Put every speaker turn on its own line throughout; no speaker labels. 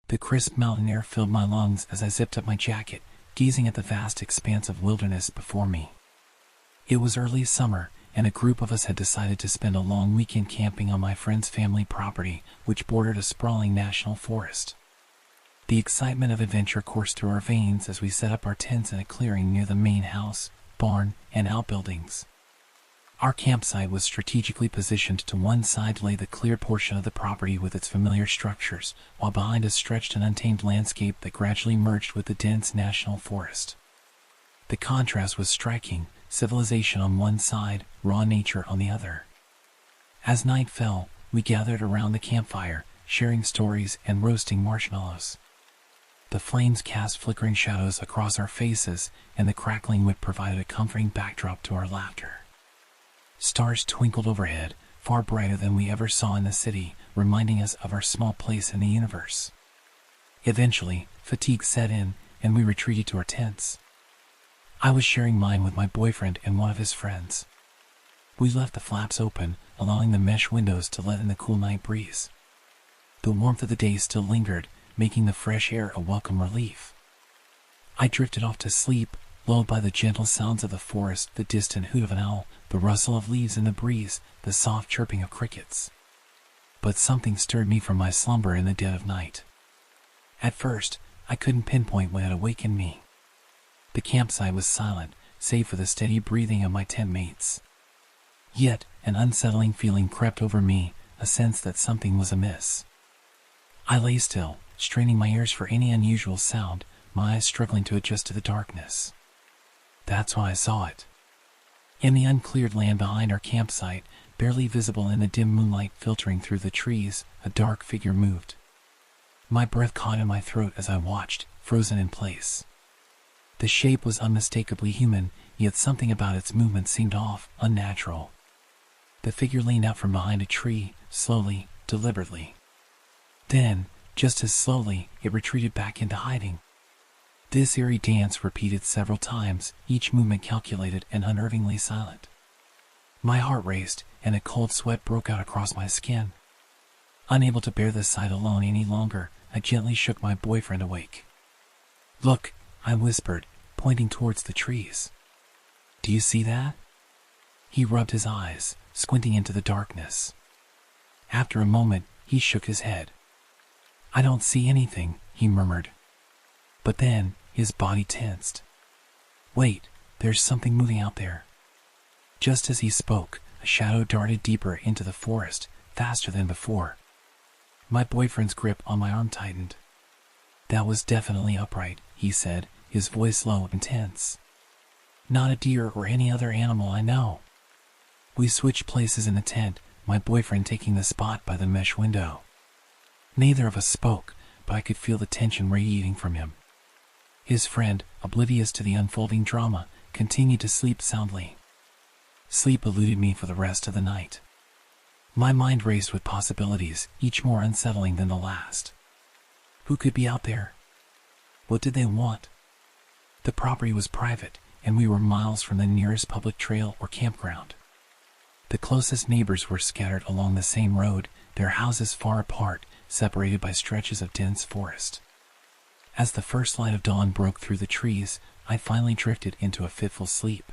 The crisp mountain air filled my lungs as I zipped up my jacket, gazing at the vast expanse of wilderness before me. It was early summer, and a group of us had decided to spend a long weekend camping on my friend's family property, which bordered a sprawling national forest. The excitement of adventure coursed through our veins as we set up our tents in a clearing near the main house, barn, and outbuildings. Our campsite was strategically positioned to one side lay the cleared portion of the property with its familiar structures, while behind us stretched an untamed landscape that gradually merged with the dense national forest. The contrast was striking, civilization on one side, raw nature on the other. As night fell, we gathered around the campfire, sharing stories and roasting marshmallows. The flames cast flickering shadows across our faces, and the crackling wick provided a comforting backdrop to our laughter. Stars twinkled overhead, far brighter than we ever saw in the city, reminding us of our small place in the universe. Eventually, fatigue set in, and we retreated to our tents. I was sharing mine with my boyfriend and one of his friends. We left the flaps open, allowing the mesh windows to let in the cool night breeze. The warmth of the day still lingered, making the fresh air a welcome relief. I drifted off to sleep, lulled by the gentle sounds of the forest, the distant hoot of an owl, the rustle of leaves in the breeze, the soft chirping of crickets. But something stirred me from my slumber in the dead of night. At first, I couldn't pinpoint what had awakened me. The campsite was silent, save for the steady breathing of my tent mates. Yet, an unsettling feeling crept over me, a sense that something was amiss. I lay still, straining my ears for any unusual sound, my eyes struggling to adjust to the darkness. That's when I saw it. In the uncleared land behind our campsite, barely visible in the dim moonlight filtering through the trees, a dark figure moved. My breath caught in my throat as I watched, frozen in place. The shape was unmistakably human, yet something about its movement seemed off, unnatural. The figure leaned out from behind a tree, slowly, deliberately. Then, just as slowly, it retreated back into hiding. This eerie dance repeated several times, each movement calculated and unnervingly silent. My heart raced, and a cold sweat broke out across my skin. Unable to bear the sight alone any longer, I gently shook my boyfriend awake. "Look," I whispered, pointing towards the trees. "Do you see that?" He rubbed his eyes, squinting into the darkness. After a moment, he shook his head. "I don't see anything," he murmured. But then, his body tensed. "Wait, there's something moving out there." Just as he spoke, a shadow darted deeper into the forest, faster than before. My boyfriend's grip on my arm tightened. "That was definitely upright," he said, his voice low and tense. "Not a deer or any other animal I know." We switched places in the tent, my boyfriend taking the spot by the mesh window. Neither of us spoke, but I could feel the tension radiating from him. His friend, oblivious to the unfolding drama, continued to sleep soundly. Sleep eluded me for the rest of the night. My mind raced with possibilities, each more unsettling than the last. Who could be out there? What did they want? The property was private, and we were miles from the nearest public trail or campground. The closest neighbors were scattered along the same road, their houses far apart, separated by stretches of dense forest. As the first light of dawn broke through the trees, I finally drifted into a fitful sleep.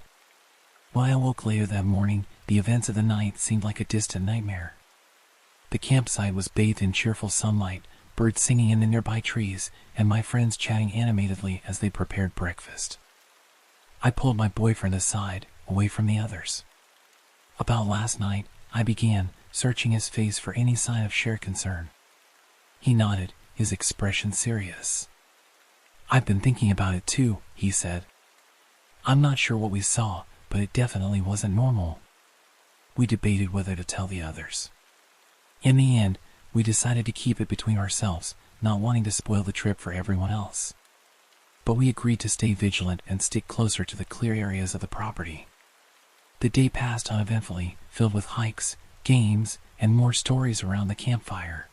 When I awoke later that morning, the events of the night seemed like a distant nightmare. The campsite was bathed in cheerful sunlight, birds singing in the nearby trees, and my friends chatting animatedly as they prepared breakfast. I pulled my boyfriend aside, away from the others. "About last night," I began, searching his face for any sign of shared concern. He nodded, his expression serious. "I've been thinking about it too," he said. "I'm not sure what we saw, but it definitely wasn't normal." We debated whether to tell the others. In the end, we decided to keep it between ourselves, not wanting to spoil the trip for everyone else. But we agreed to stay vigilant and stick closer to the clear areas of the property. The day passed uneventfully, filled with hikes, games, and more stories around the campfire.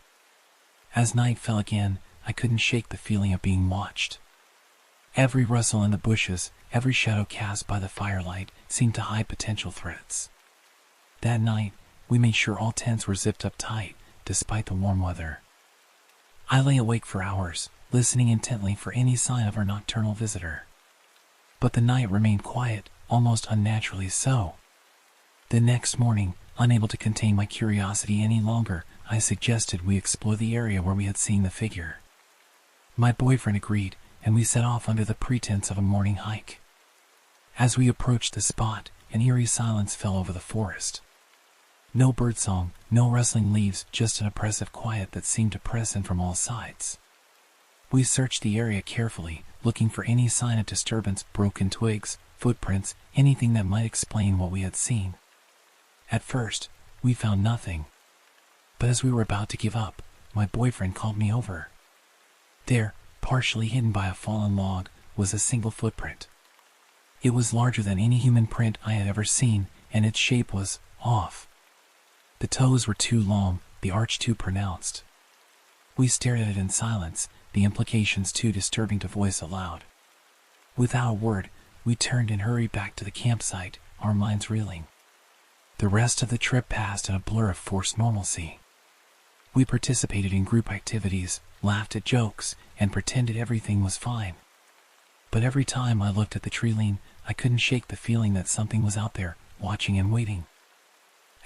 As night fell again, I couldn't shake the feeling of being watched. Every rustle in the bushes, every shadow cast by the firelight, seemed to hide potential threats. That night, we made sure all tents were zipped up tight, despite the warm weather. I lay awake for hours, listening intently for any sign of our nocturnal visitor. But the night remained quiet, almost unnaturally so. The next morning, unable to contain my curiosity any longer, I suggested we explore the area where we had seen the figure. My boyfriend agreed, and we set off under the pretense of a morning hike. As we approached the spot, an eerie silence fell over the forest. No birdsong, no rustling leaves, just an oppressive quiet that seemed to press in from all sides. We searched the area carefully, looking for any sign of disturbance, broken twigs, footprints, anything that might explain what we had seen. At first, we found nothing. But as we were about to give up, my boyfriend called me over. There, partially hidden by a fallen log, was a single footprint. It was larger than any human print I had ever seen, and its shape was off. The toes were too long, the arch too pronounced. We stared at it in silence, the implications too disturbing to voice aloud. Without a word, we turned and hurried back to the campsite, our minds reeling. The rest of the trip passed in a blur of forced normalcy. We participated in group activities, laughed at jokes, and pretended everything was fine. But every time I looked at the tree line, I couldn't shake the feeling that something was out there, watching and waiting.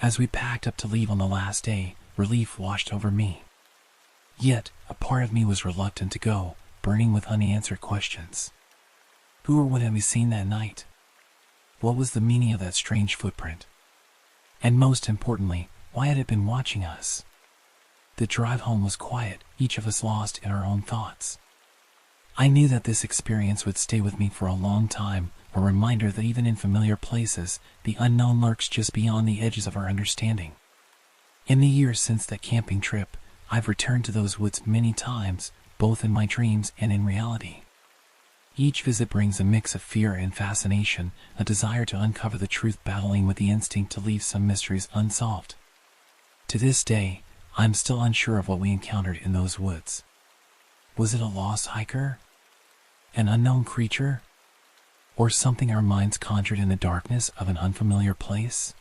As we packed up to leave on the last day, relief washed over me. Yet, a part of me was reluctant to go, burning with unanswered questions. Who or what had we seen that night? What was the meaning of that strange footprint? And most importantly, why had it been watching us? The drive home was quiet, each of us lost in our own thoughts. I knew that this experience would stay with me for a long time, a reminder that even in familiar places, the unknown lurks just beyond the edges of our understanding. In the years since that camping trip, I've returned to those woods many times, both in my dreams and in reality. Each visit brings a mix of fear and fascination, a desire to uncover the truth battling with the instinct to leave some mysteries unsolved. To this day, I'm still unsure of what we encountered in those woods. Was it a lost hiker? An unknown creature? Or something our minds conjured in the darkness of an unfamiliar place?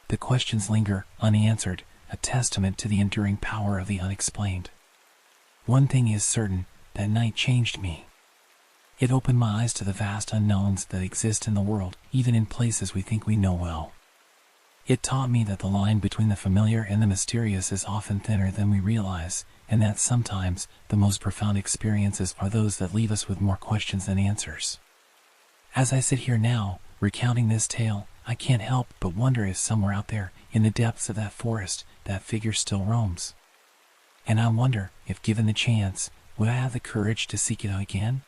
The questions linger, unanswered, a testament to the enduring power of the unexplained. One thing is certain, that night changed me. It opened my eyes to the vast unknowns that exist in the world, even in places we think we know well. It taught me that the line between the familiar and the mysterious is often thinner than we realize, and that sometimes the most profound experiences are those that leave us with more questions than answers. As I sit here now, recounting this tale, I can't help but wonder if somewhere out there, in the depths of that forest, that figure still roams. And I wonder if, given the chance, would I have the courage to seek it out again?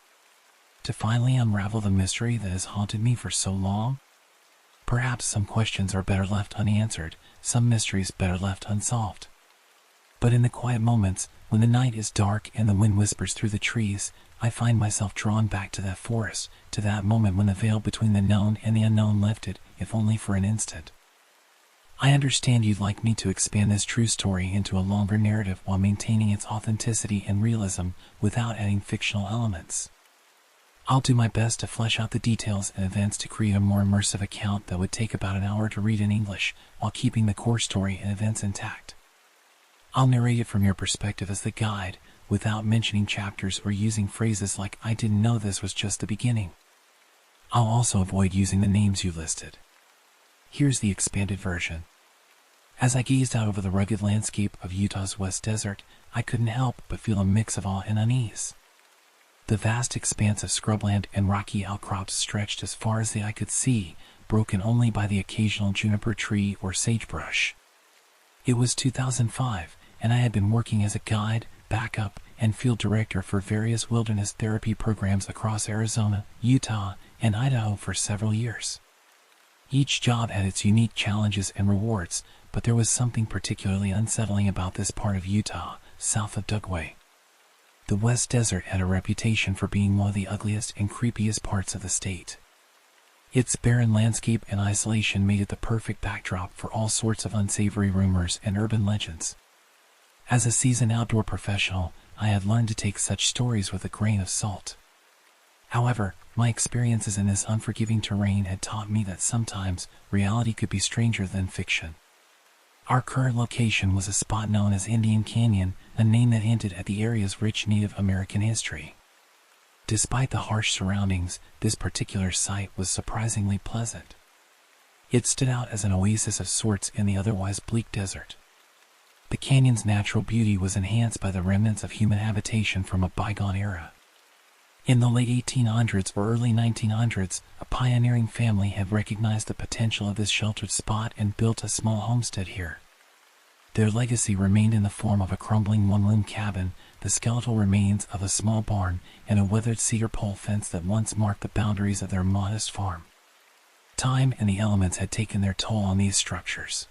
To finally unravel the mystery that has haunted me for so long? Perhaps some questions are better left unanswered, some mysteries better left unsolved. But in the quiet moments, when the night is dark and the wind whispers through the trees, I find myself drawn back to that forest, to that moment when the veil between the known and the unknown lifted, if only for an instant. I understand you'd like me to expand this true story into a longer narrative while maintaining its authenticity and realism without adding fictional elements. I'll do my best to flesh out the details and events to create a more immersive account that would take about an hour to read in English, while keeping the core story and events intact. I'll narrate it from your perspective as the guide, without mentioning chapters or using phrases like "I didn't know this was just the beginning." I'll also avoid using the names you listed. Here's the expanded version. As I gazed out over the rugged landscape of Utah's West Desert, I couldn't help but feel a mix of awe and unease. The vast expanse of scrubland and rocky outcrops stretched as far as the eye could see, broken only by the occasional juniper tree or sagebrush. It was 2005, and I had been working as a guide, backup, and field director for various wilderness therapy programs across Arizona, Utah, and Idaho for several years. Each job had its unique challenges and rewards, but there was something particularly unsettling about this part of Utah, south of Dugway. The West Desert had a reputation for being one of the ugliest and creepiest parts of the state. Its barren landscape and isolation made it the perfect backdrop for all sorts of unsavory rumors and urban legends. As a seasoned outdoor professional, I had learned to take such stories with a grain of salt. However, my experiences in this unforgiving terrain had taught me that sometimes reality could be stranger than fiction. Our current location was a spot known as Indian Canyon, a name that hinted at the area's rich Native American history. Despite the harsh surroundings, this particular site was surprisingly pleasant. It stood out as an oasis of sorts in the otherwise bleak desert. The canyon's natural beauty was enhanced by the remnants of human habitation from a bygone era. In the late 1800s or early 1900s, a pioneering family had recognized the potential of this sheltered spot and built a small homestead here. Their legacy remained in the form of a crumbling one-room cabin, the skeletal remains of a small barn, and a weathered cedar pole fence that once marked the boundaries of their modest farm. Time and the elements had taken their toll on these structures.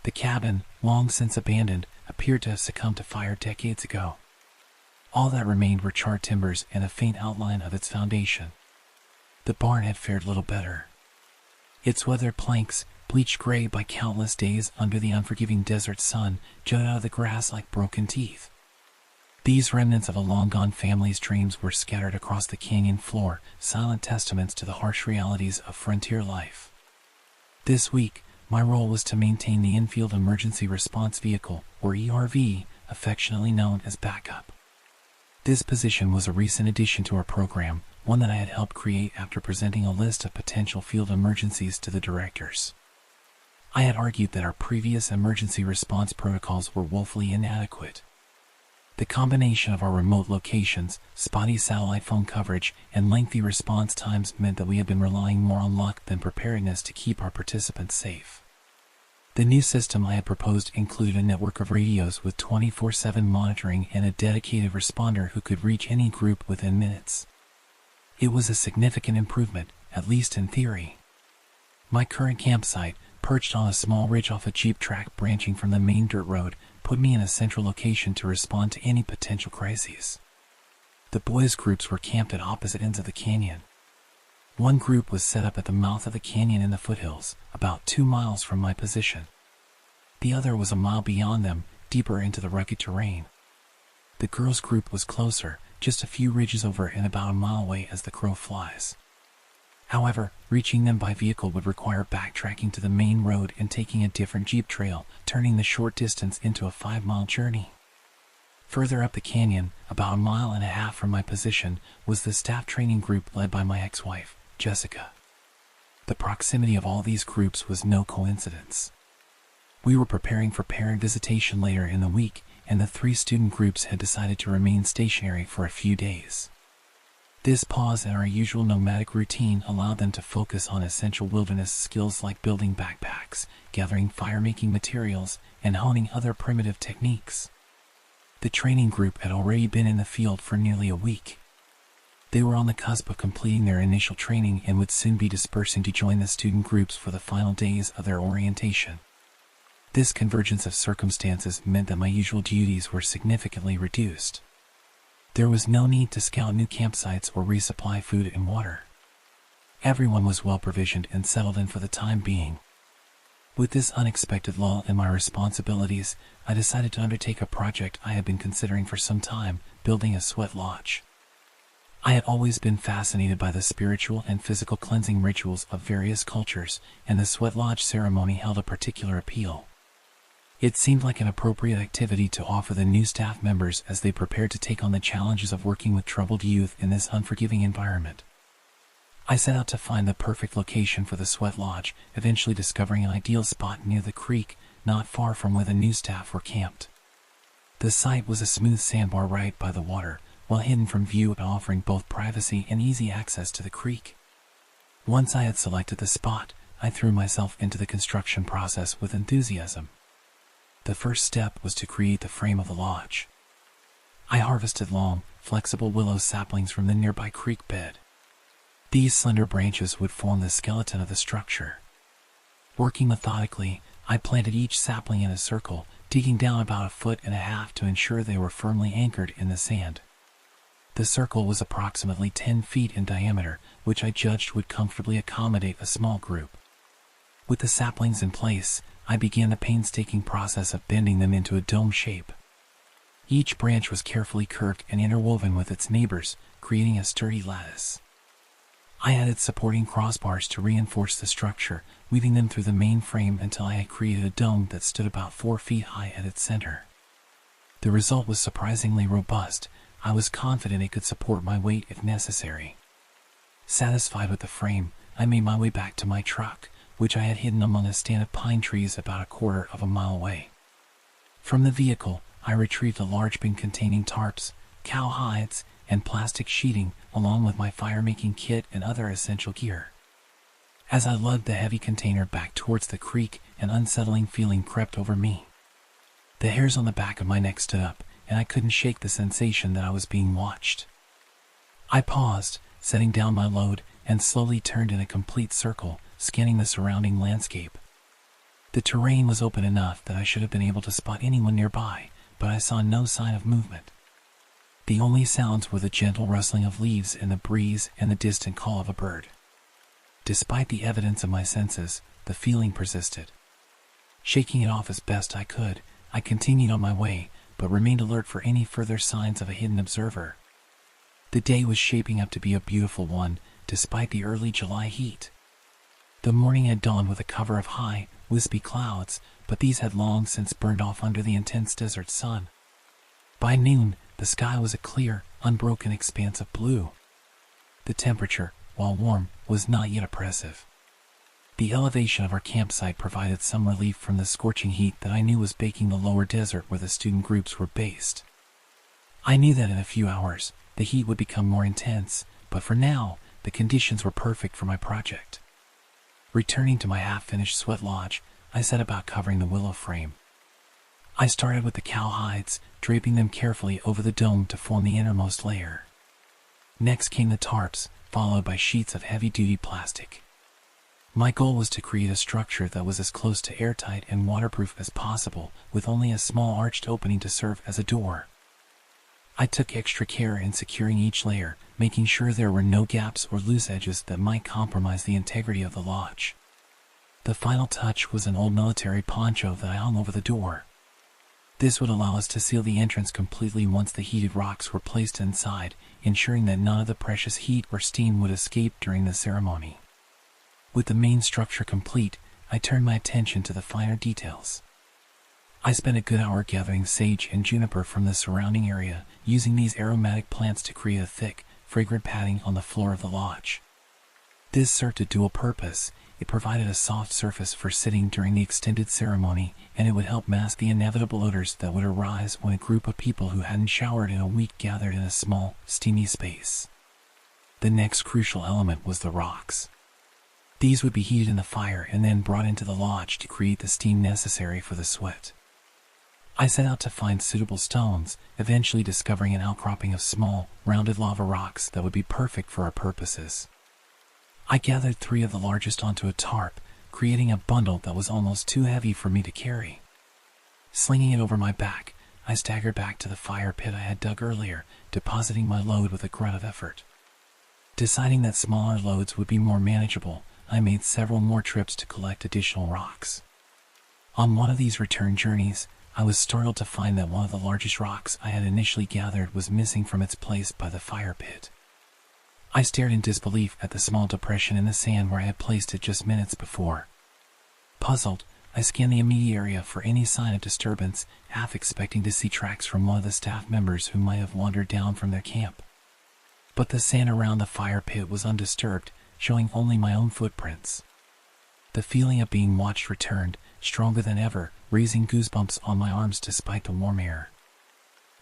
The cabin, long since abandoned, appeared to have succumbed to fire decades ago. All that remained were charred timbers and a faint outline of its foundation. The barn had fared little better. Its weathered planks, bleached gray by countless days under the unforgiving desert sun, jutted out of the grass like broken teeth. These remnants of a long-gone family's dreams were scattered across the canyon floor, silent testaments to the harsh realities of frontier life. This week, my role was to maintain the infield emergency response vehicle, or ERV, affectionately known as backup. This position was a recent addition to our program, one that I had helped create after presenting a list of potential field emergencies to the directors. I had argued that our previous emergency response protocols were woefully inadequate. The combination of our remote locations, spotty satellite phone coverage, and lengthy response times meant that we had been relying more on luck than preparedness to keep our participants safe. The new system I had proposed included a network of radios with 24/7 monitoring and a dedicated responder who could reach any group within minutes. It was a significant improvement, at least in theory. My current campsite, perched on a small ridge off a jeep track branching from the main dirt road, put me in a central location to respond to any potential crises. The boys' groups were camped at opposite ends of the canyon. One group was set up at the mouth of the canyon in the foothills, about 2 miles from my position. The other was a mile beyond them, deeper into the rugged terrain. The girls' group was closer, just a few ridges over and about a mile away as the crow flies. However, reaching them by vehicle would require backtracking to the main road and taking a different jeep trail, turning the short distance into a 5-mile journey. Further up the canyon, about 1.5 miles from my position, was the staff training group led by my ex-wife, Jessica. The proximity of all these groups was no coincidence. We were preparing for parent visitation later in the week, and the 3 student groups had decided to remain stationary for a few days. This pause in our usual nomadic routine allowed them to focus on essential wilderness skills like building backpacks, gathering fire-making materials, and honing other primitive techniques. The training group had already been in the field for nearly a week. They were on the cusp of completing their initial training and would soon be dispersing to join the student groups for the final days of their orientation. This convergence of circumstances meant that my usual duties were significantly reduced. There was no need to scout new campsites or resupply food and water. Everyone was well provisioned and settled in for the time being. With this unexpected lull in my responsibilities, I decided to undertake a project I had been considering for some time, building a sweat lodge. I had always been fascinated by the spiritual and physical cleansing rituals of various cultures, and the sweat lodge ceremony held a particular appeal. It seemed like an appropriate activity to offer the new staff members as they prepared to take on the challenges of working with troubled youth in this unforgiving environment. I set out to find the perfect location for the sweat lodge, eventually discovering an ideal spot near the creek, not far from where the new staff were camped. The site was a smooth sandbar right by the water, well hidden from view and offering both privacy and easy access to the creek. Once I had selected the spot, I threw myself into the construction process with enthusiasm. The first step was to create the frame of the lodge. I harvested long, flexible willow saplings from the nearby creek bed. These slender branches would form the skeleton of the structure. Working methodically, I planted each sapling in a circle, digging down about 1.5 feet to ensure they were firmly anchored in the sand. The circle was approximately 10 feet in diameter, which I judged would comfortably accommodate a small group. With the saplings in place, I began the painstaking process of bending them into a dome shape. Each branch was carefully curved and interwoven with its neighbors, creating a sturdy lattice. I added supporting crossbars to reinforce the structure, weaving them through the main frame until I had created a dome that stood about 4 feet high at its center. The result was surprisingly robust. I was confident it could support my weight if necessary. Satisfied with the frame, I made my way back to my truck, which I had hidden among a stand of pine trees about a quarter of a mile away. From the vehicle, I retrieved a large bin containing tarps, cow hides, and plastic sheeting, along with my fire-making kit and other essential gear. As I lugged the heavy container back towards the creek, an unsettling feeling crept over me. The hairs on the back of my neck stood up, and I couldn't shake the sensation that I was being watched. I paused, setting down my load, and slowly turned in a complete circle, scanning the surrounding landscape. The terrain was open enough that I should have been able to spot anyone nearby, but I saw no sign of movement. The only sounds were the gentle rustling of leaves in the breeze and the distant call of a bird. Despite the evidence of my senses, the feeling persisted. Shaking it off as best I could, I continued on my way, but remained alert for any further signs of a hidden observer. The day was shaping up to be a beautiful one, despite the early July heat. The morning had dawned with a cover of high, wispy clouds, but these had long since burned off under the intense desert sun. By noon, the sky was a clear, unbroken expanse of blue. The temperature, while warm, was not yet oppressive. The elevation of our campsite provided some relief from the scorching heat that I knew was baking the lower desert where the student groups were based. I knew that in a few hours, the heat would become more intense, but for now, the conditions were perfect for my project. Returning to my half-finished sweat lodge, I set about covering the willow frame. I started with the cow hides, draping them carefully over the dome to form the innermost layer. Next came the tarps, followed by sheets of heavy-duty plastic. My goal was to create a structure that was as close to airtight and waterproof as possible, with only a small arched opening to serve as a door. I took extra care in securing each layer, making sure there were no gaps or loose edges that might compromise the integrity of the lodge. The final touch was an old military poncho that I hung over the door. This would allow us to seal the entrance completely once the heated rocks were placed inside, ensuring that none of the precious heat or steam would escape during the ceremony. With the main structure complete, I turned my attention to the finer details. I spent a good hour gathering sage and juniper from the surrounding area, using these aromatic plants to create a thick, fragrant padding on the floor of the lodge. This served a dual purpose. It provided a soft surface for sitting during the extended ceremony, and it would help mask the inevitable odors that would arise when a group of people who hadn't showered in a week gathered in a small, steamy space. The next crucial element was the rocks. These would be heated in the fire and then brought into the lodge to create the steam necessary for the sweat. I set out to find suitable stones, eventually discovering an outcropping of small, rounded lava rocks that would be perfect for our purposes. I gathered 3 of the largest onto a tarp, creating a bundle that was almost too heavy for me to carry. Slinging it over my back, I staggered back to the fire pit I had dug earlier, depositing my load with a grunt of effort. Deciding that smaller loads would be more manageable, I made several more trips to collect additional rocks. On one of these return journeys, I was startled to find that one of the largest rocks I had initially gathered was missing from its place by the fire pit. I stared in disbelief at the small depression in the sand where I had placed it just minutes before. Puzzled, I scanned the immediate area for any sign of disturbance, half expecting to see tracks from one of the staff members who might have wandered down from their camp. But the sand around the fire pit was undisturbed, showing only my own footprints. The feeling of being watched returned, stronger than ever, raising goosebumps on my arms despite the warm air.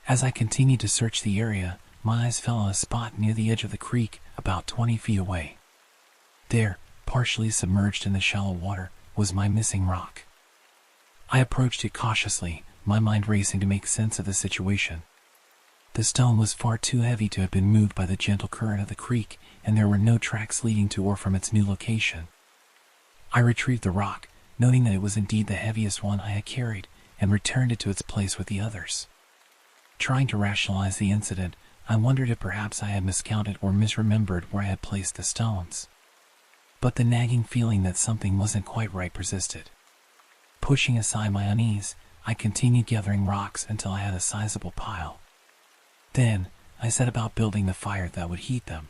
As I continued to search the area, my eyes fell on a spot near the edge of the creek, about 20 feet away. There, partially submerged in the shallow water, was my missing rock. I approached it cautiously, my mind racing to make sense of the situation. The stone was far too heavy to have been moved by the gentle current of the creek, and there were no tracks leading to or from its new location. I retrieved the rock, noting that it was indeed the heaviest one I had carried, and returned it to its place with the others. Trying to rationalize the incident, I wondered if perhaps I had miscounted or misremembered where I had placed the stones. But the nagging feeling that something wasn't quite right persisted. Pushing aside my unease, I continued gathering rocks until I had a sizable pile. Then, I set about building the fire that would heat them.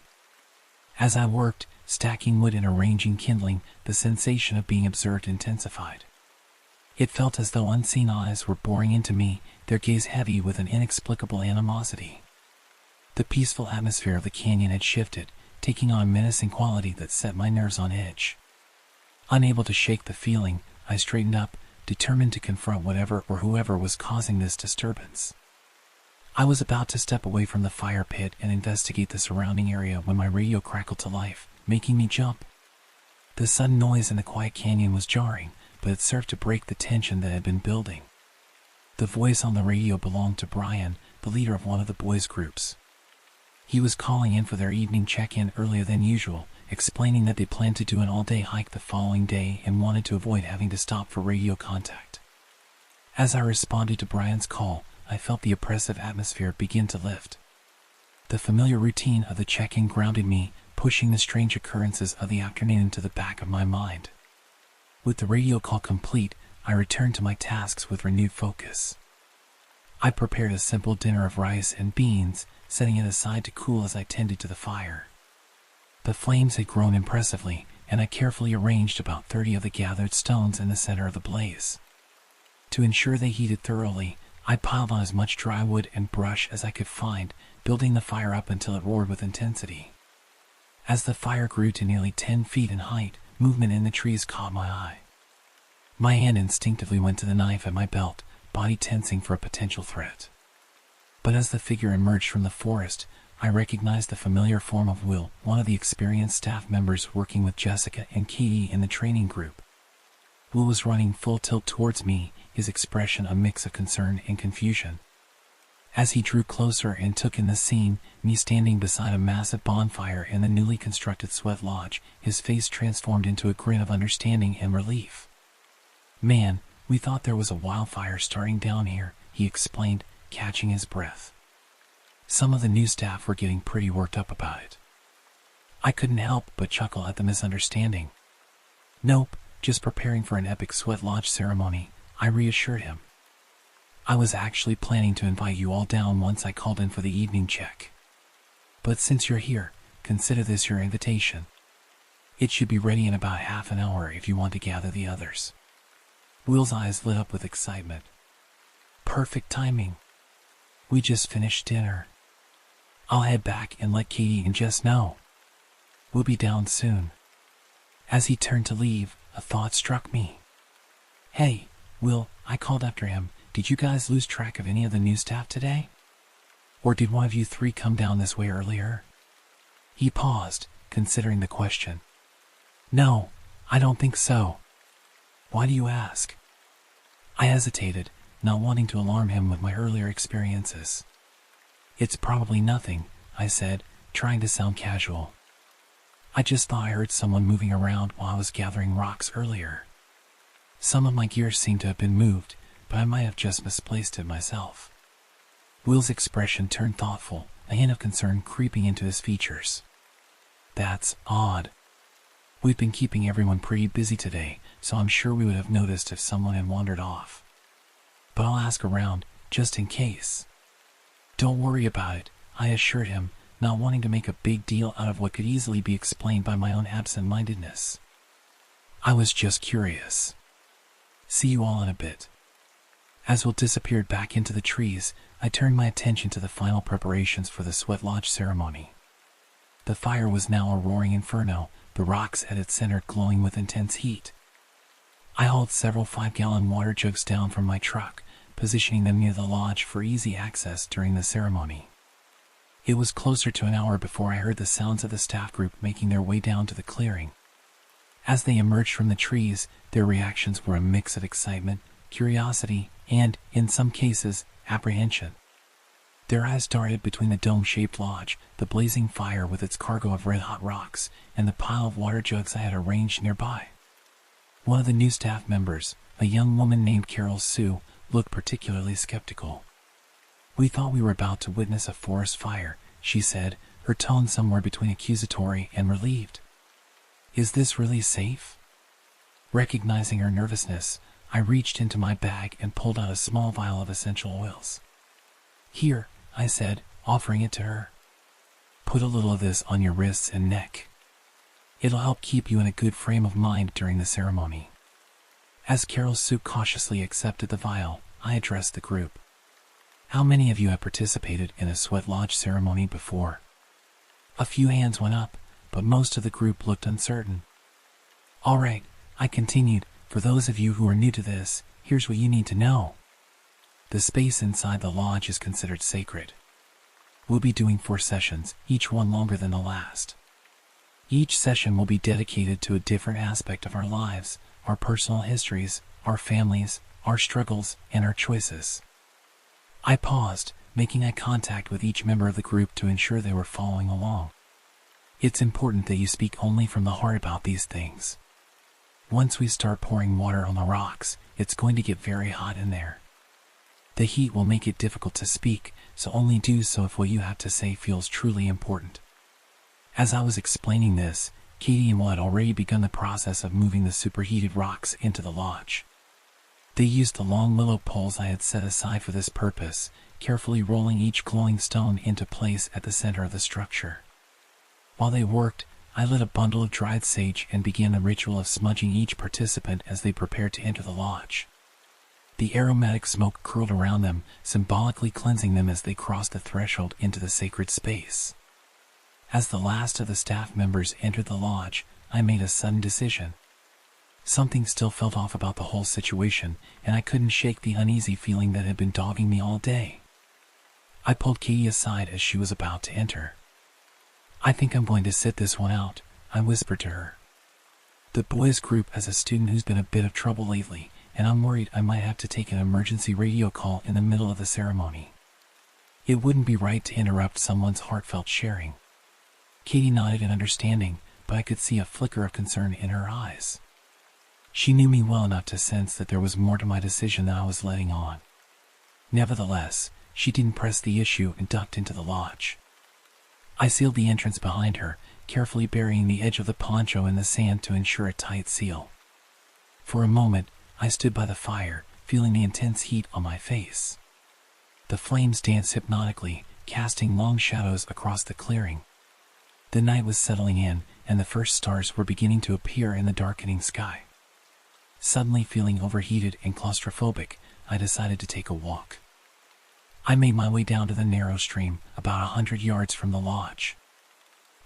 As I worked, Stacking wood and arranging kindling, the sensation of being observed intensified. It felt as though unseen eyes were boring into me, their gaze heavy with an inexplicable animosity. The peaceful atmosphere of the canyon had shifted, taking on a menacing quality that set my nerves on edge. Unable to shake the feeling, I straightened up, determined to confront whatever or whoever was causing this disturbance. I was about to step away from the fire pit and investigate the surrounding area when my radio crackled to life, making me jump. The sudden noise in the quiet canyon was jarring, but it served to break the tension that had been building. The voice on the radio belonged to Brian, the leader of one of the boys' groups. He was calling in for their evening check-in earlier than usual, explaining that they planned to do an all-day hike the following day and wanted to avoid having to stop for radio contact. As I responded to Brian's call, I felt the oppressive atmosphere begin to lift. The familiar routine of the check-in grounded me, pushing the strange occurrences of the afternoon into the back of my mind. With the radio call complete, I returned to my tasks with renewed focus. I prepared a simple dinner of rice and beans, setting it aside to cool as I tended to the fire. The flames had grown impressively, and I carefully arranged about 30 of the gathered stones in the center of the blaze. To ensure they heated thoroughly, I piled on as much dry wood and brush as I could find, building the fire up until it roared with intensity. As the fire grew to nearly 10 feet in height, movement in the trees caught my eye. My hand instinctively went to the knife at my belt, body tensing for a potential threat. But as the figure emerged from the forest, I recognized the familiar form of Will, one of the experienced staff members working with Jessica and Katie in the training group. Will was running full tilt towards me, his expression a mix of concern and confusion. As he drew closer and took in the scene, me standing beside a massive bonfire in the newly constructed sweat lodge, his face transformed into a grin of understanding and relief. "Man, we thought there was a wildfire starting down here," he explained, catching his breath. Some of the new staff were getting pretty worked up about it. I couldn't help but chuckle at the misunderstanding. "Nope, just preparing for an epic sweat lodge ceremony," I reassured him. "I was actually planning to invite you all down once I called in for the evening check. But since you're here, consider this your invitation. It should be ready in about half an hour if you want to gather the others." Will's eyes lit up with excitement. "Perfect timing. We just finished dinner. I'll head back and let Katie and Jess know. We'll be down soon." As he turned to leave, a thought struck me. "Hey, Will," I called after him, "did you guys lose track of any of the new staff today? Or did one of you three come down this way earlier?" He paused, considering the question. "No, I don't think so." "Why do you ask?" I hesitated, not wanting to alarm him with my earlier experiences. "It's probably nothing," I said, trying to sound casual. "I just thought I heard someone moving around while I was gathering rocks earlier. Some of my gear seemed to have been moved, but I might have just misplaced it myself." Will's expression turned thoughtful, a hint of concern creeping into his features. "That's odd. We've been keeping everyone pretty busy today, so I'm sure we would have noticed if someone had wandered off. But I'll ask around, just in case." "Don't worry about it," I assured him, not wanting to make a big deal out of what could easily be explained by my own absent-mindedness. "I was just curious. See you all in a bit." As Will disappeared back into the trees, I turned my attention to the final preparations for the sweat lodge ceremony. The fire was now a roaring inferno, the rocks at its center glowing with intense heat. I hauled several 5-gallon water jugs down from my truck, positioning them near the lodge for easy access during the ceremony. It was closer to an hour before I heard the sounds of the staff group making their way down to the clearing. As they emerged from the trees, their reactions were a mix of excitement, curiosity, and, in some cases, apprehension. Their eyes darted between the dome-shaped lodge, the blazing fire with its cargo of red-hot rocks, and the pile of water jugs I had arranged nearby. One of the new staff members, a young woman named Carol Sue, looked particularly skeptical. "We thought we were about to witness a forest fire," she said, her tone somewhere between accusatory and relieved. "Is this really safe?" Recognizing her nervousness, I reached into my bag and pulled out a small vial of essential oils. "Here," I said, offering it to her. "Put a little of this on your wrists and neck. It'll help keep you in a good frame of mind during the ceremony. As Carol Sue cautiously accepted the vial, I addressed the group. How many of you have participated in a sweat lodge ceremony before? A few hands went up, but most of the group looked uncertain. All right, I continued, for those of you who are new to this, here's what you need to know. The space inside the lodge is considered sacred. We'll be doing 4 sessions, each one longer than the last. Each session will be dedicated to a different aspect of our lives, our personal histories, our families, our struggles, and our choices. I paused, making eye contact with each member of the group to ensure they were following along. It's important that you speak only from the heart about these things. Once we start pouring water on the rocks, it's going to get very hot in there. The heat will make it difficult to speak, so only do so if what you have to say feels truly important. As I was explaining this, Katie and Will had already begun the process of moving the superheated rocks into the lodge. They used the long willow poles I had set aside for this purpose, carefully rolling each glowing stone into place at the center of the structure. While they worked, I lit a bundle of dried sage and began the ritual of smudging each participant as they prepared to enter the lodge. The aromatic smoke curled around them, symbolically cleansing them as they crossed the threshold into the sacred space. As the last of the staff members entered the lodge, I made a sudden decision. Something still felt off about the whole situation, and I couldn't shake the uneasy feeling that had been dogging me all day. I pulled Katie aside as she was about to enter. I think I'm going to sit this one out, I whispered to her. The boys group has a student who's been a bit of trouble lately, and I'm worried I might have to take an emergency radio call in the middle of the ceremony. It wouldn't be right to interrupt someone's heartfelt sharing. Katie nodded in understanding, but I could see a flicker of concern in her eyes. She knew me well enough to sense that there was more to my decision than I was letting on. Nevertheless, she didn't press the issue and ducked into the lodge. I sealed the entrance behind her, carefully burying the edge of the poncho in the sand to ensure a tight seal. For a moment, I stood by the fire, feeling the intense heat on my face. The flames danced hypnotically, casting long shadows across the clearing. The night was settling in, and the first stars were beginning to appear in the darkening sky. Suddenly feeling overheated and claustrophobic, I decided to take a walk. I made my way down to the narrow stream, about 100 yards from the lodge.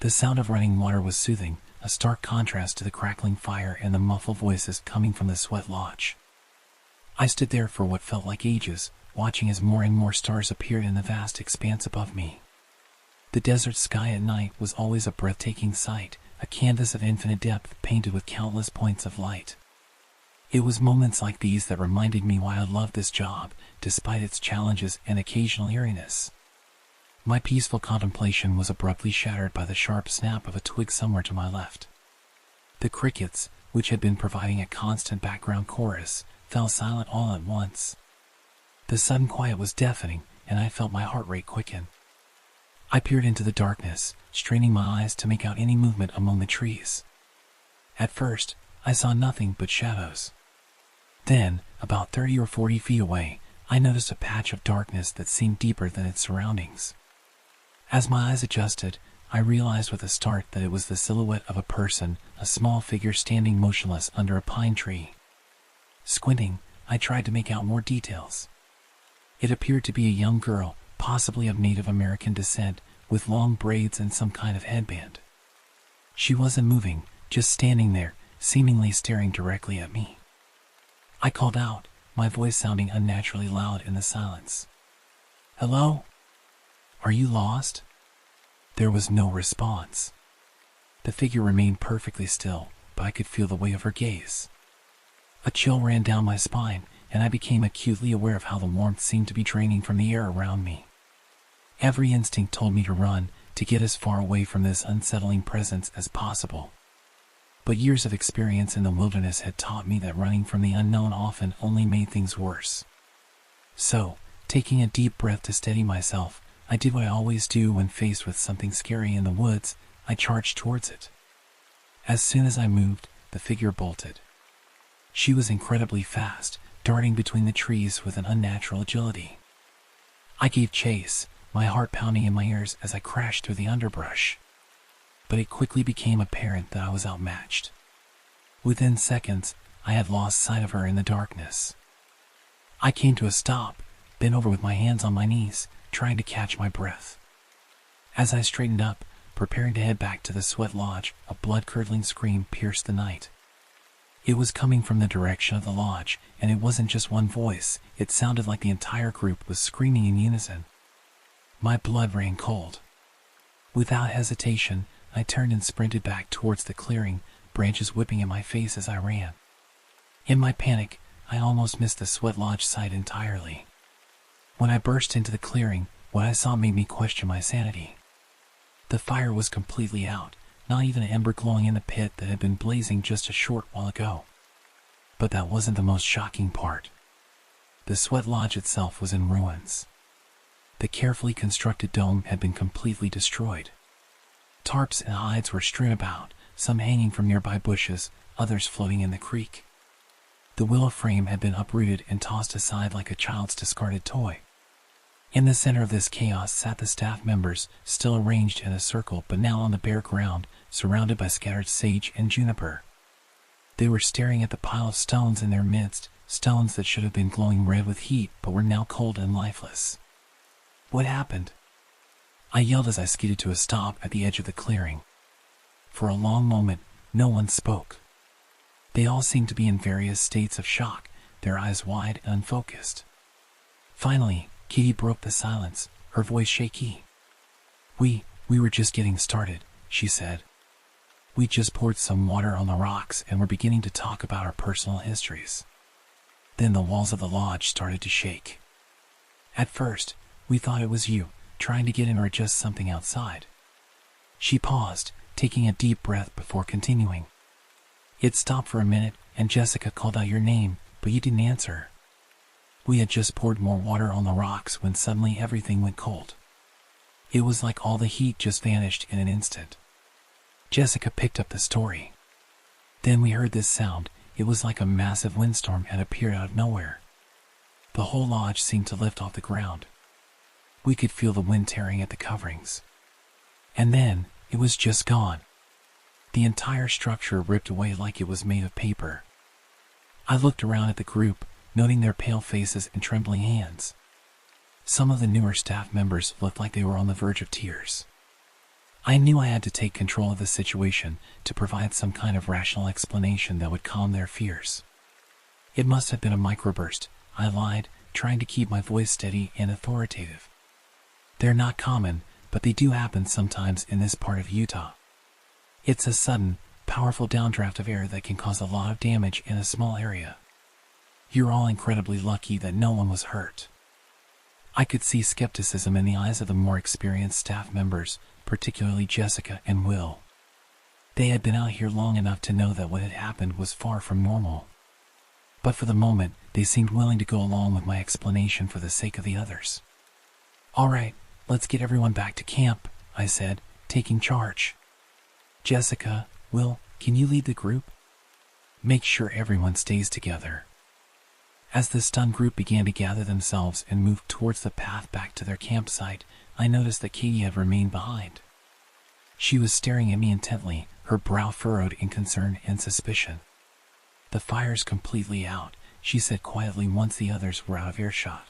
The sound of running water was soothing, a stark contrast to the crackling fire and the muffled voices coming from the sweat lodge. I stood there for what felt like ages, watching as more and more stars appeared in the vast expanse above me. The desert sky at night was always a breathtaking sight, a canvas of infinite depth painted with countless points of light. It was moments like these that reminded me why I loved this job, despite its challenges and occasional eeriness. My peaceful contemplation was abruptly shattered by the sharp snap of a twig somewhere to my left. The crickets, which had been providing a constant background chorus, fell silent all at once. The sudden quiet was deafening, and I felt my heart rate quicken. I peered into the darkness, straining my eyes to make out any movement among the trees. At first, I saw nothing but shadows. Then, about 30 or 40 feet away, I noticed a patch of darkness that seemed deeper than its surroundings. As my eyes adjusted, I realized with a start that it was the silhouette of a person, a small figure standing motionless under a pine tree. Squinting, I tried to make out more details. It appeared to be a young girl, possibly of Native American descent, with long braids and some kind of headband. She wasn't moving, just standing there, seemingly staring directly at me. I called out, my voice sounding unnaturally loud in the silence. "Hello? Are you lost?" There was no response. The figure remained perfectly still, but I could feel the weight of her gaze. A chill ran down my spine, and I became acutely aware of how the warmth seemed to be draining from the air around me. Every instinct told me to run, to get as far away from this unsettling presence as possible. But years of experience in the wilderness had taught me that running from the unknown often only made things worse. So, taking a deep breath to steady myself, I did what I always do when faced with something scary in the woods. I charged towards it. As soon as I moved, the figure bolted. She was incredibly fast, darting between the trees with an unnatural agility. I gave chase, my heart pounding in my ears as I crashed through the underbrush. but it quickly became apparent that I was outmatched. Within seconds, I had lost sight of her in the darkness. I came to a stop, bent over with my hands on my knees, trying to catch my breath. As I straightened up, preparing to head back to the sweat lodge, a blood-curdling scream pierced the night. It was coming from the direction of the lodge, and it wasn't just one voice. It sounded like the entire group was screaming in unison. My blood ran cold. Without hesitation, I turned and sprinted back towards the clearing, branches whipping in my face as I ran. In my panic, I almost missed the sweat lodge site entirely. When I burst into the clearing, what I saw made me question my sanity. The fire was completely out, not even an ember glowing in the pit that had been blazing just a short while ago. But that wasn't the most shocking part. The sweat lodge itself was in ruins. The carefully constructed dome had been completely destroyed. Tarps and hides were strewn about, some hanging from nearby bushes, others floating in the creek. The willow frame had been uprooted and tossed aside like a child's discarded toy. In the center of this chaos sat the staff members, still arranged in a circle but now on the bare ground, surrounded by scattered sage and juniper. They were staring at the pile of stones in their midst, stones that should have been glowing red with heat but were now cold and lifeless. What happened? I yelled as I skidded to a stop at the edge of the clearing. For a long moment, no one spoke. They all seemed to be in various states of shock, their eyes wide and unfocused. Finally, Katie broke the silence, her voice shaky. We were just getting started, she said. We just poured some water on the rocks and were beginning to talk about our personal histories. Then the walls of the lodge started to shake. At first, we thought it was you, trying to get in or adjust something outside. She paused, taking a deep breath before continuing. It stopped for a minute, and Jessica called out your name, but you didn't answer. We had just poured more water on the rocks when suddenly everything went cold. It was like all the heat just vanished in an instant. Jessica picked up the story. Then we heard this sound. It was like a massive windstorm had appeared out of nowhere. The whole lodge seemed to lift off the ground. We could feel the wind tearing at the coverings. And then, it was just gone. The entire structure ripped away like it was made of paper. I looked around at the group, noting their pale faces and trembling hands. Some of the newer staff members looked like they were on the verge of tears. I knew I had to take control of the situation to provide some kind of rational explanation that would calm their fears. It must have been a microburst, I lied, trying to keep my voice steady and authoritative. They're not common, but they do happen sometimes in this part of Utah. It's a sudden, powerful downdraft of air that can cause a lot of damage in a small area. You're all incredibly lucky that no one was hurt. I could see skepticism in the eyes of the more experienced staff members, particularly Jessica and Will. They had been out here long enough to know that what had happened was far from normal. But for the moment, they seemed willing to go along with my explanation for the sake of the others. All right, let's get everyone back to camp, I said, taking charge. Jessica, Will, can you lead the group? Make sure everyone stays together. As the stunned group began to gather themselves and move towards the path back to their campsite, I noticed that Katie had remained behind. She was staring at me intently, her brow furrowed in concern and suspicion. The fire's completely out, she said quietly once the others were out of earshot.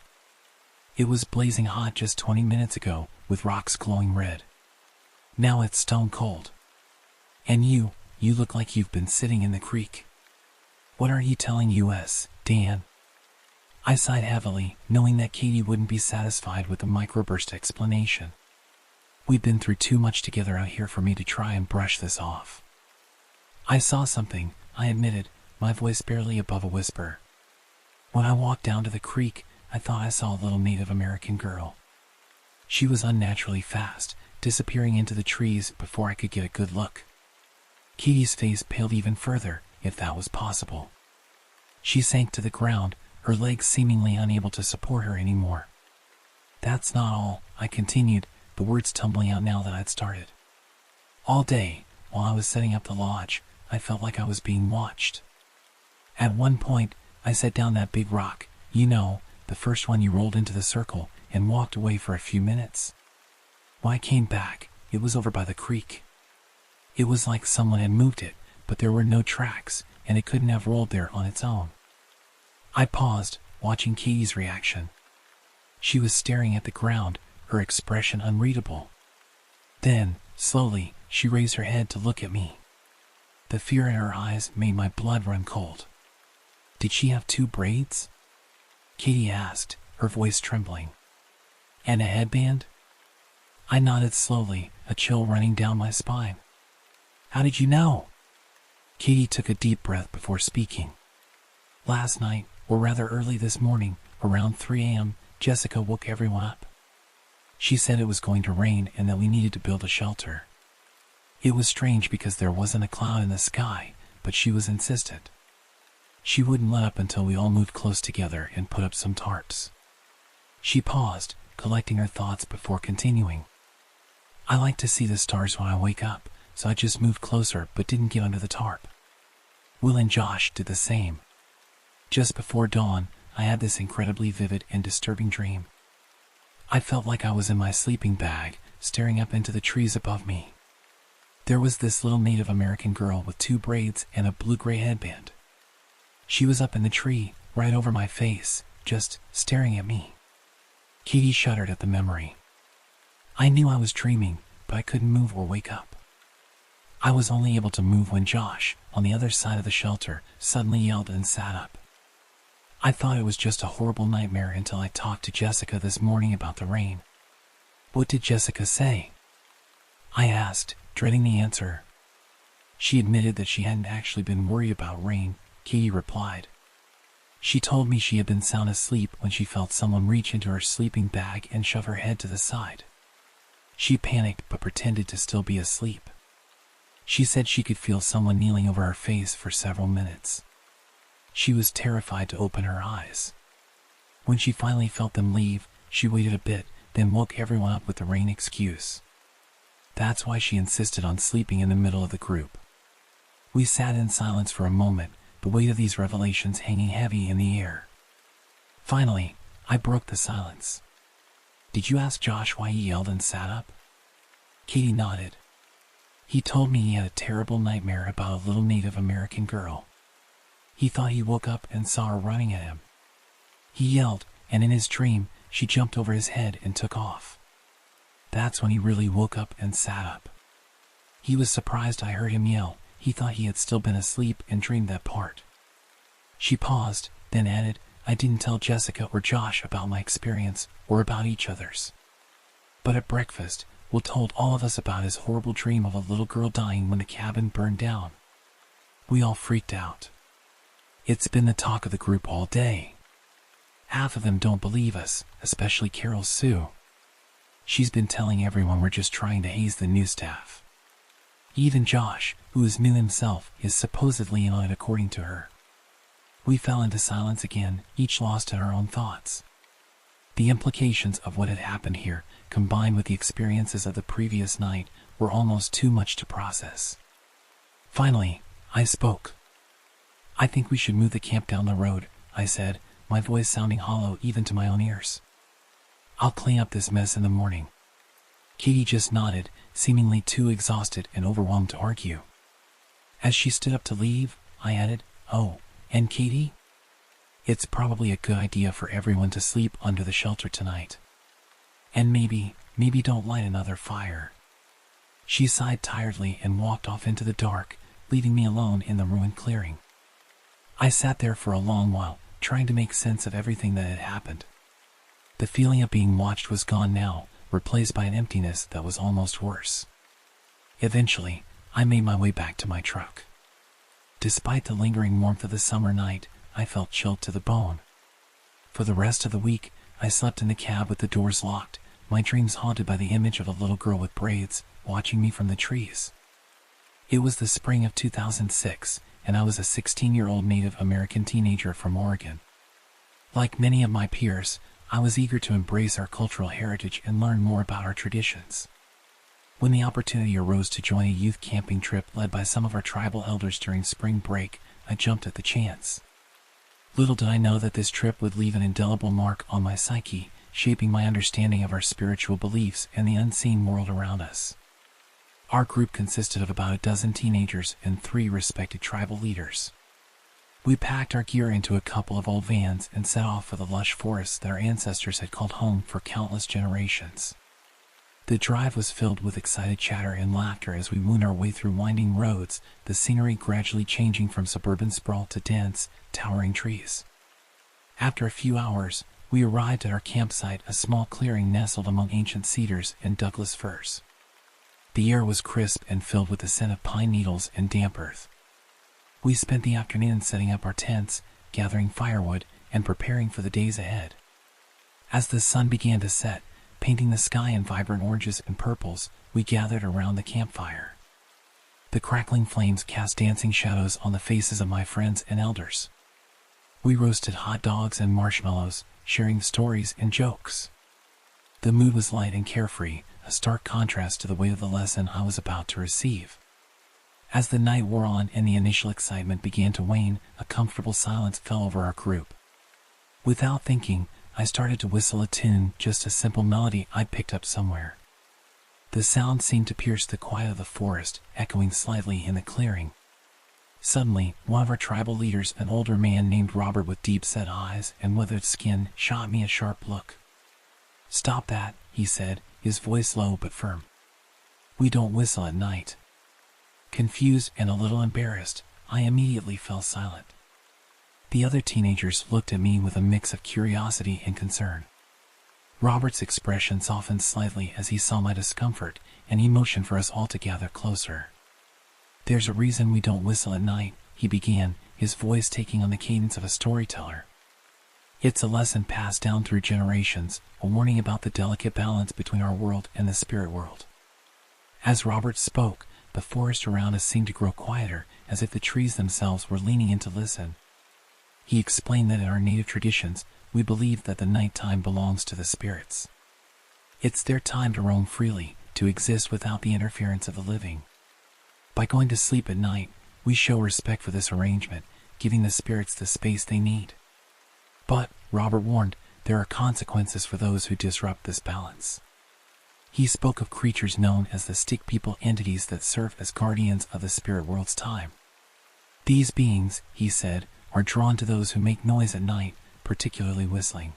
It was blazing hot just 20 minutes ago, with rocks glowing red. Now it's stone cold. And you look like you've been sitting in the creek. What are you telling us, Dan? I sighed heavily, knowing that Katie wouldn't be satisfied with the microburst explanation. We'd been through too much together out here for me to try and brush this off. I saw something, I admitted, my voice barely above a whisper. When I walked down to the creek, I thought I saw a little Native American girl. She was unnaturally fast, disappearing into the trees before I could get a good look. Katie's face paled even further, if that was possible. She sank to the ground, her legs seemingly unable to support her anymore. That's not all, I continued, the words tumbling out now that I'd started. All day, while I was setting up the lodge, I felt like I was being watched. At one point, I set down that big rock, the first one you rolled into the circle, and walked away for a few minutes. When I came back, it was over by the creek. It was like someone had moved it, but there were no tracks, and it couldn't have rolled there on its own. I paused, watching Katie's reaction. She was staring at the ground, her expression unreadable. Then, slowly, she raised her head to look at me. The fear in her eyes made my blood run cold. Did she have 2 braids? Katie asked, her voice trembling. And a headband? I nodded slowly, a chill running down my spine. How did you know? Katie took a deep breath before speaking. Last night, or rather early this morning, around 3 a.m., Jessica woke everyone up. She said it was going to rain and that we needed to build a shelter. It was strange because there wasn't a cloud in the sky, but she was insistent. She wouldn't let up until we all moved close together and put up some tarps. She paused, collecting her thoughts before continuing. I like to see the stars when I wake up, so I just moved closer but didn't get under the tarp. Will and Josh did the same. Just before dawn, I had this incredibly vivid and disturbing dream. I felt like I was in my sleeping bag, staring up into the trees above me. There was this little Native American girl with 2 braids and a blue-gray headband. She was up in the tree, right over my face, just staring at me. Katie shuddered at the memory. I knew I was dreaming, but I couldn't move or wake up. I was only able to move when Josh, on the other side of the shelter, suddenly yelled and sat up. I thought it was just a horrible nightmare until I talked to Jessica this morning about the rain. What did Jessica say? I asked, dreading the answer. She admitted that she hadn't actually been worried about rain, Katie replied. She told me she had been sound asleep when she felt someone reach into her sleeping bag and shove her head to the side. She panicked but pretended to still be asleep. She said she could feel someone kneeling over her face for several minutes. She was terrified to open her eyes. When she finally felt them leave, she waited a bit, then woke everyone up with the rain excuse. That's why she insisted on sleeping in the middle of the group. We sat in silence for a moment, the weight of these revelations hanging heavy in the air. Finally, I broke the silence. Did you ask Josh why he yelled and sat up? Katie nodded. He told me he had a terrible nightmare about a little Native American girl. He thought he woke up and saw her running at him. He yelled, and in his dream, she jumped over his head and took off. That's when he really woke up and sat up. He was surprised I heard him yell. He thought he had still been asleep and dreamed that part. She paused, then added, I didn't tell Jessica or Josh about my experience or about each other's. But at breakfast, Will told all of us about his horrible dream of a little girl dying when the cabin burned down. We all freaked out. It's been the talk of the group all day. Half of them don't believe us, especially Carol Sue. She's been telling everyone we're just trying to haze the new staff. Even Josh, who is new himself, is supposedly in on it according to her. We fell into silence again, each lost in our own thoughts. The implications of what had happened here, combined with the experiences of the previous night, were almost too much to process. Finally, I spoke. I think we should move the camp down the road, I said, my voice sounding hollow even to my own ears. I'll clean up this mess in the morning. Katie just nodded, seemingly too exhausted and overwhelmed to argue. As she stood up to leave, I added, Oh, and Katie? It's probably a good idea for everyone to sleep under the shelter tonight. And maybe don't light another fire. She sighed tiredly and walked off into the dark, leaving me alone in the ruined clearing. I sat there for a long while, trying to make sense of everything that had happened. The feeling of being watched was gone now, replaced by an emptiness that was almost worse. Eventually, I made my way back to my truck. Despite the lingering warmth of the summer night, I felt chilled to the bone. For the rest of the week, I slept in the cab with the doors locked, my dreams haunted by the image of a little girl with braids, watching me from the trees. It was the spring of 2006, and I was a 16-year-old Native American teenager from Oregon. Like many of my peers, I was eager to embrace our cultural heritage and learn more about our traditions. When the opportunity arose to join a youth camping trip led by some of our tribal elders during spring break, I jumped at the chance. Little did I know that this trip would leave an indelible mark on my psyche, shaping my understanding of our spiritual beliefs and the unseen world around us. Our group consisted of about a dozen teenagers and 3 respected tribal leaders. We packed our gear into a couple of old vans and set off for the lush forests that our ancestors had called home for countless generations. The drive was filled with excited chatter and laughter as we wound our way through winding roads, the scenery gradually changing from suburban sprawl to dense, towering trees. After a few hours, we arrived at our campsite, a small clearing nestled among ancient cedars and Douglas firs. The air was crisp and filled with the scent of pine needles and damp earth. We spent the afternoon setting up our tents, gathering firewood, and preparing for the days ahead. As the sun began to set, painting the sky in vibrant oranges and purples, we gathered around the campfire. The crackling flames cast dancing shadows on the faces of my friends and elders. We roasted hot dogs and marshmallows, sharing stories and jokes. The mood was light and carefree, a stark contrast to the weight of the lesson I was about to receive. As the night wore on and the initial excitement began to wane, a comfortable silence fell over our group. Without thinking, I started to whistle a tune, just a simple melody I'd picked up somewhere. The sound seemed to pierce the quiet of the forest, echoing slightly in the clearing. Suddenly, one of our tribal leaders, an older man named Robert with deep-set eyes and withered skin, shot me a sharp look. "Stop that," he said, his voice low but firm. "We don't whistle at night." Confused and a little embarrassed, I immediately fell silent. The other teenagers looked at me with a mix of curiosity and concern. Robert's expression softened slightly as he saw my discomfort, and he motioned for us all to gather closer. "There's a reason we don't whistle at night," he began, his voice taking on the cadence of a storyteller. "It's a lesson passed down through generations, a warning about the delicate balance between our world and the spirit world." As Robert spoke, the forest around us seemed to grow quieter, as if the trees themselves were leaning in to listen. He explained that in our native traditions, we believe that the nighttime belongs to the spirits. It's their time to roam freely, to exist without the interference of the living. By going to sleep at night, we show respect for this arrangement, giving the spirits the space they need. But, Robert warned, there are consequences for those who disrupt this balance. He spoke of creatures known as the stick people, entities that serve as guardians of the spirit world's time. These beings, he said, are drawn to those who make noise at night, particularly whistling.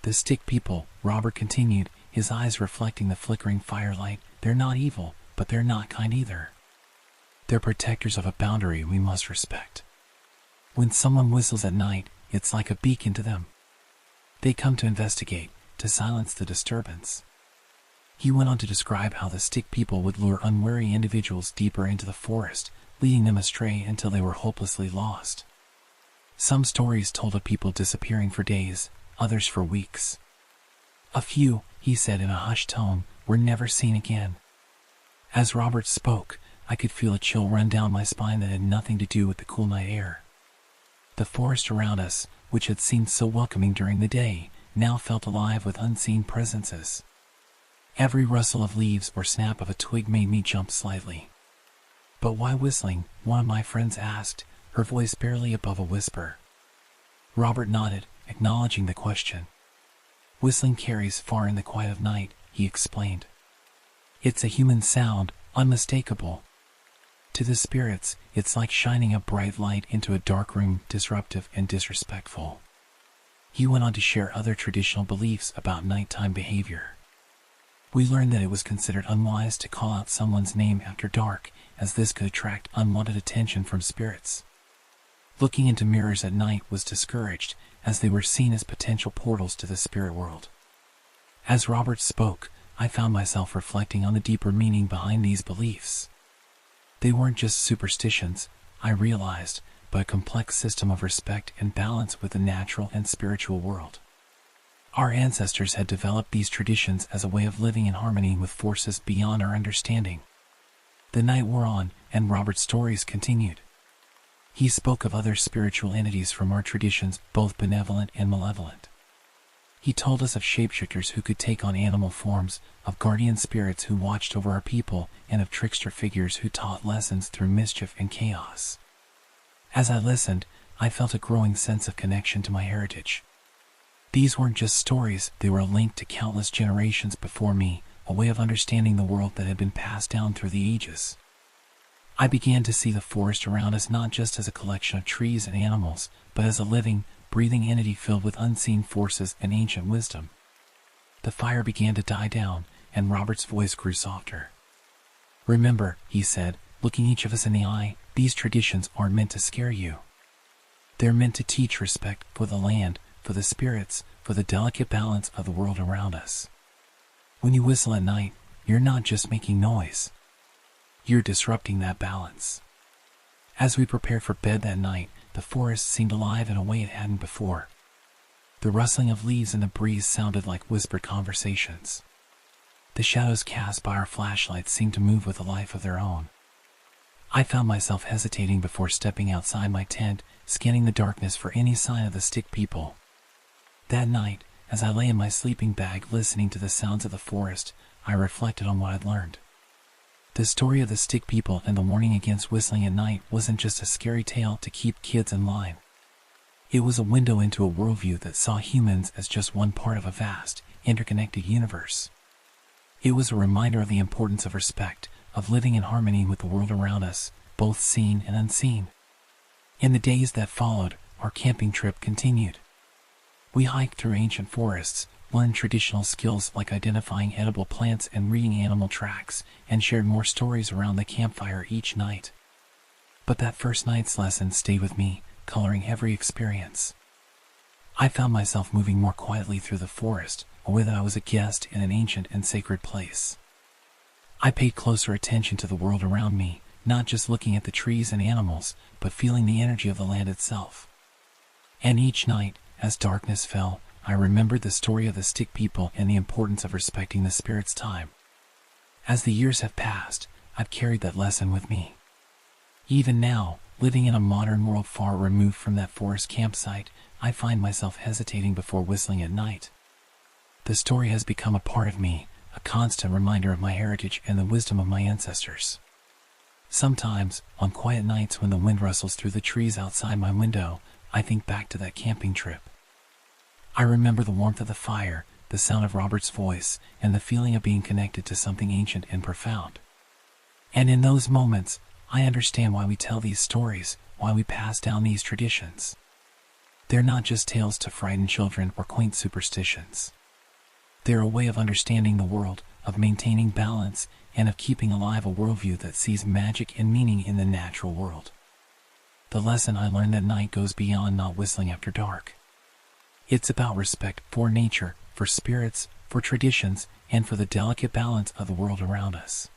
"The stick people," Robert continued, his eyes reflecting the flickering firelight, "they're not evil, but they're not kind either. They're protectors of a boundary we must respect. When someone whistles at night, it's like a beacon to them. They come to investigate, to silence the disturbance." He went on to describe how the stick people would lure unwary individuals deeper into the forest, leading them astray until they were hopelessly lost. Some stories told of people disappearing for days, others for weeks. A few, he said in a hushed tone, were never seen again. As Robert spoke, I could feel a chill run down my spine that had nothing to do with the cool night air. The forest around us, which had seemed so welcoming during the day, now felt alive with unseen presences. Every rustle of leaves or snap of a twig made me jump slightly. "But why whistling?" one of my friends asked, her voice barely above a whisper. Robert nodded, acknowledging the question. "Whistling carries far in the quiet of night," he explained. "It's a human sound, unmistakable. To the spirits, it's like shining a bright light into a dark room, disruptive and disrespectful." He went on to share other traditional beliefs about nighttime behavior. We learned that it was considered unwise to call out someone's name after dark, as this could attract unwanted attention from spirits. Looking into mirrors at night was discouraged, as they were seen as potential portals to the spirit world. As Robert spoke, I found myself reflecting on the deeper meaning behind these beliefs. They weren't just superstitions, I realized, but a complex system of respect and balance with the natural and spiritual world. Our ancestors had developed these traditions as a way of living in harmony with forces beyond our understanding. The night wore on, and Robert's stories continued. He spoke of other spiritual entities from our traditions, both benevolent and malevolent. He told us of shapeshifters who could take on animal forms, of guardian spirits who watched over our people, and of trickster figures who taught lessons through mischief and chaos. As I listened, I felt a growing sense of connection to my heritage. These weren't just stories, they were a link to countless generations before me, a way of understanding the world that had been passed down through the ages. I began to see the forest around us not just as a collection of trees and animals, but as a living, breathing entity filled with unseen forces and ancient wisdom. The fire began to die down, and Robert's voice grew softer. "Remember," he said, looking each of us in the eye, "these traditions aren't meant to scare you. They're meant to teach respect for the land, for the spirits, for the delicate balance of the world around us. When you whistle at night, you're not just making noise. You're disrupting that balance." As we prepared for bed that night, the forest seemed alive in a way it hadn't before. The rustling of leaves in the breeze sounded like whispered conversations. The shadows cast by our flashlights seemed to move with a life of their own. I found myself hesitating before stepping outside my tent, scanning the darkness for any sign of the stick people. That night, as I lay in my sleeping bag listening to the sounds of the forest, I reflected on what I'd learned. The story of the stick people and the warning against whistling at night wasn't just a scary tale to keep kids in line. It was a window into a worldview that saw humans as just one part of a vast, interconnected universe. It was a reminder of the importance of respect, of living in harmony with the world around us, both seen and unseen. In the days that followed, our camping trip continued. We hiked through ancient forests, learned traditional skills like identifying edible plants and reading animal tracks, and shared more stories around the campfire each night. But that first night's lesson stayed with me, coloring every experience. I found myself moving more quietly through the forest, aware that I was a guest in an ancient and sacred place. I paid closer attention to the world around me, not just looking at the trees and animals, but feeling the energy of the land itself. And each night, as darkness fell, I remembered the story of the stick people and the importance of respecting the spirit's time. As the years have passed, I've carried that lesson with me. Even now, living in a modern world far removed from that forest campsite, I find myself hesitating before whistling at night. The story has become a part of me, a constant reminder of my heritage and the wisdom of my ancestors. Sometimes, on quiet nights when the wind rustles through the trees outside my window, I think back to that camping trip. I remember the warmth of the fire, the sound of Robert's voice, and the feeling of being connected to something ancient and profound. And in those moments, I understand why we tell these stories, why we pass down these traditions. They're not just tales to frighten children or quaint superstitions. They're a way of understanding the world, of maintaining balance, and of keeping alive a worldview that sees magic and meaning in the natural world. The lesson I learned that night goes beyond not whistling after dark. It's about respect for nature, for spirits, for traditions, and for the delicate balance of the world around us.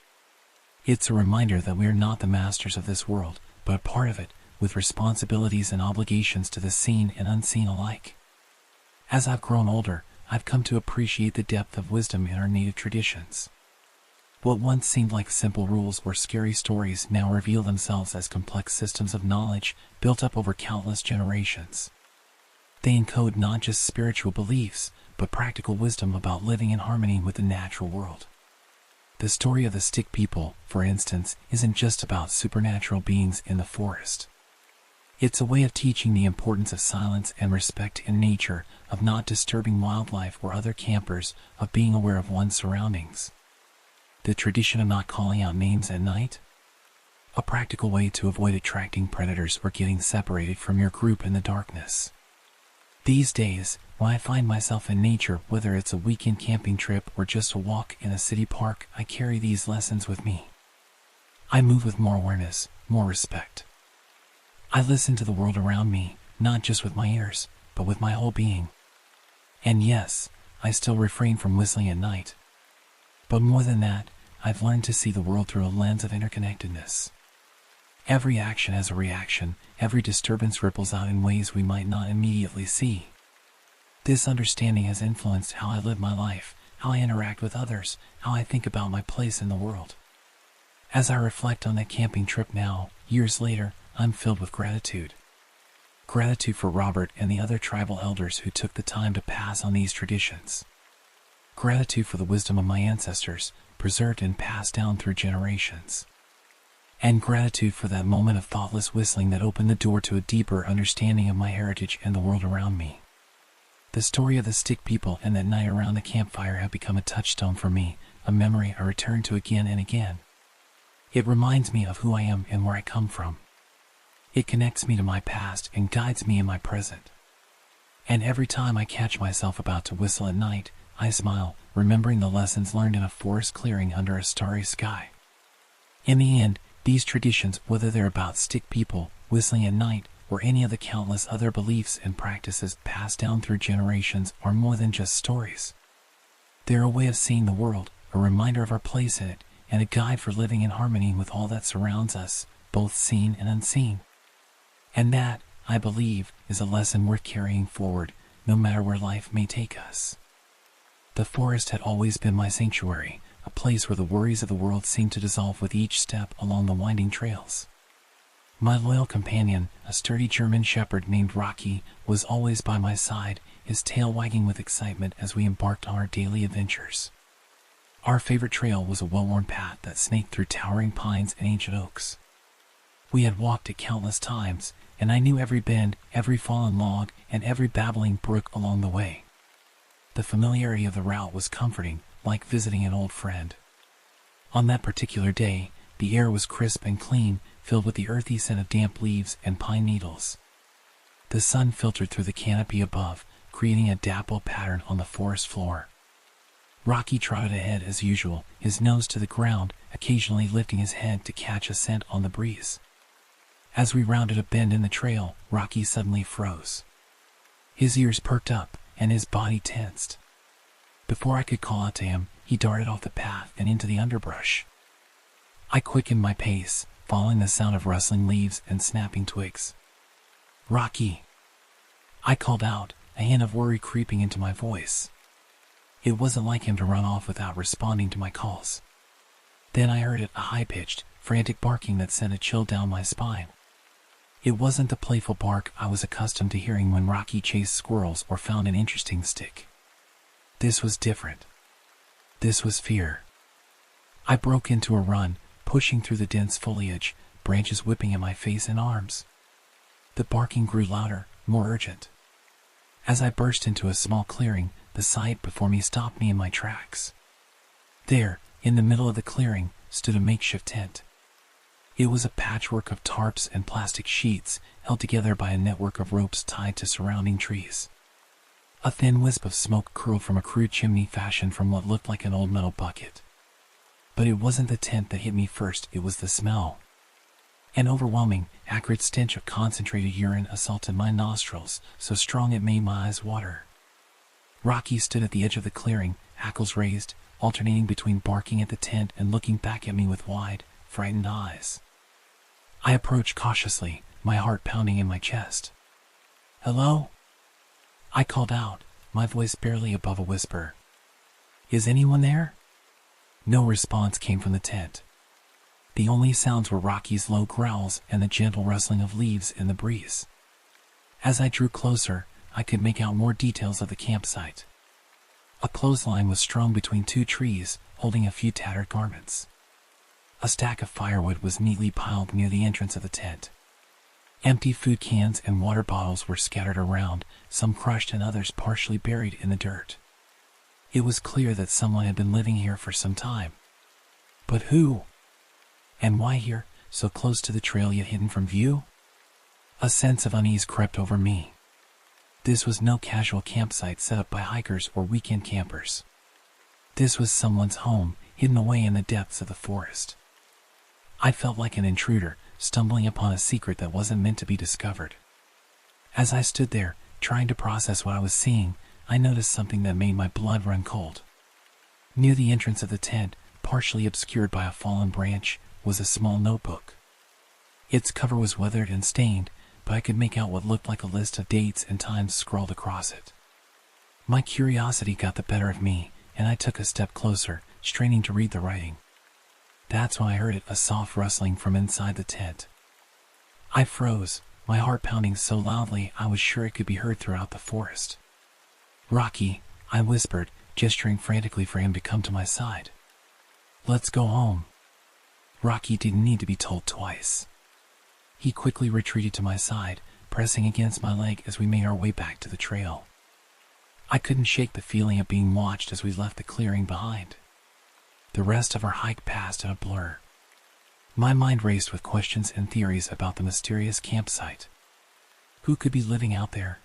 It's a reminder that we are not the masters of this world, but part of it, with responsibilities and obligations to the seen and unseen alike. As I've grown older, I've come to appreciate the depth of wisdom in our native traditions. What once seemed like simple rules or scary stories now reveal themselves as complex systems of knowledge built up over countless generations. They encode not just spiritual beliefs, but practical wisdom about living in harmony with the natural world. The story of the stick people, for instance, isn't just about supernatural beings in the forest. It's a way of teaching the importance of silence and respect in nature, of not disturbing wildlife or other campers, of being aware of one's surroundings. The tradition of not calling out names at night? A practical way to avoid attracting predators or getting separated from your group in the darkness. These days, when I find myself in nature, whether it's a weekend camping trip or just a walk in a city park, I carry these lessons with me. I move with more awareness, more respect. I listen to the world around me, not just with my ears, but with my whole being. And yes, I still refrain from whistling at night. But more than that, I've learned to see the world through a lens of interconnectedness. Every action has a reaction, every disturbance ripples out in ways we might not immediately see. This understanding has influenced how I live my life, how I interact with others, how I think about my place in the world. As I reflect on that camping trip now, years later, I'm filled with gratitude. Gratitude for Robert and the other tribal elders who took the time to pass on these traditions. Gratitude for the wisdom of my ancestors, preserved and passed down through generations. And gratitude for that moment of thoughtless whistling that opened the door to a deeper understanding of my heritage and the world around me. The story of the stick people and that night around the campfire have become a touchstone for me, a memory I return to again and again. It reminds me of who I am and where I come from. It connects me to my past and guides me in my present. And every time I catch myself about to whistle at night, I smile, remembering the lessons learned in a forest clearing under a starry sky. In the end, these traditions, whether they're about stick people, whistling at night, or any of the countless other beliefs and practices passed down through generations, are more than just stories. They're a way of seeing the world, a reminder of our place in it, and a guide for living in harmony with all that surrounds us, both seen and unseen. And that, I believe, is a lesson worth carrying forward, no matter where life may take us. The forest had always been my sanctuary, a place where the worries of the world seemed to dissolve with each step along the winding trails. My loyal companion, a sturdy German shepherd named Rocky, was always by my side, his tail wagging with excitement as we embarked on our daily adventures. Our favorite trail was a well-worn path that snaked through towering pines and ancient oaks. We had walked it countless times, and I knew every bend, every fallen log, and every babbling brook along the way. The familiarity of the route was comforting, like visiting an old friend. On that particular day, the air was crisp and clean, filled with the earthy scent of damp leaves and pine needles. The sun filtered through the canopy above, creating a dapple pattern on the forest floor. Rocky trotted ahead as usual, his nose to the ground, occasionally lifting his head to catch a scent on the breeze. As we rounded a bend in the trail, Rocky suddenly froze. His ears perked up, and his body tensed. Before I could call out to him, he darted off the path and into the underbrush. I quickened my pace, following the sound of rustling leaves and snapping twigs. "Rocky!" I called out, a hint of worry creeping into my voice. It wasn't like him to run off without responding to my calls. Then I heard a high-pitched, frantic barking that sent a chill down my spine. It wasn't the playful bark I was accustomed to hearing when Rocky chased squirrels or found an interesting stick. This was different. This was fear. I broke into a run, pushing through the dense foliage, branches whipping at my face and arms. The barking grew louder, more urgent. As I burst into a small clearing, the sight before me stopped me in my tracks. There, in the middle of the clearing, stood a makeshift tent. It was a patchwork of tarps and plastic sheets, held together by a network of ropes tied to surrounding trees. A thin wisp of smoke curled from a crude chimney fashioned from what looked like an old metal bucket. But it wasn't the tent that hit me first, it was the smell. An overwhelming, acrid stench of concentrated urine assaulted my nostrils, so strong it made my eyes water. Rocky stood at the edge of the clearing, hackles raised, alternating between barking at the tent and looking back at me with wide, frightened eyes. I approached cautiously, my heart pounding in my chest. "Hello?" I called out, my voice barely above a whisper. "Is anyone there?" No response came from the tent. The only sounds were Rocky's low growls and the gentle rustling of leaves in the breeze. As I drew closer, I could make out more details of the campsite. A clothesline was strung between two trees, holding a few tattered garments. A stack of firewood was neatly piled near the entrance of the tent. Empty food cans and water bottles were scattered around, some crushed and others partially buried in the dirt. It was clear that someone had been living here for some time. But who? And why here, so close to the trail yet hidden from view? A sense of unease crept over me. This was no casual campsite set up by hikers or weekend campers. This was someone's home, hidden away in the depths of the forest. I felt like an intruder, stumbling upon a secret that wasn't meant to be discovered. As I stood there, trying to process what I was seeing, I noticed something that made my blood run cold. Near the entrance of the tent, partially obscured by a fallen branch, was a small notebook. Its cover was weathered and stained, but I could make out what looked like a list of dates and times scrawled across it. My curiosity got the better of me, and I took a step closer, straining to read the writing. That's when I heard a soft rustling from inside the tent. I froze, my heart pounding so loudly I was sure it could be heard throughout the forest. "Rocky," I whispered, gesturing frantically for him to come to my side. "Let's go home." Rocky didn't need to be told twice. He quickly retreated to my side, pressing against my leg as we made our way back to the trail. I couldn't shake the feeling of being watched as we left the clearing behind. The rest of our hike passed in a blur. My mind raced with questions and theories about the mysterious campsite. Who could be living out there?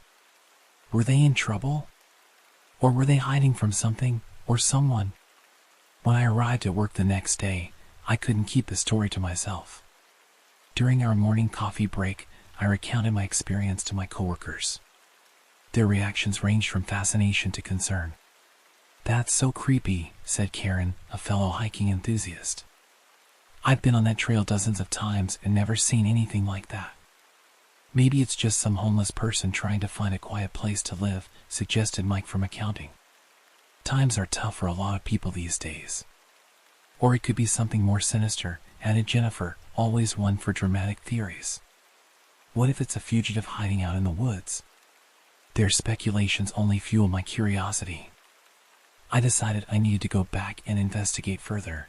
Were they in trouble? Or were they hiding from something or someone? When I arrived at work the next day, I couldn't keep the story to myself. During our morning coffee break, I recounted my experience to my coworkers. Their reactions ranged from fascination to concern. "That's so creepy," said Karen, a fellow hiking enthusiast. "I've been on that trail dozens of times and never seen anything like that." "Maybe it's just some homeless person trying to find a quiet place to live," suggested Mike from accounting. "Times are tough for a lot of people these days." "Or it could be something more sinister," added Jennifer, always one for dramatic theories. "What if it's a fugitive hiding out in the woods?" Their speculations only fueled my curiosity. I decided I needed to go back and investigate further.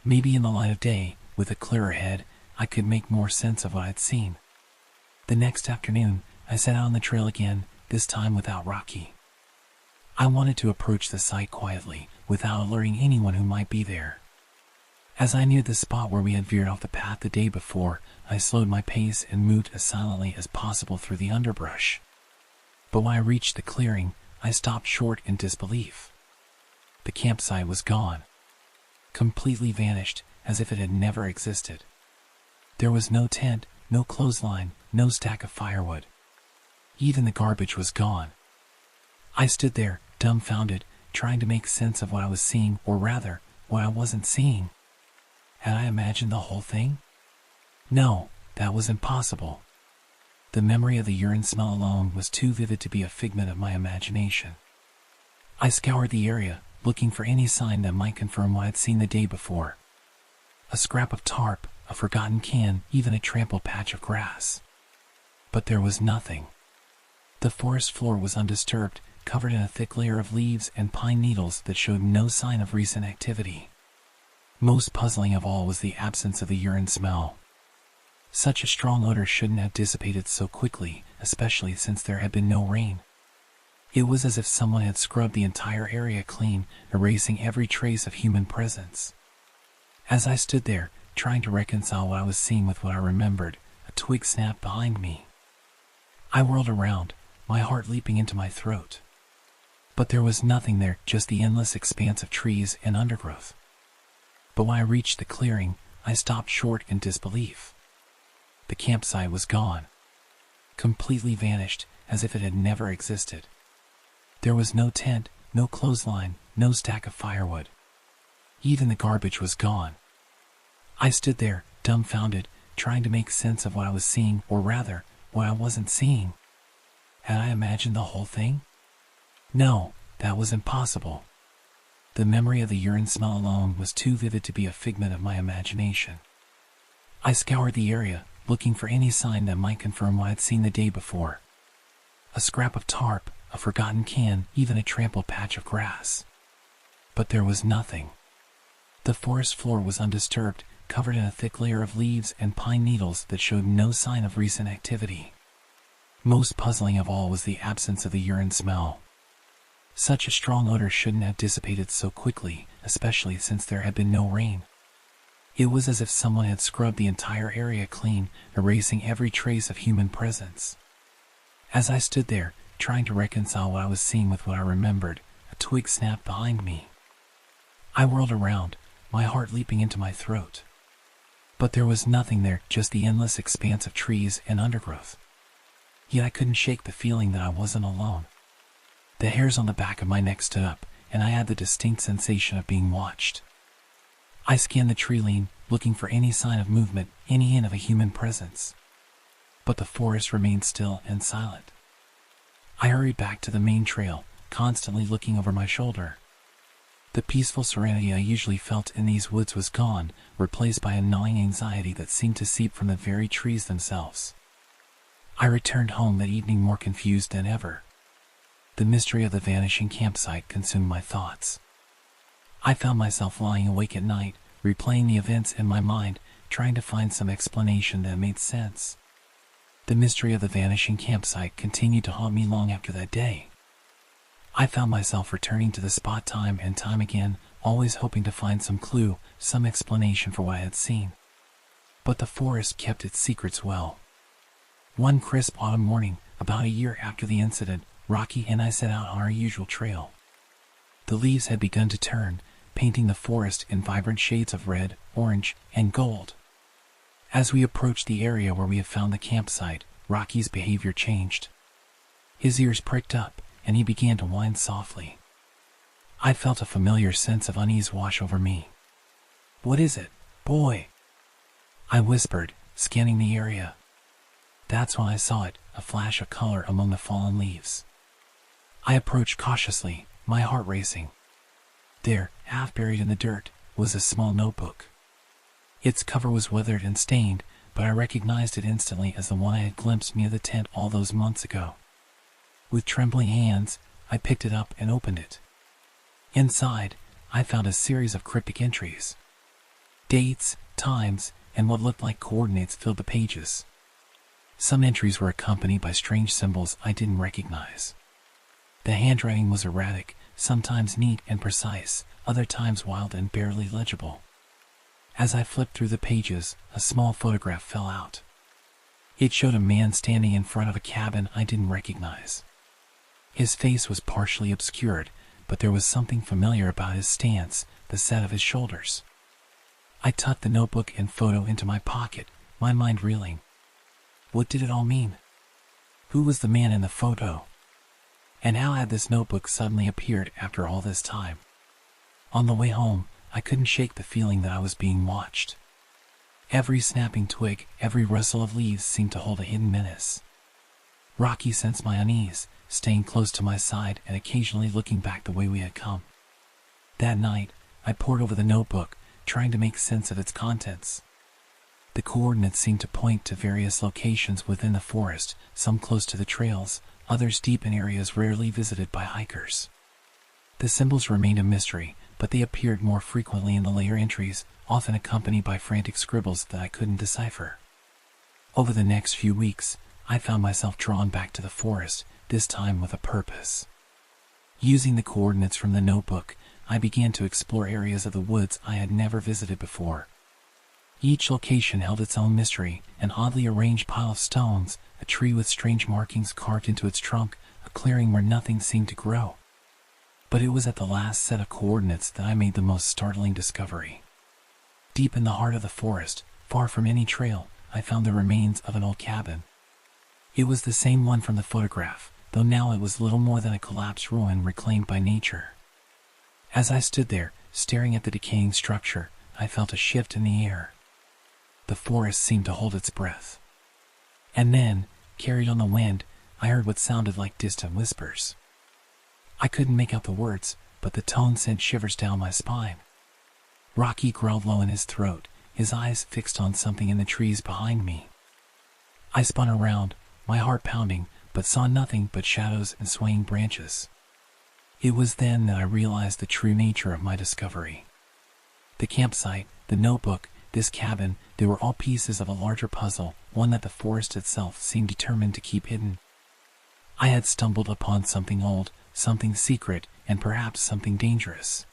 Maybe in the light of day, with a clearer head, I could make more sense of what I'd seen. The next afternoon, I set out on the trail again, this time without Rocky. I wanted to approach the site quietly, without alerting anyone who might be there. As I neared the spot where we had veered off the path the day before, I slowed my pace and moved as silently as possible through the underbrush. But when I reached the clearing, I stopped short in disbelief. The campsite was gone. Completely vanished, as if it had never existed. There was no tent, no clothesline, no stack of firewood. Even the garbage was gone. I stood there, dumbfounded, trying to make sense of what I was seeing, or rather, what I wasn't seeing. Had I imagined the whole thing? No, that was impossible. The memory of the urine smell alone was too vivid to be a figment of my imagination. I scoured the area, looking for any sign that might confirm what I'd seen the day before. A scrap of tarp, a forgotten can, even a trampled patch of grass. But there was nothing. The forest floor was undisturbed, covered in a thick layer of leaves and pine needles that showed no sign of recent activity. Most puzzling of all was the absence of the urine smell. Such a strong odor shouldn't have dissipated so quickly, especially since there had been no rain. It was as if someone had scrubbed the entire area clean, erasing every trace of human presence. As I stood there, trying to reconcile what I was seeing with what I remembered, a twig snapped behind me. I whirled around, my heart leaping into my throat. But there was nothing there, just the endless expanse of trees and undergrowth. But when I reached the clearing, I stopped short in disbelief. The campsite was gone. Completely vanished, as if it had never existed. There was no tent, no clothesline, no stack of firewood. Even the garbage was gone. I stood there, dumbfounded, trying to make sense of what I was seeing, or rather, what I wasn't seeing. Had I imagined the whole thing? No, that was impossible. The memory of the urine smell alone was too vivid to be a figment of my imagination. I scoured the area, looking for any sign that might confirm what I'd seen the day before. A scrap of tarp, a forgotten can, even a trampled patch of grass. But there was nothing. The forest floor was undisturbed, covered in a thick layer of leaves and pine needles that showed no sign of recent activity. Most puzzling of all was the absence of the urine smell. Such a strong odor shouldn't have dissipated so quickly, especially since there had been no rain. It was as if someone had scrubbed the entire area clean, erasing every trace of human presence. As I stood there, trying to reconcile what I was seeing with what I remembered, a twig snapped behind me. I whirled around, my heart leaping into my throat. But there was nothing there, just the endless expanse of trees and undergrowth. Yet I couldn't shake the feeling that I wasn't alone. The hairs on the back of my neck stood up, and I had the distinct sensation of being watched. I scanned the tree line, looking for any sign of movement, any hint of a human presence. But the forest remained still and silent. I hurried back to the main trail, constantly looking over my shoulder. The peaceful serenity I usually felt in these woods was gone, replaced by a gnawing anxiety that seemed to seep from the very trees themselves. I returned home that evening more confused than ever. The mystery of the vanishing campsite consumed my thoughts. I found myself lying awake at night, replaying the events in my mind, trying to find some explanation that made sense. The mystery of the vanishing campsite continued to haunt me long after that day. I found myself returning to the spot time and time again, always hoping to find some clue, some explanation for what I had seen. But the forest kept its secrets well. One crisp autumn morning, about a year after the incident, Rocky and I set out on our usual trail. The leaves had begun to turn, painting the forest in vibrant shades of red, orange, and gold. As we approached the area where we had found the campsite, Rocky's behavior changed. His ears pricked up, and he began to whine softly. I felt a familiar sense of unease wash over me. "What is it, boy?" I whispered, scanning the area. That's when I saw it, a flash of color among the fallen leaves. I approached cautiously, my heart racing. There, half buried in the dirt, was a small notebook. Its cover was weathered and stained, but I recognized it instantly as the one I had glimpsed near the tent all those months ago. With trembling hands, I picked it up and opened it. Inside, I found a series of cryptic entries. Dates, times, and what looked like coordinates filled the pages. Some entries were accompanied by strange symbols I didn't recognize. The handwriting was erratic, sometimes neat and precise, other times wild and barely legible. As I flipped through the pages, a small photograph fell out. It showed a man standing in front of a cabin I didn't recognize. His face was partially obscured, but there was something familiar about his stance, the set of his shoulders. I tucked the notebook and photo into my pocket, my mind reeling. What did it all mean? Who was the man in the photo? And how had this notebook suddenly appeared after all this time? On the way home, I couldn't shake the feeling that I was being watched. Every snapping twig, every rustle of leaves seemed to hold a hidden menace. Rocky sensed my unease, staying close to my side and occasionally looking back the way we had come. That night, I pored over the notebook, trying to make sense of its contents. The coordinates seemed to point to various locations within the forest, some close to the trails, others deep in areas rarely visited by hikers. The symbols remained a mystery, but they appeared more frequently in the later entries, often accompanied by frantic scribbles that I couldn't decipher. Over the next few weeks, I found myself drawn back to the forest, this time with a purpose. Using the coordinates from the notebook, I began to explore areas of the woods I had never visited before. Each location held its own mystery: an oddly arranged pile of stones, a tree with strange markings carved into its trunk, a clearing where nothing seemed to grow. But it was at the last set of coordinates that I made the most startling discovery. Deep in the heart of the forest, far from any trail, I found the remains of an old cabin. It was the same one from the photograph, though now it was little more than a collapsed ruin reclaimed by nature. As I stood there, staring at the decaying structure, I felt a shift in the air. The forest seemed to hold its breath. And then, carried on the wind, I heard what sounded like distant whispers. I couldn't make out the words, but the tone sent shivers down my spine. Rocky growled low in his throat, his eyes fixed on something in the trees behind me. I spun around, my heart pounding, but saw nothing but shadows and swaying branches. It was then that I realized the true nature of my discovery. The campsite, the notebook, this cabin, they were all pieces of a larger puzzle, one that the forest itself seemed determined to keep hidden. I had stumbled upon something old, something secret, and perhaps something dangerous.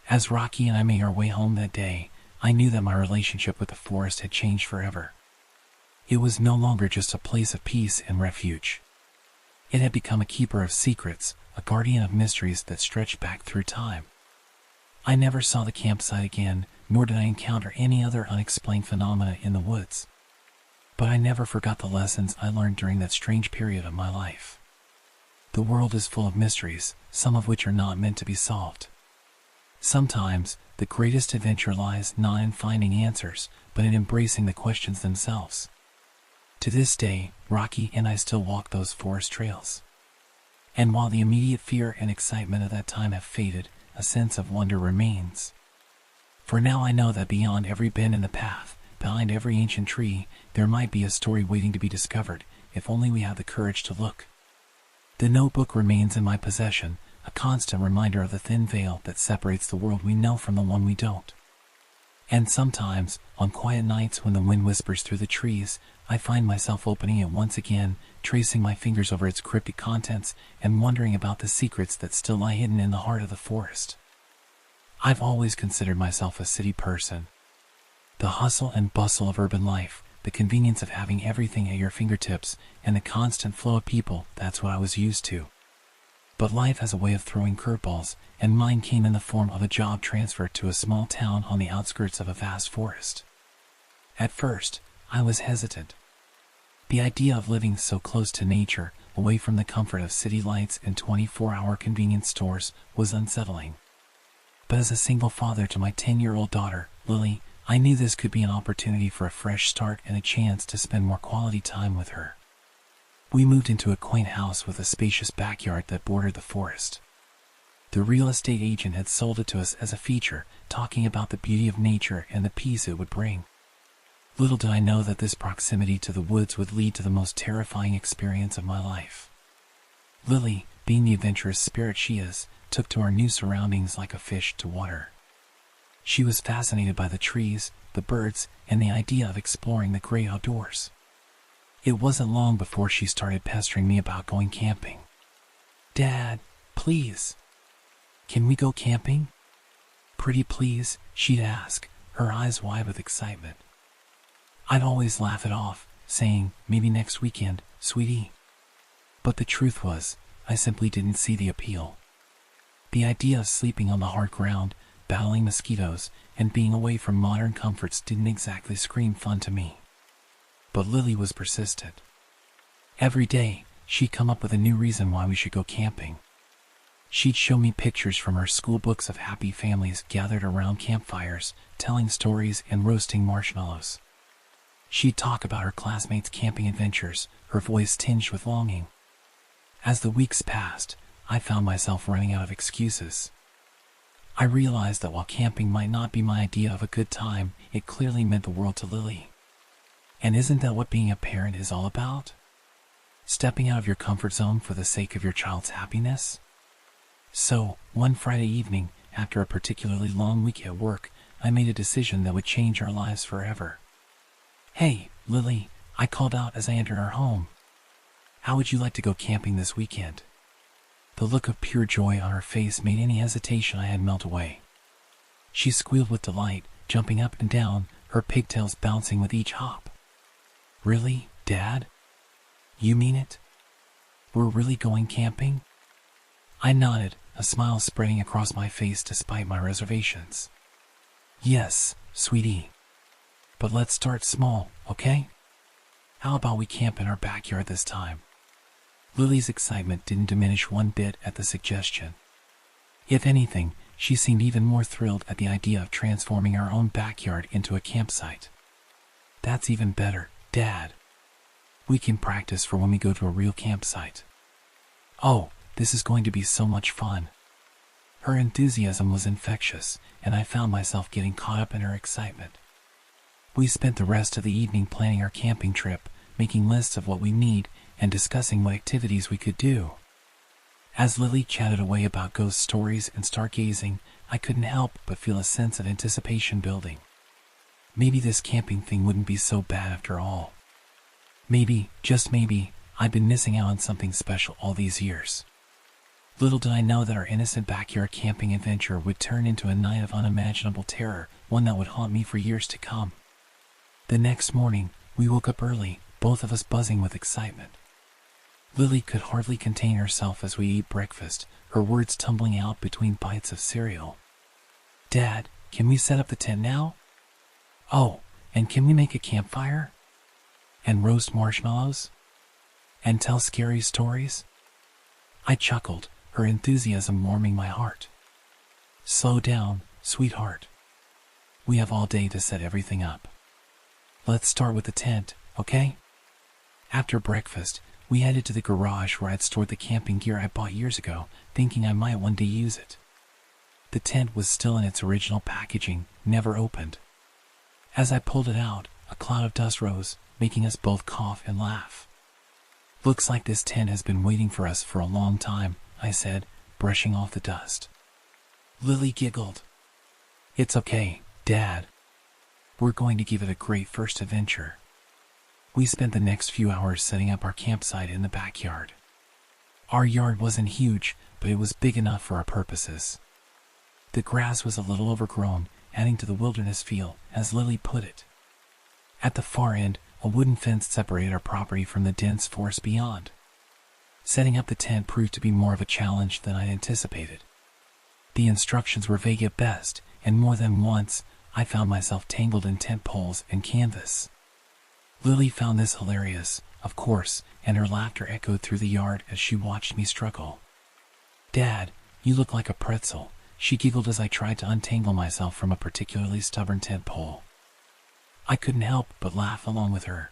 As Rocky and I made our way home that day, I knew that my relationship with the forest had changed forever. It was no longer just a place of peace and refuge. It had become a keeper of secrets, a guardian of mysteries that stretched back through time. I never saw the campsite again, nor did I encounter any other unexplained phenomena in the woods. But I never forgot the lessons I learned during that strange period of my life. The world is full of mysteries, some of which are not meant to be solved. Sometimes, the greatest adventure lies not in finding answers, but in embracing the questions themselves. To this day, Rocky and I still walk those forest trails. And while the immediate fear and excitement of that time have faded, a sense of wonder remains. For now I know that beyond every bend in the path, behind every ancient tree, there might be a story waiting to be discovered, if only we have the courage to look. The notebook remains in my possession, a constant reminder of the thin veil that separates the world we know from the one we don't. And sometimes, on quiet nights when the wind whispers through the trees, I find myself opening it once again, tracing my fingers over its cryptic contents, and wondering about the secrets that still lie hidden in the heart of the forest. I've always considered myself a city person. The hustle and bustle of urban life, the convenience of having everything at your fingertips, and the constant flow of people, that's what I was used to. But life has a way of throwing curveballs, and mine came in the form of a job transfer to a small town on the outskirts of a vast forest. At first, I was hesitant. The idea of living so close to nature, away from the comfort of city lights and 24-hour convenience stores, was unsettling. But as a single father to my 10-year-old daughter, Lily, I knew this could be an opportunity for a fresh start and a chance to spend more quality time with her. We moved into a quaint house with a spacious backyard that bordered the forest. The real estate agent had sold it to us as a feature, talking about the beauty of nature and the peace it would bring. Little did I know that this proximity to the woods would lead to the most terrifying experience of my life. Lily, being the adventurous spirit she is, took to our new surroundings like a fish to water. She was fascinated by the trees, the birds, and the idea of exploring the great outdoors. It wasn't long before she started pestering me about going camping. "Dad, please. Can we go camping? Pretty please," she'd ask, her eyes wide with excitement. I'd always laugh it off, saying, "Maybe next weekend, sweetie." But the truth was, I simply didn't see the appeal. The idea of sleeping on the hard ground, battling mosquitoes, and being away from modern comforts didn't exactly scream fun to me. But Lily was persistent. Every day, she'd come up with a new reason why we should go camping. She'd show me pictures from her school books of happy families gathered around campfires, telling stories and roasting marshmallows. She'd talk about her classmates' camping adventures, her voice tinged with longing. As the weeks passed, I found myself running out of excuses. I realized that while camping might not be my idea of a good time, it clearly meant the world to Lily. And isn't that what being a parent is all about? Stepping out of your comfort zone for the sake of your child's happiness? So, one Friday evening, after a particularly long week at work, I made a decision that would change our lives forever. "Hey, Lily," I called out as I entered our home. "How would you like to go camping this weekend?" The look of pure joy on her face made any hesitation I had melt away. She squealed with delight, jumping up and down, her pigtails bouncing with each hop. "Really, Dad? You mean it? We're really going camping?" I nodded, a smile spreading across my face despite my reservations. "Yes, sweetie. But let's start small, okay? How about we camp in our backyard this time?" Lily's excitement didn't diminish one bit at the suggestion. If anything, she seemed even more thrilled at the idea of transforming our own backyard into a campsite. "That's even better, Dad. We can practice for when we go to a real campsite." "Oh, this is going to be so much fun." Her enthusiasm was infectious, and I found myself getting caught up in her excitement. We spent the rest of the evening planning our camping trip, making lists of what we need, and discussing what activities we could do. As Lily chatted away about ghost stories and stargazing, I couldn't help but feel a sense of anticipation building. Maybe this camping thing wouldn't be so bad after all. Maybe, just maybe, I'd been missing out on something special all these years. Little did I know that our innocent backyard camping adventure would turn into a night of unimaginable terror, one that would haunt me for years to come. The next morning, we woke up early, both of us buzzing with excitement. Lily could hardly contain herself as we ate breakfast, her words tumbling out between bites of cereal. "Dad, can we set up the tent now? Oh, and can we make a campfire? And roast marshmallows? And tell scary stories?" I chuckled, her enthusiasm warming my heart. "Slow down, sweetheart. We have all day to set everything up. Let's start with the tent, okay?" After breakfast, we headed to the garage where I'd stored the camping gear I bought years ago, thinking I might one day use it. The tent was still in its original packaging, never opened. As I pulled it out, a cloud of dust rose, making us both cough and laugh. "Looks like this tent has been waiting for us for a long time," I said, brushing off the dust. Lily giggled. "It's okay, Dad. We're going to give it a great first adventure." We spent the next few hours setting up our campsite in the backyard. Our yard wasn't huge, but it was big enough for our purposes. The grass was a little overgrown, adding to the wilderness feel, as Lily put it. At the far end, a wooden fence separated our property from the dense forest beyond. Setting up the tent proved to be more of a challenge than I anticipated. The instructions were vague at best, and more than once, I found myself tangled in tent poles and canvas. Lily found this hilarious, of course, and her laughter echoed through the yard as she watched me struggle. "Dad, you look like a pretzel," she giggled as I tried to untangle myself from a particularly stubborn tent pole. I couldn't help but laugh along with her.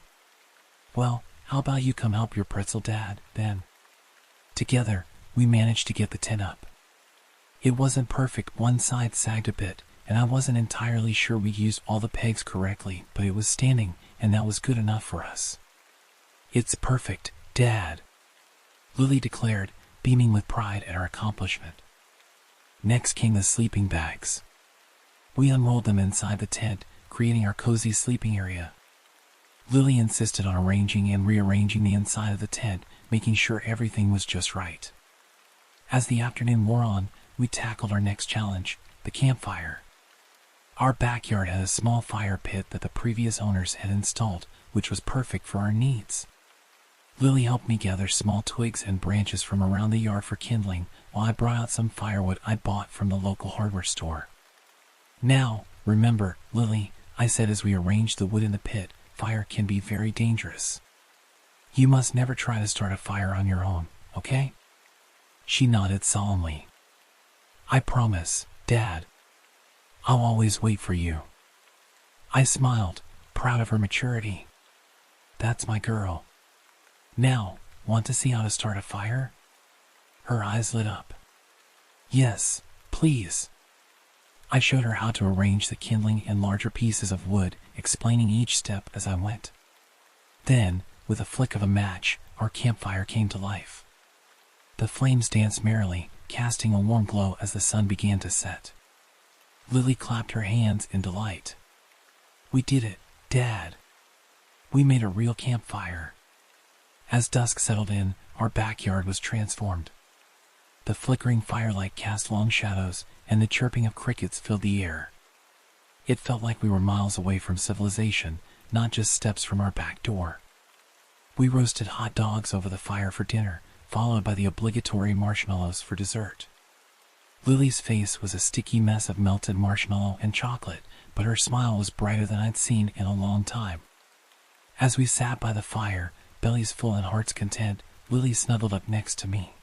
"Well, how about you come help your pretzel dad, then?" Together, we managed to get the tent up. It wasn't perfect, one side sagged a bit, and I wasn't entirely sure we used all the pegs correctly, but it was standing, and that was good enough for us. "It's perfect, Dad," Lily declared, beaming with pride at our accomplishment. Next came the sleeping bags. We unrolled them inside the tent, creating our cozy sleeping area. Lily insisted on arranging and rearranging the inside of the tent, making sure everything was just right. As the afternoon wore on, we tackled our next challenge, the campfire. Our backyard had a small fire pit that the previous owners had installed, which was perfect for our needs. Lily helped me gather small twigs and branches from around the yard for kindling, while I brought out some firewood I bought from the local hardware store. "Now, remember, Lily," I said as we arranged the wood in the pit, "fire can be very dangerous. You must never try to start a fire on your own, okay?" She nodded solemnly. "I promise, Dad. I'll always wait for you." I smiled, proud of her maturity. "That's my girl. Now, want to see how to start a fire?" Her eyes lit up. "Yes, please." I showed her how to arrange the kindling in larger pieces of wood, explaining each step as I went. Then, with a flick of a match, our campfire came to life. The flames danced merrily, casting a warm glow as the sun began to set. Lily clapped her hands in delight. "We did it, Dad. We made a real campfire." As dusk settled in, our backyard was transformed. The flickering firelight cast long shadows, and the chirping of crickets filled the air. It felt like we were miles away from civilization, not just steps from our back door. We roasted hot dogs over the fire for dinner, followed by the obligatory marshmallows for dessert. Lily's face was a sticky mess of melted marshmallow and chocolate, but her smile was brighter than I'd seen in a long time. As we sat by the fire, bellies full and hearts content, Lily snuggled up next to me.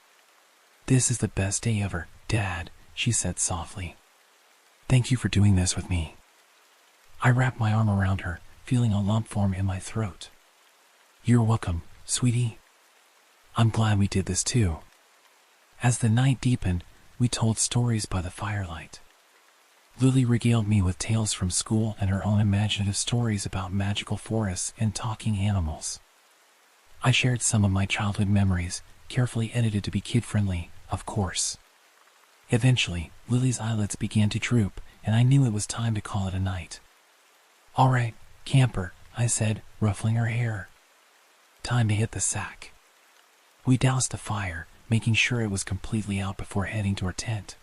"This is the best day ever, Dad," she said softly. "Thank you for doing this with me." I wrapped my arm around her, feeling a lump form in my throat. "You're welcome, sweetie. I'm glad we did this too." As the night deepened, we told stories by the firelight. Lily regaled me with tales from school and her own imaginative stories about magical forests and talking animals. I shared some of my childhood memories, carefully edited to be kid-friendly, of course. Eventually, Lily's eyelids began to droop, and I knew it was time to call it a night. "All right, camper," I said, ruffling her hair. "Time to hit the sack." We doused the fire, making sure it was completely out before heading to our tent.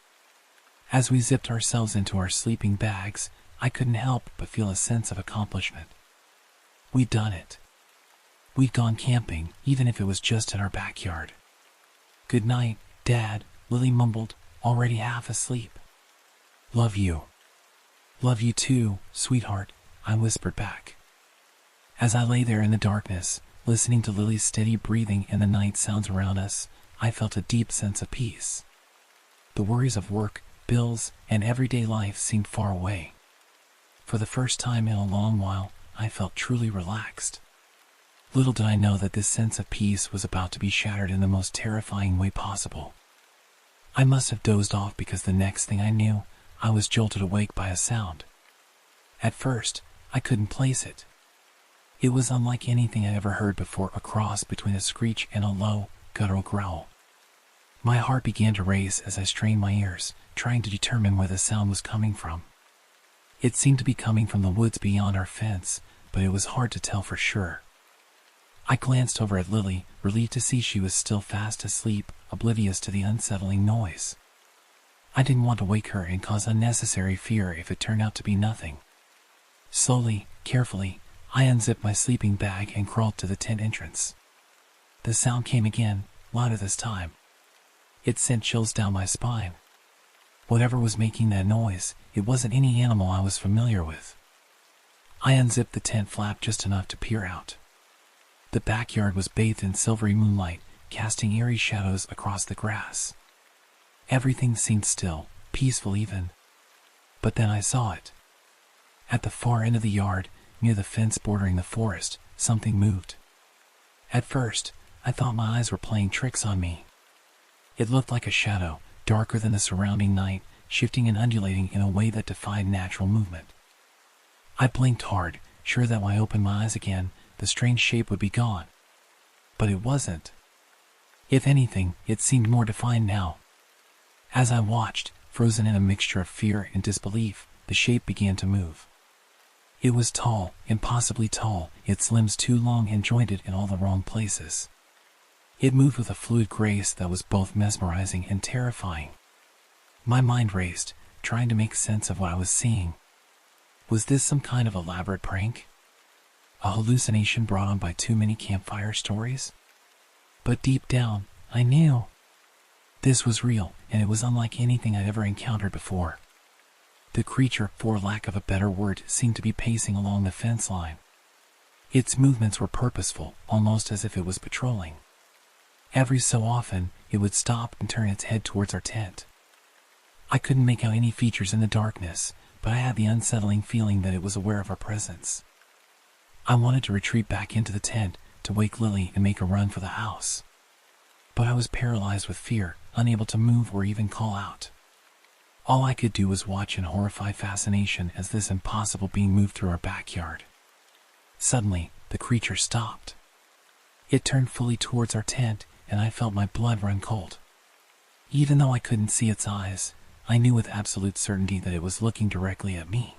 As we zipped ourselves into our sleeping bags, I couldn't help but feel a sense of accomplishment. We'd done it. We'd gone camping, even if it was just in our backyard. "Good night, Dad," Lily mumbled, already half asleep. "Love you." "Love you too, sweetheart," I whispered back. As I lay there in the darkness, listening to Lily's steady breathing and the night sounds around us, I felt a deep sense of peace. The worries of work, bills, and everyday life seemed far away. For the first time in a long while, I felt truly relaxed. Little did I know that this sense of peace was about to be shattered in the most terrifying way possible. I must have dozed off because the next thing I knew, I was jolted awake by a sound. At first, I couldn't place it. It was unlike anything I ever heard before, a cross between a screech and a low, guttural growl. My heart began to race as I strained my ears, trying to determine where the sound was coming from. It seemed to be coming from the woods beyond our fence, but it was hard to tell for sure. I glanced over at Lily, relieved to see she was still fast asleep, oblivious to the unsettling noise. I didn't want to wake her and cause unnecessary fear if it turned out to be nothing. Slowly, carefully, I unzipped my sleeping bag and crawled to the tent entrance. The sound came again, louder this time. It sent chills down my spine. Whatever was making that noise, it wasn't any animal I was familiar with. I unzipped the tent flap just enough to peer out. The backyard was bathed in silvery moonlight, casting eerie shadows across the grass. Everything seemed still, peaceful even. But then I saw it. At the far end of the yard, near the fence bordering the forest, something moved. At first, I thought my eyes were playing tricks on me. It looked like a shadow, darker than the surrounding night, shifting and undulating in a way that defied natural movement. I blinked hard, sure that when I opened my eyes again, the strange shape would be gone. But it wasn't. If anything, it seemed more defined now. As I watched, frozen in a mixture of fear and disbelief, the shape began to move. It was tall, impossibly tall, its limbs too long and jointed in all the wrong places. It moved with a fluid grace that was both mesmerizing and terrifying. My mind raced, trying to make sense of what I was seeing. Was this some kind of elaborate prank? A hallucination brought on by too many campfire stories? But deep down, I knew. This was real, and it was unlike anything I'd ever encountered before. The creature, for lack of a better word, seemed to be pacing along the fence line. Its movements were purposeful, almost as if it was patrolling. Every so often, it would stop and turn its head towards our tent. I couldn't make out any features in the darkness, but I had the unsettling feeling that it was aware of our presence. I wanted to retreat back into the tent, to wake Lily and make a run for the house. But I was paralyzed with fear, unable to move or even call out. All I could do was watch in horrified fascination as this impossible being moved through our backyard. Suddenly, the creature stopped. It turned fully towards our tent, and I felt my blood run cold. Even though I couldn't see its eyes, I knew with absolute certainty that it was looking directly at me.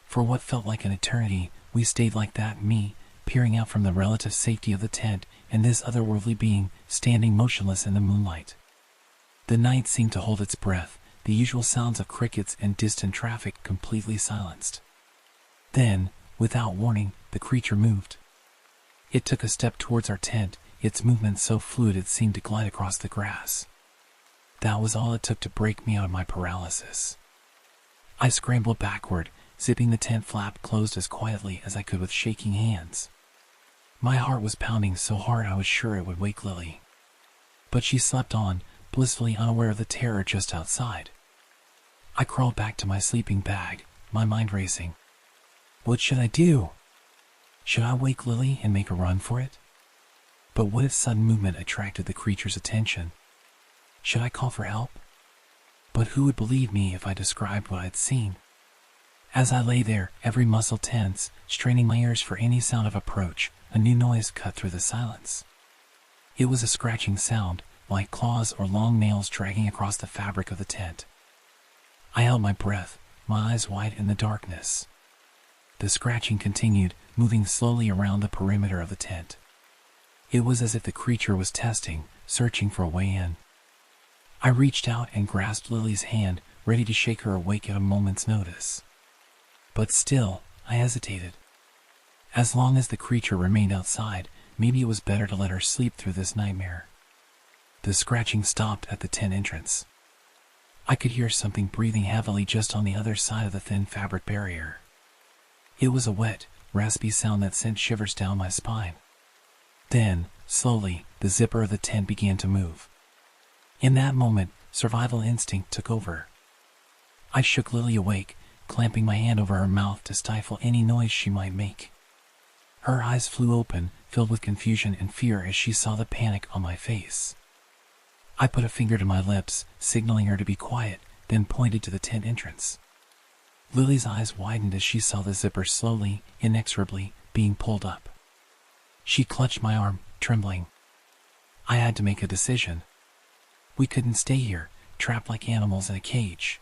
For what felt like an eternity, we stayed like that, me, peering out from the relative safety of the tent, and this otherworldly being, standing motionless in the moonlight. The night seemed to hold its breath, the usual sounds of crickets and distant traffic completely silenced. Then, without warning, the creature moved. It took a step towards our tent, its movement so fluid it seemed to glide across the grass. That was all it took to break me out of my paralysis. I scrambled backward, zipping the tent flap closed as quietly as I could with shaking hands. My heart was pounding so hard I was sure it would wake Lily. But she slept on, blissfully unaware of the terror just outside. I crawled back to my sleeping bag, my mind racing. What should I do? Should I wake Lily and make a run for it? But what if sudden movement attracted the creature's attention? Should I call for help? But who would believe me if I described what I'd seen? As I lay there, every muscle tense, straining my ears for any sound of approach, a new noise cut through the silence. It was a scratching sound, like claws or long nails dragging across the fabric of the tent. I held my breath, my eyes wide in the darkness. The scratching continued, moving slowly around the perimeter of the tent. It was as if the creature was testing, searching for a way in. I reached out and grasped Lily's hand, ready to shake her awake at a moment's notice. But still, I hesitated. As long as the creature remained outside, maybe it was better to let her sleep through this nightmare. The scratching stopped at the tent entrance. I could hear something breathing heavily just on the other side of the thin fabric barrier. It was a wet, raspy sound that sent shivers down my spine. Then, slowly, the zipper of the tent began to move. In that moment, survival instinct took over. I shook Lily awake, clamping my hand over her mouth to stifle any noise she might make. Her eyes flew open, filled with confusion and fear as she saw the panic on my face. I put a finger to my lips, signaling her to be quiet, then pointed to the tent entrance. Lily's eyes widened as she saw the zipper slowly, inexorably, being pulled up. She clutched my arm, trembling. I had to make a decision. We couldn't stay here, trapped like animals in a cage.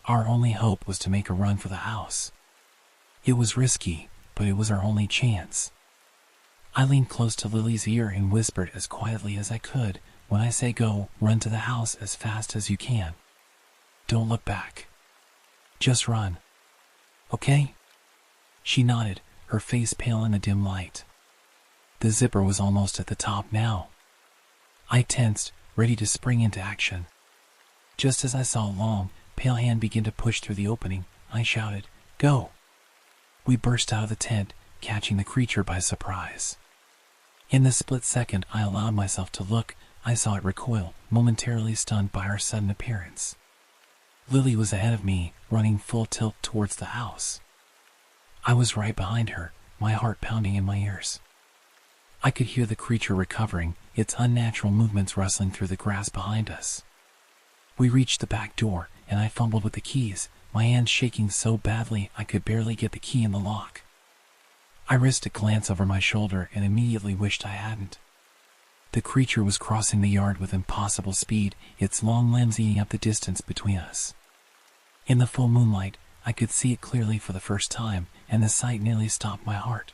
Our only hope was to make a run for the house. It was risky, but it was our only chance. I leaned close to Lily's ear and whispered as quietly as I could, "When I say go, run to the house as fast as you can." Don't look back. Just run. Okay? She nodded, her face pale in the dim light. The zipper was almost at the top now. I tensed, ready to spring into action. Just as I saw a long, pale hand begin to push through the opening, I shouted, "Go!" We burst out of the tent, catching the creature by surprise. In the split second I allowed myself to look, I saw it recoil, momentarily stunned by our sudden appearance. Lily was ahead of me, running full tilt towards the house. I was right behind her, my heart pounding in my ears. I could hear the creature recovering, its unnatural movements rustling through the grass behind us. We reached the back door, and I fumbled with the keys, my hands shaking so badly I could barely get the key in the lock. I risked a glance over my shoulder and immediately wished I hadn't. The creature was crossing the yard with impossible speed, its long limbs eating up the distance between us. In the full moonlight, I could see it clearly for the first time, and the sight nearly stopped my heart.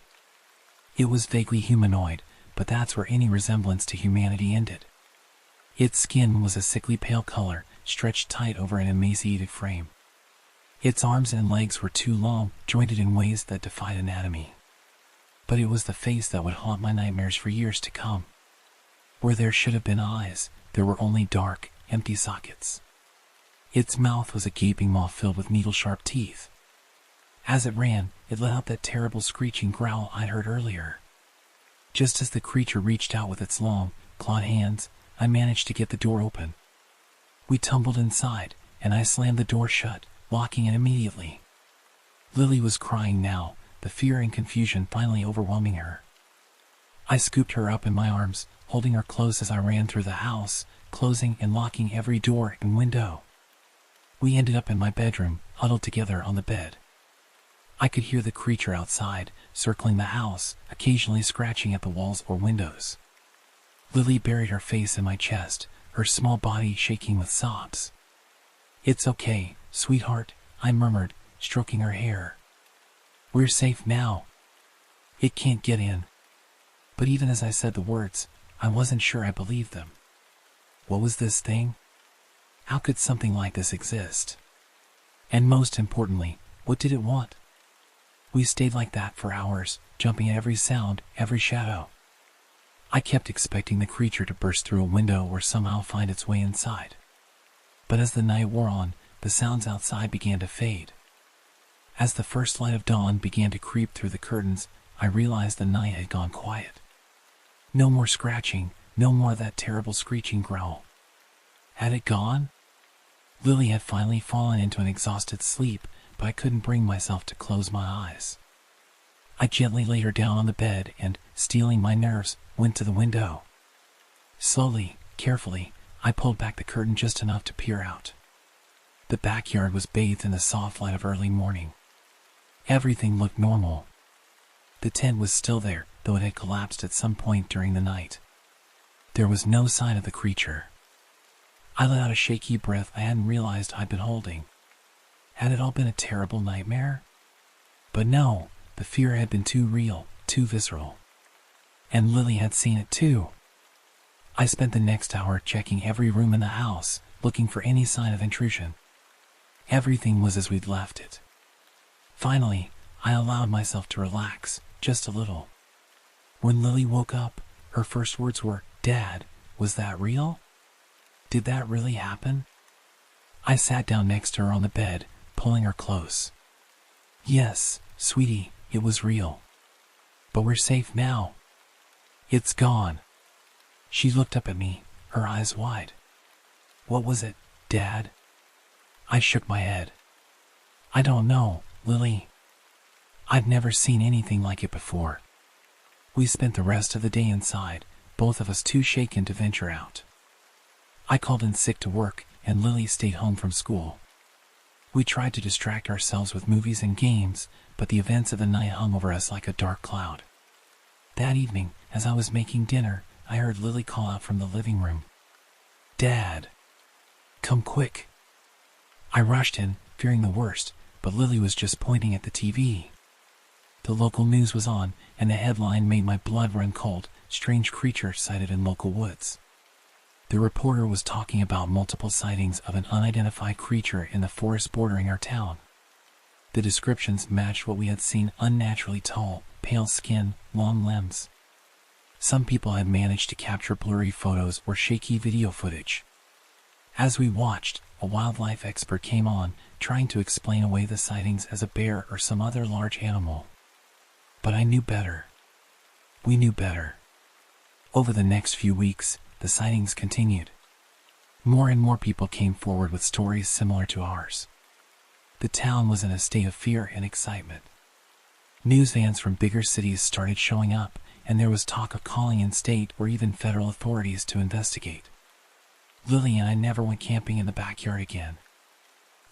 It was vaguely humanoid, but that's where any resemblance to humanity ended. Its skin was a sickly pale color, stretched tight over an emaciated frame. Its arms and legs were too long, jointed in ways that defied anatomy. But it was the face that would haunt my nightmares for years to come. Where there should have been eyes, there were only dark, empty sockets. Its mouth was a gaping maw filled with needle-sharp teeth. As it ran, it let out that terrible screeching growl I'd heard earlier. Just as the creature reached out with its long, clawed hands, I managed to get the door open. We tumbled inside, and I slammed the door shut, locking it immediately. Lily was crying now, the fear and confusion finally overwhelming her. I scooped her up in my arms, holding her close as I ran through the house, closing and locking every door and window. We ended up in my bedroom, huddled together on the bed. I could hear the creature outside, circling the house, occasionally scratching at the walls or windows. Lily buried her face in my chest, her small body shaking with sobs. "It's okay, sweetheart," I murmured, stroking her hair. "We're safe now. It can't get in." But even as I said the words, I wasn't sure I believed them. What was this thing? How could something like this exist? And most importantly, what did it want? We stayed like that for hours, jumping at every sound, every shadow. I kept expecting the creature to burst through a window or somehow find its way inside. But as the night wore on, the sounds outside began to fade. As the first light of dawn began to creep through the curtains, I realized the night had gone quiet. No more scratching, no more of that terrible screeching growl. Had it gone? Lily had finally fallen into an exhausted sleep, but I couldn't bring myself to close my eyes. I gently laid her down on the bed and, steeling my nerves, went to the window. Slowly, carefully, I pulled back the curtain just enough to peer out. The backyard was bathed in the soft light of early morning. Everything looked normal. The tent was still there, though it had collapsed at some point during the night. There was no sign of the creature. I let out a shaky breath I hadn't realized I'd been holding. Had it all been a terrible nightmare? But no, the fear had been too real, too visceral. And Lily had seen it too. I spent the next hour checking every room in the house, looking for any sign of intrusion. Everything was as we'd left it. Finally, I allowed myself to relax, just a little. When Lily woke up, her first words were, "Dad, was that real? Did that really happen?" I sat down next to her on the bed, pulling her close. "Yes, sweetie, it was real. But we're safe now. It's gone." She looked up at me, her eyes wide. "What was it, Dad?" I shook my head. "I don't know, Lily. I've never seen anything like it before." We spent the rest of the day inside, both of us too shaken to venture out. I called in sick to work, and Lily stayed home from school. We tried to distract ourselves with movies and games, but the events of the night hung over us like a dark cloud. That evening, as I was making dinner, I heard Lily call out from the living room, "Dad, come quick." I rushed in, fearing the worst, but Lily was just pointing at the TV. The local news was on, and the headline made my blood run cold, "Strange creature sighted in local woods." The reporter was talking about multiple sightings of an unidentified creature in the forest bordering our town. The descriptions matched what we had seen: unnaturally tall, pale skin, long limbs. Some people had managed to capture blurry photos or shaky video footage. As we watched, a wildlife expert came on, trying to explain away the sightings as a bear or some other large animal. But I knew better. We knew better. Over the next few weeks, the sightings continued. More and more people came forward with stories similar to ours. The town was in a state of fear and excitement. News vans from bigger cities started showing up, and there was talk of calling in state or even federal authorities to investigate. Lily and I never went camping in the backyard again.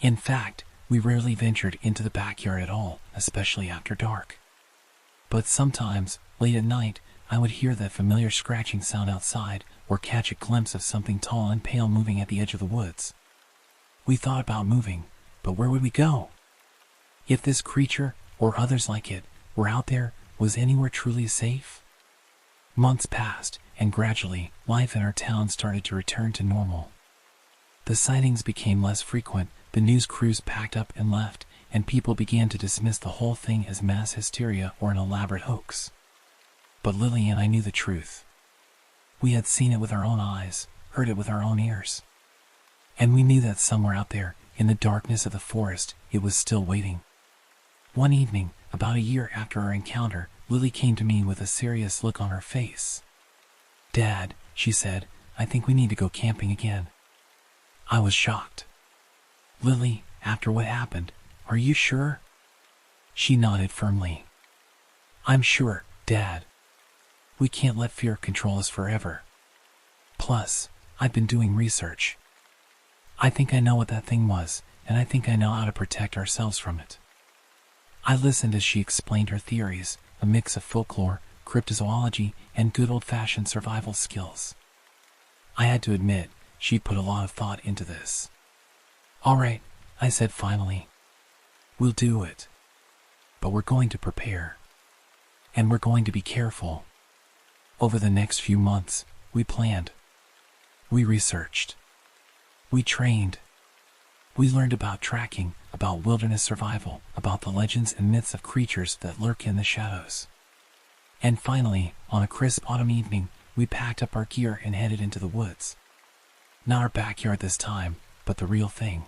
In fact, we rarely ventured into the backyard at all, especially after dark. But sometimes, late at night, I would hear that familiar scratching sound outside or catch a glimpse of something tall and pale moving at the edge of the woods. We thought about moving, but where would we go? If this creature, or others like it, were out there, was anywhere truly safe? Months passed, and gradually, life in our town started to return to normal. The sightings became less frequent, the news crews packed up and left, and people began to dismiss the whole thing as mass hysteria or an elaborate hoax. But Lily and I knew the truth. We had seen it with our own eyes, heard it with our own ears. And we knew that somewhere out there, in the darkness of the forest, it was still waiting. One evening, about a year after our encounter, Lily came to me with a serious look on her face. "Dad," she said, "I think we need to go camping again." I was shocked. "Lily, after what happened, are you sure?" She nodded firmly. "I'm sure, Dad. We can't let fear control us forever. Plus, I've been doing research. I think I know what that thing was, and I think I know how to protect ourselves from it." I listened as she explained her theories, a mix of folklore, cryptozoology, and good old-fashioned survival skills. I had to admit, she put a lot of thought into this. "All right," I said finally. "We'll do it. But we're going to prepare. And we're going to be careful." Over the next few months, we planned. We researched. We trained. We learned about tracking, about wilderness survival, about the legends and myths of creatures that lurk in the shadows. And finally, on a crisp autumn evening, we packed up our gear and headed into the woods. Not our backyard this time, but the real thing.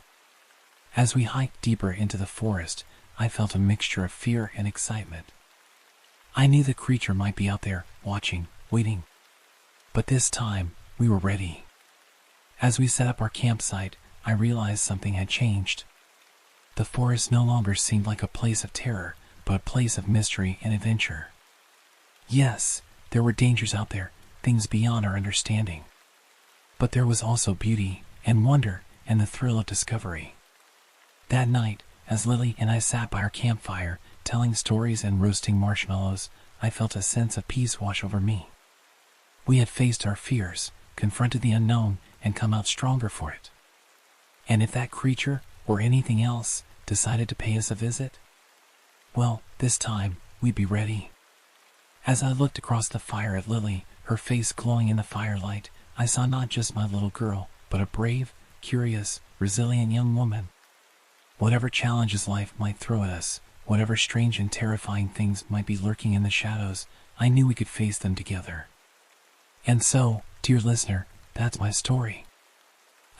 As we hiked deeper into the forest, I felt a mixture of fear and excitement. I knew the creature might be out there, watching, waiting. But this time, we were ready. As we set up our campsite, I realized something had changed. The forest no longer seemed like a place of terror, but a place of mystery and adventure. Yes, there were dangers out there, things beyond our understanding. But there was also beauty, and wonder, and the thrill of discovery. That night, as Lily and I sat by our campfire, telling stories and roasting marshmallows, I felt a sense of peace wash over me. We had faced our fears, confronted the unknown, and come out stronger for it. And if that creature, or anything else, decided to pay us a visit, well, this time, we'd be ready. As I looked across the fire at Lily, her face glowing in the firelight, I saw not just my little girl, but a brave, curious, resilient young woman. Whatever challenges life might throw at us, whatever strange and terrifying things might be lurking in the shadows, I knew we could face them together. And so, dear listener, that's my story.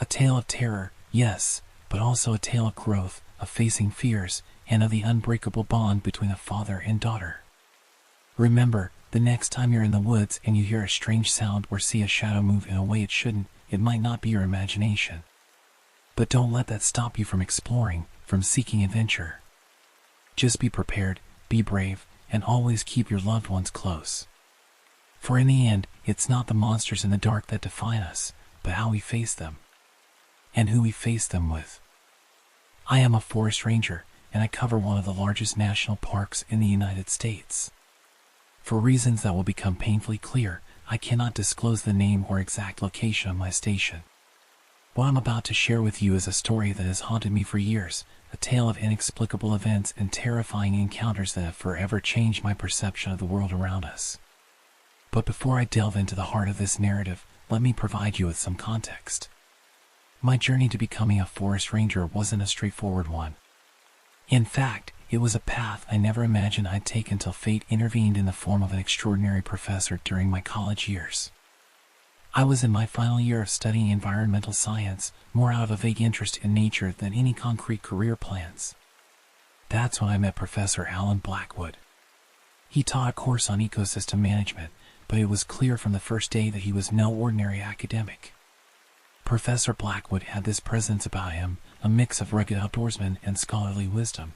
A tale of terror, yes, but also a tale of growth, of facing fears, and of the unbreakable bond between a father and daughter. Remember, the next time you're in the woods and you hear a strange sound or see a shadow move in a way it shouldn't, it might not be your imagination. But don't let that stop you from exploring, from seeking adventure. Just be prepared, be brave, and always keep your loved ones close. For in the end, it's not the monsters in the dark that define us, but how we face them. And who we face them with. I am a forest ranger, and I cover one of the largest national parks in the United States. For reasons that will become painfully clear, I cannot disclose the name or exact location of my station. What I'm about to share with you is a story that has haunted me for years, a tale of inexplicable events and terrifying encounters that have forever changed my perception of the world around us. But before I delve into the heart of this narrative, let me provide you with some context. My journey to becoming a forest ranger wasn't a straightforward one. In fact, it was a path I never imagined I'd take until fate intervened in the form of an extraordinary professor during my college years. I was in my final year of studying environmental science, more out of a vague interest in nature than any concrete career plans. That's when I met Professor Alan Blackwood. He taught a course on ecosystem management, but it was clear from the first day that he was no ordinary academic. Professor Blackwood had this presence about him, a mix of rugged outdoorsman and scholarly wisdom.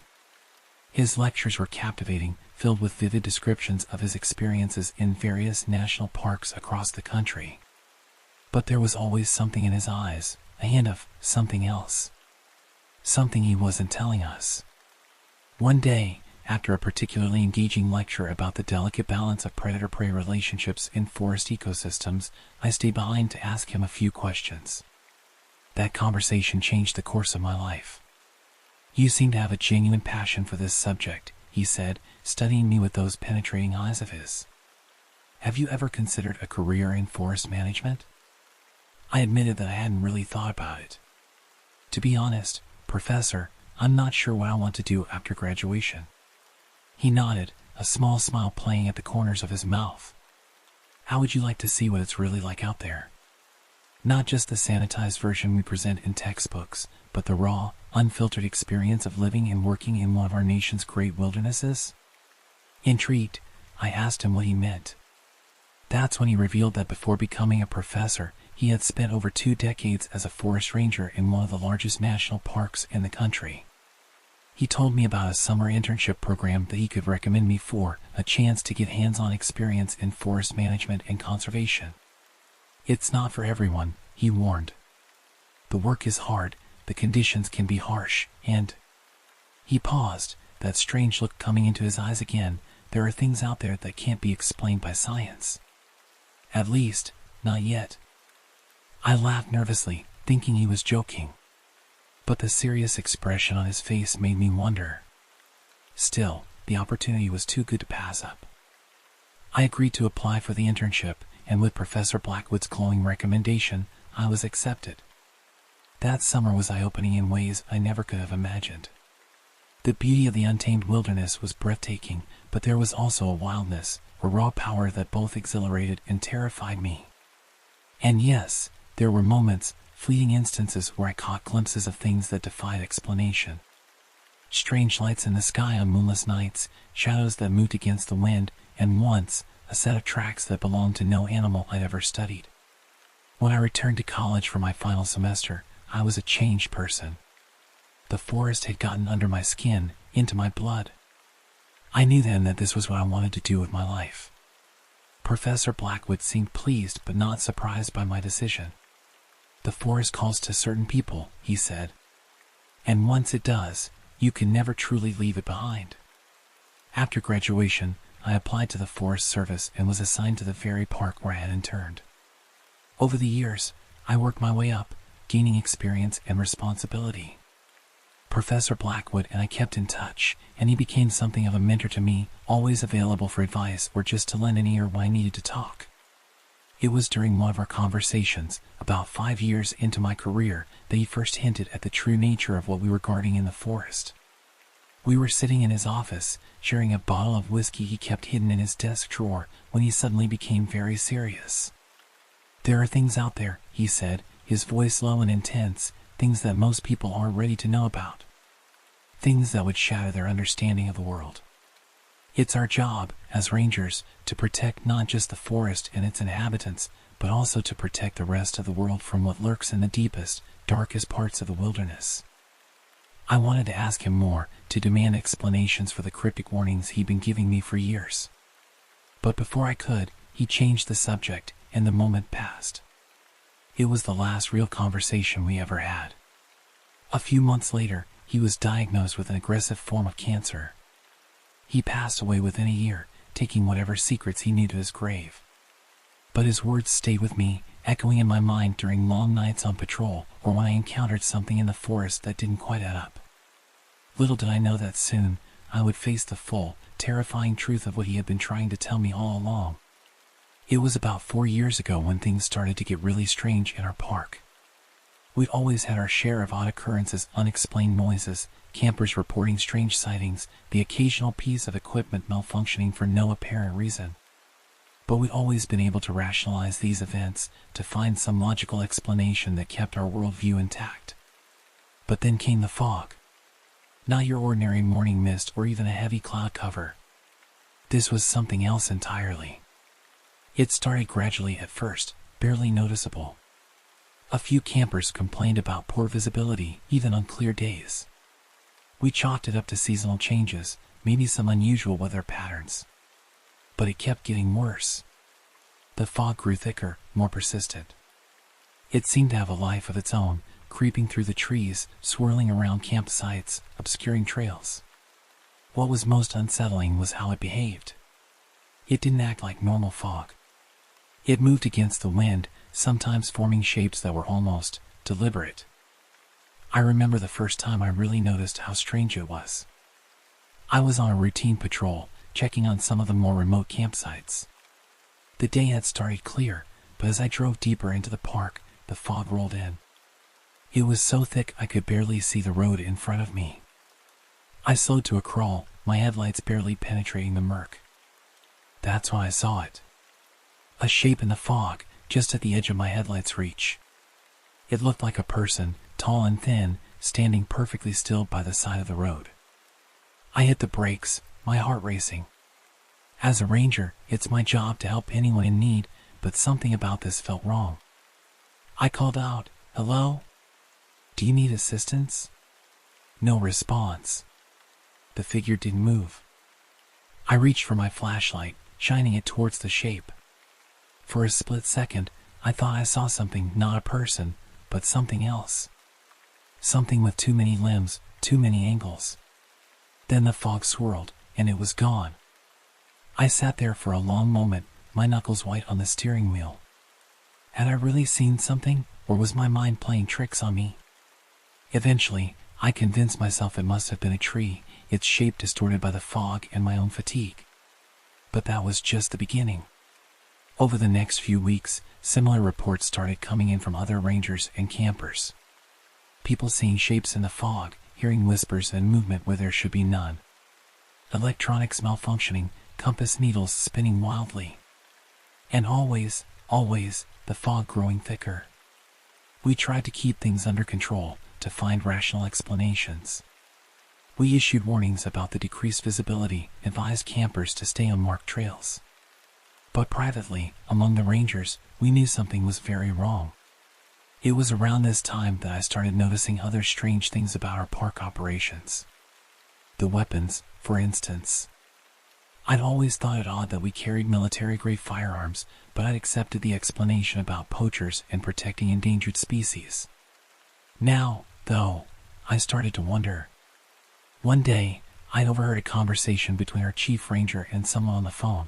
His lectures were captivating, filled with vivid descriptions of his experiences in various national parks across the country. But there was always something in his eyes, a hint of something else. Something he wasn't telling us. One day, after a particularly engaging lecture about the delicate balance of predator-prey relationships in forest ecosystems, I stayed behind to ask him a few questions. That conversation changed the course of my life. "You seem to have a genuine passion for this subject," he said, studying me with those penetrating eyes of his. "Have you ever considered a career in forest management?" I admitted that I hadn't really thought about it. "To be honest, Professor, I'm not sure what I want to do after graduation." He nodded, a small smile playing at the corners of his mouth. "How would you like to see what it's really like out there? Not just the sanitized version we present in textbooks, but the raw, unfiltered experience of living and working in one of our nation's great wildernesses?" Intrigued, I asked him what he meant. That's when he revealed that before becoming a professor, he had spent over 2 decades as a forest ranger in one of the largest national parks in the country. He told me about a summer internship program that he could recommend me for, a chance to get hands-on experience in forest management and conservation. "It's not for everyone," he warned. "The work is hard, the conditions can be harsh, and—" He paused, that strange look coming into his eyes again. "There are things out there that can't be explained by science. At least, not yet." I laughed nervously, thinking he was joking. But the serious expression on his face made me wonder. Still, the opportunity was too good to pass up. I agreed to apply for the internship, and with Professor Blackwood's glowing recommendation, I was accepted. That summer was eye-opening in ways I never could have imagined. The beauty of the untamed wilderness was breathtaking, but there was also a wildness, a raw power that both exhilarated and terrified me. And yes, there were moments, fleeting instances where I caught glimpses of things that defied explanation. Strange lights in the sky on moonless nights, shadows that moved against the wind, and once, a set of tracks that belonged to no animal I'd ever studied. When I returned to college for my final semester, I was a changed person. The forest had gotten under my skin, into my blood. I knew then that this was what I wanted to do with my life. Professor Blackwood seemed pleased but not surprised by my decision. "The forest calls to certain people," he said. "And once it does, you can never truly leave it behind." After graduation, I applied to the Forest Service and was assigned to the very park where I had interned. Over the years, I worked my way up, gaining experience and responsibility. Professor Blackwood and I kept in touch, and he became something of a mentor to me, always available for advice or just to lend an ear when I needed to talk. It was during one of our conversations, about 5 years into my career, that he first hinted at the true nature of what we were guarding in the forest. We were sitting in his office, sharing a bottle of whiskey he kept hidden in his desk drawer, when he suddenly became very serious. "There are things out there," he said, his voice low and intense, "things that most people aren't ready to know about. Things that would shatter their understanding of the world. It's our job, as rangers, to protect not just the forest and its inhabitants, but also to protect the rest of the world from what lurks in the deepest, darkest parts of the wilderness." I wanted to ask him more, to demand explanations for the cryptic warnings he'd been giving me for years. But before I could, he changed the subject, and the moment passed. It was the last real conversation we ever had. A few months later, he was diagnosed with an aggressive form of cancer. He passed away within a year, taking whatever secrets he knew to his grave. But his words stayed with me, echoing in my mind during long nights on patrol or when I encountered something in the forest that didn't quite add up. Little did I know that soon, I would face the full, terrifying truth of what he had been trying to tell me all along. It was about 4 years ago when things started to get really strange in our park. We'd always had our share of odd occurrences, unexplained noises, campers reporting strange sightings, the occasional piece of equipment malfunctioning for no apparent reason. But we'd always been able to rationalize these events, to find some logical explanation that kept our worldview intact. But then came the fog. Not your ordinary morning mist or even a heavy cloud cover. This was something else entirely. It started gradually at first, barely noticeable. A few campers complained about poor visibility, even on clear days. We chalked it up to seasonal changes, maybe some unusual weather patterns. But it kept getting worse. The fog grew thicker, more persistent. It seemed to have a life of its own, creeping through the trees, swirling around campsites, obscuring trails. What was most unsettling was how it behaved. It didn't act like normal fog. It moved against the wind, sometimes forming shapes that were almost deliberate. I remember the first time I really noticed how strange it was. I was on a routine patrol, checking on some of the more remote campsites. The day had started clear, but as I drove deeper into the park, the fog rolled in. It was so thick I could barely see the road in front of me. I slowed to a crawl, my headlights barely penetrating the murk. That's when I saw it. A shape in the fog, just at the edge of my headlight's reach. It looked like a person, tall and thin, standing perfectly still by the side of the road. I hit the brakes, my heart racing. As a ranger, it's my job to help anyone in need, but something about this felt wrong. I called out, "Hello? Do you need assistance?" No response. The figure didn't move. I reached for my flashlight, shining it towards the shape. For a split second, I thought I saw something, not a person, but something else. Something with too many limbs, too many angles. Then the fog swirled, and it was gone. I sat there for a long moment, my knuckles white on the steering wheel. Had I really seen something, or was my mind playing tricks on me? Eventually, I convinced myself it must have been a tree, its shape distorted by the fog and my own fatigue. But that was just the beginning. Over the next few weeks, similar reports started coming in from other rangers and campers. People seeing shapes in the fog, hearing whispers and movement where there should be none. Electronics malfunctioning, compass needles spinning wildly. And always, the fog growing thicker. We tried to keep things under control, to find rational explanations. We issued warnings about the decreased visibility, advised campers to stay on marked trails. But privately, among the rangers, we knew something was very wrong. It was around this time that I started noticing other strange things about our park operations. The weapons, for instance. I'd always thought it odd that we carried military-grade firearms, but I'd accepted the explanation about poachers and protecting endangered species. Now, though, I started to wonder. One day, I'd overheard a conversation between our chief ranger and someone on the phone.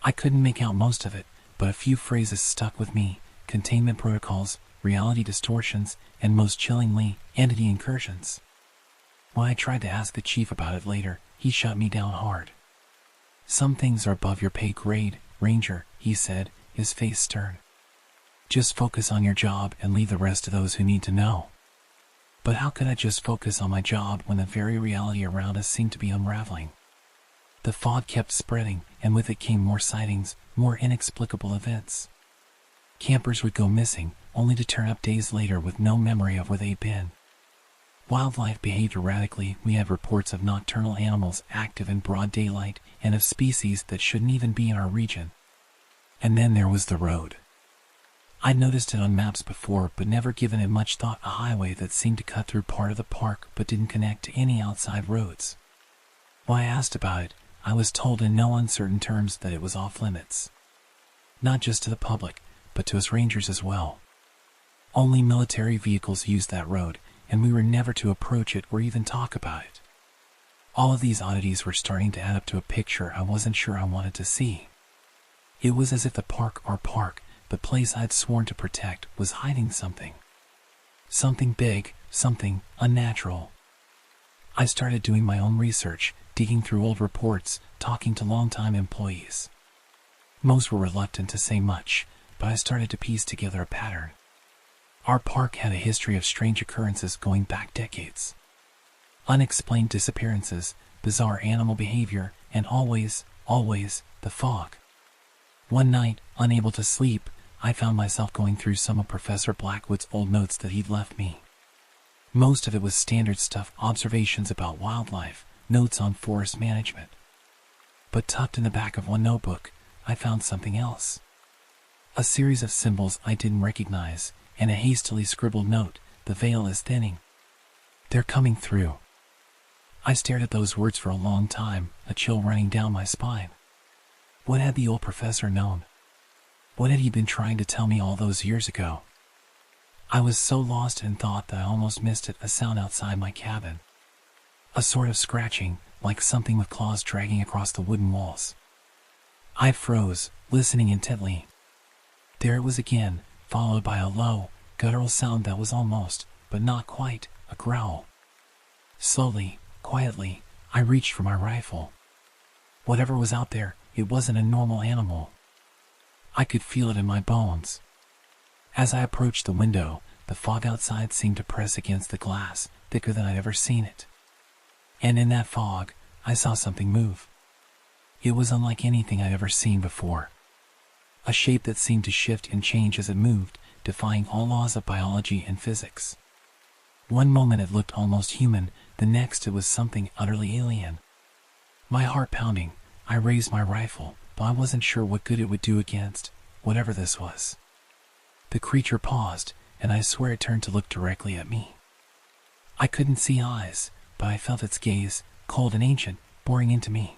I couldn't make out most of it, but a few phrases stuck with me: containment protocols, reality distortions, and most chillingly, entity incursions. When I tried to ask the chief about it later, he shut me down hard. "Some things are above your pay grade, Ranger," he said, his face stern. "Just focus on your job and leave the rest to those who need to know." But how could I just focus on my job when the very reality around us seemed to be unraveling? The fog kept spreading, and with it came more sightings, more inexplicable events. Campers would go missing, only to turn up days later with no memory of where they'd been. Wildlife behaved erratically. We had reports of nocturnal animals active in broad daylight, and of species that shouldn't even be in our region. And then there was the road. I'd noticed it on maps before, but never given it much thought. A highway that seemed to cut through part of the park, but didn't connect to any outside roads. When I asked about it, I was told in no uncertain terms that it was off limits. Not just to the public, but to us rangers as well. Only military vehicles used that road, and we were never to approach it or even talk about it. All of these oddities were starting to add up to a picture I wasn't sure I wanted to see. It was as if the park, our park, the place I'd sworn to protect, was hiding something. Something big, something unnatural. I started doing my own research, digging through old reports, talking to longtime employees. Most were reluctant to say much, but I started to piece together a pattern. Our park had a history of strange occurrences going back decades. Unexplained disappearances, bizarre animal behavior, and always, the fog. One night, unable to sleep, I found myself going through some of Professor Blackwood's old notes that he'd left me. Most of it was standard stuff, observations about wildlife, notes on forest management. But tucked in the back of one notebook, I found something else. A series of symbols I didn't recognize, and a hastily scribbled note, "The veil is thinning. They're coming through." I stared at those words for a long time, a chill running down my spine. What had the old professor known? What had he been trying to tell me all those years ago? I was so lost in thought that I almost missed it, a sound outside my cabin. A sort of scratching, like something with claws dragging across the wooden walls. I froze, listening intently. There it was again, followed by a low, guttural sound that was almost, but not quite, a growl. Slowly, quietly, I reached for my rifle. Whatever was out there, it wasn't a normal animal. I could feel it in my bones. As I approached the window, the fog outside seemed to press against the glass, thicker than I'd ever seen it. And in that fog, I saw something move. It was unlike anything I'd ever seen before. A shape that seemed to shift and change as it moved, defying all laws of biology and physics. One moment it looked almost human, the next it was something utterly alien. My heart pounding, I raised my rifle, but I wasn't sure what good it would do against whatever this was. The creature paused, and I swear it turned to look directly at me. I couldn't see eyes, but I felt its gaze, cold and ancient, boring into me.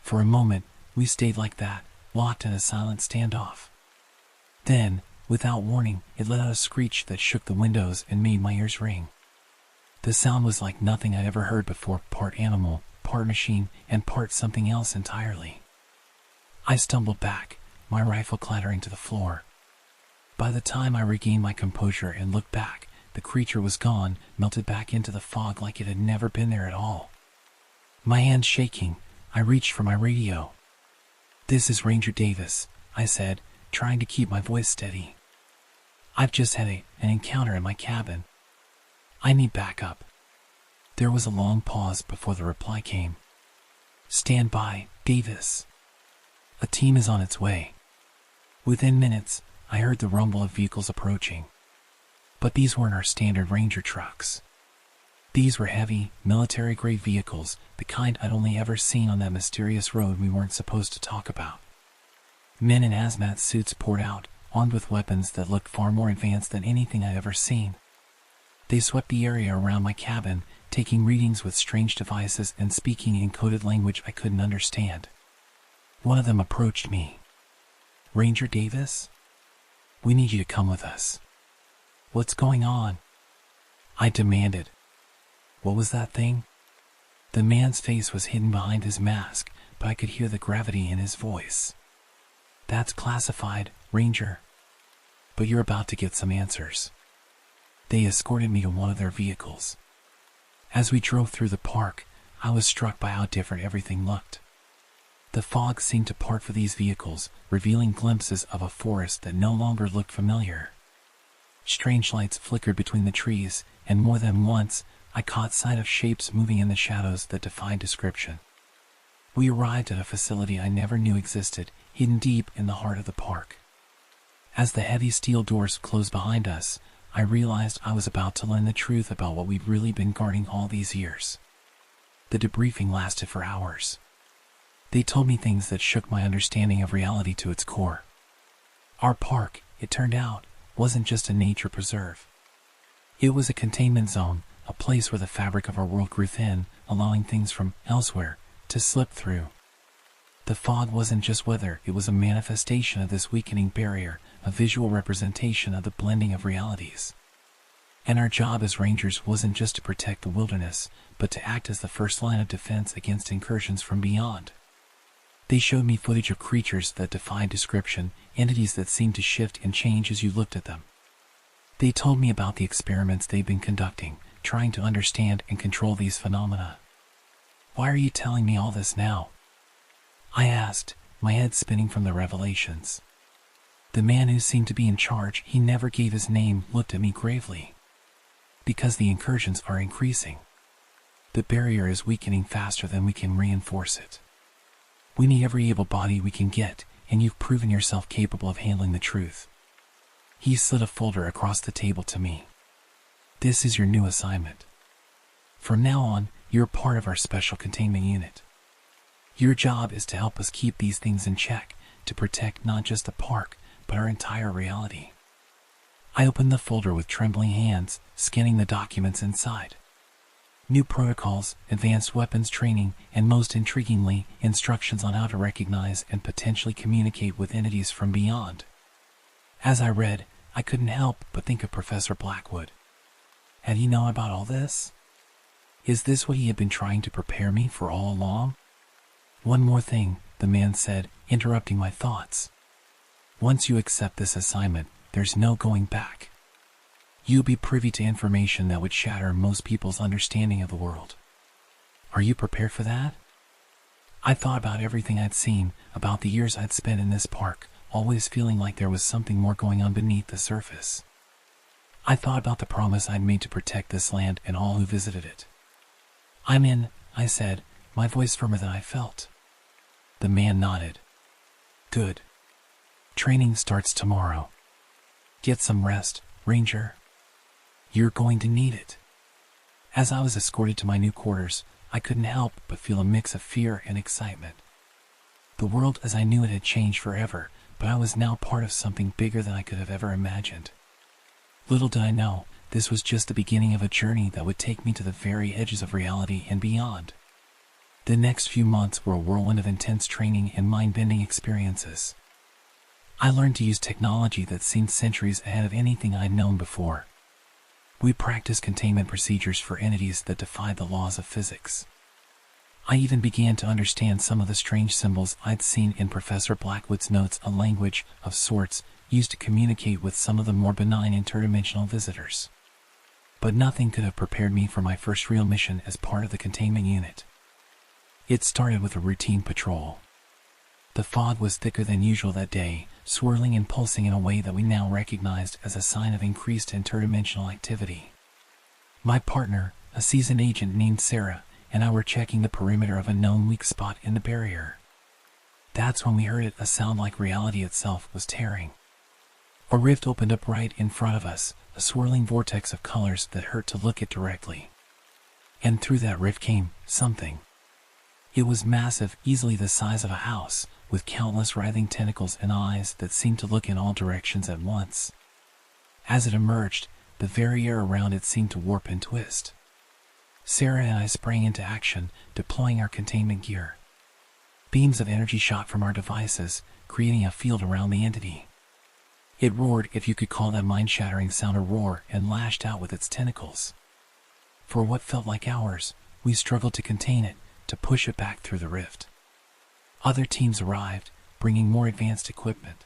For a moment, we stayed like that, locked in a silent standoff. Then, without warning, it let out a screech that shook the windows and made my ears ring. The sound was like nothing I'd ever heard before, part animal, part machine, and part something else entirely. I stumbled back, my rifle clattering to the floor. By the time I regained my composure and looked back, the creature was gone, melted back into the fog like it had never been there at all. My hands shaking, I reached for my radio. "This is Ranger Davis," I said, trying to keep my voice steady. "I've just had an encounter in my cabin. I need backup." There was a long pause before the reply came. "Stand by, Davis. A team is on its way." Within minutes, I heard the rumble of vehicles approaching. But these weren't our standard Ranger trucks. These were heavy, military-grade vehicles, the kind I'd only ever seen on that mysterious road we weren't supposed to talk about. Men in hazmat suits poured out, armed with weapons that looked far more advanced than anything I'd ever seen. They swept the area around my cabin, taking readings with strange devices and speaking in coded language I couldn't understand. One of them approached me. "Ranger Davis? We need you to come with us." "What's going on?" I demanded. What was that thing? The man's face was hidden behind his mask, but I could hear the gravity in his voice. "That's classified, Ranger. But you're about to get some answers." They escorted me to one of their vehicles. As we drove through the park, I was struck by how different everything looked. The fog seemed to part for these vehicles, revealing glimpses of a forest that no longer looked familiar. Strange lights flickered between the trees, and more than once, I caught sight of shapes moving in the shadows that defied description. We arrived at a facility I never knew existed, hidden deep in the heart of the park. As the heavy steel doors closed behind us, I realized I was about to learn the truth about what we'd really been guarding all these years. The debriefing lasted for hours. They told me things that shook my understanding of reality to its core. Our park, it turned out, wasn't just a nature preserve. It was a containment zone, a place where the fabric of our world grew thin, allowing things from elsewhere to slip through. The fog wasn't just weather, it was a manifestation of this weakening barrier, a visual representation of the blending of realities. And our job as rangers wasn't just to protect the wilderness, but to act as the first line of defense against incursions from beyond. They showed me footage of creatures that defied description, entities that seemed to shift and change as you looked at them. They told me about the experiments they'd been conducting, trying to understand and control these phenomena. "Why are you telling me all this now?" I asked, my head spinning from the revelations. The man who seemed to be in charge, he never gave his name, looked at me gravely. Because the incursions are increasing. The barrier is weakening faster than we can reinforce it. We need every able body we can get, and you've proven yourself capable of handling the truth. He slid a folder across the table to me. This is your new assignment. From now on, you're part of our special containment unit. Your job is to help us keep these things in check, to protect not just the park, but our entire reality. I opened the folder with trembling hands, scanning the documents inside. New protocols, advanced weapons training, and most intriguingly, instructions on how to recognize and potentially communicate with entities from beyond. As I read, I couldn't help but think of Professor Blackwood. Had he known about all this? Is this what he had been trying to prepare me for all along? One more thing, the man said, interrupting my thoughts. Once you accept this assignment, there's no going back. You'll be privy to information that would shatter most people's understanding of the world. Are you prepared for that? I thought about everything I'd seen, about the years I'd spent in this park, always feeling like there was something more going on beneath the surface. I thought about the promise I'd made to protect this land and all who visited it. I'm in, I said, my voice firmer than I felt. The man nodded. Good. Training starts tomorrow. Get some rest, Ranger. You're going to need it. As I was escorted to my new quarters, I couldn't help but feel a mix of fear and excitement. The world as I knew it had changed forever, but I was now part of something bigger than I could have ever imagined. Little did I know, this was just the beginning of a journey that would take me to the very edges of reality and beyond. The next few months were a whirlwind of intense training and mind-bending experiences. I learned to use technology that seemed centuries ahead of anything I'd known before. We practiced containment procedures for entities that defied the laws of physics. I even began to understand some of the strange symbols I'd seen in Professor Blackwood's notes, a language, of sorts, used to communicate with some of the more benign interdimensional visitors. But nothing could have prepared me for my first real mission as part of the containment unit. It started with a routine patrol. The fog was thicker than usual that day, swirling and pulsing in a way that we now recognized as a sign of increased interdimensional activity. My partner, a seasoned agent named Sarah, and I were checking the perimeter of a known weak spot in the barrier. That's when we heard it, a sound like reality itself was tearing. A rift opened up right in front of us, a swirling vortex of colors that hurt to look at directly. And through that rift came something. It was massive, easily the size of a house, with countless writhing tentacles and eyes that seemed to look in all directions at once. As it emerged, the very air around it seemed to warp and twist. Sarah and I sprang into action, deploying our containment gear. Beams of energy shot from our devices, creating a field around the entity. It roared, if you could call that mind-shattering sound a roar, and lashed out with its tentacles. For what felt like hours, we struggled to contain it, to push it back through the rift. Other teams arrived, bringing more advanced equipment.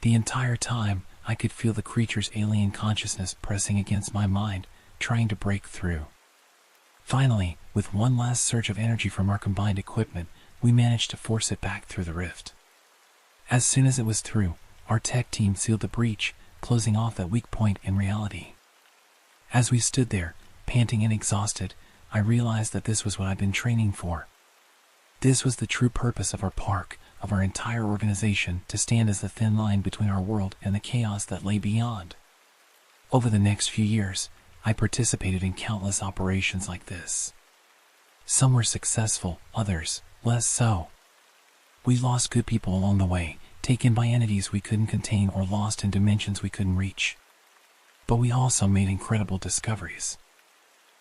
The entire time, I could feel the creature's alien consciousness pressing against my mind, trying to break through. Finally, with one last surge of energy from our combined equipment, we managed to force it back through the rift. As soon as it was through, our tech team sealed the breach, closing off that weak point in reality. As we stood there, panting and exhausted, I realized that this was what I'd been training for. This was the true purpose of our park, of our entire organization, to stand as the thin line between our world and the chaos that lay beyond. Over the next few years, I participated in countless operations like this. Some were successful, others less so. We lost good people along the way, taken by entities we couldn't contain or lost in dimensions we couldn't reach. But we also made incredible discoveries.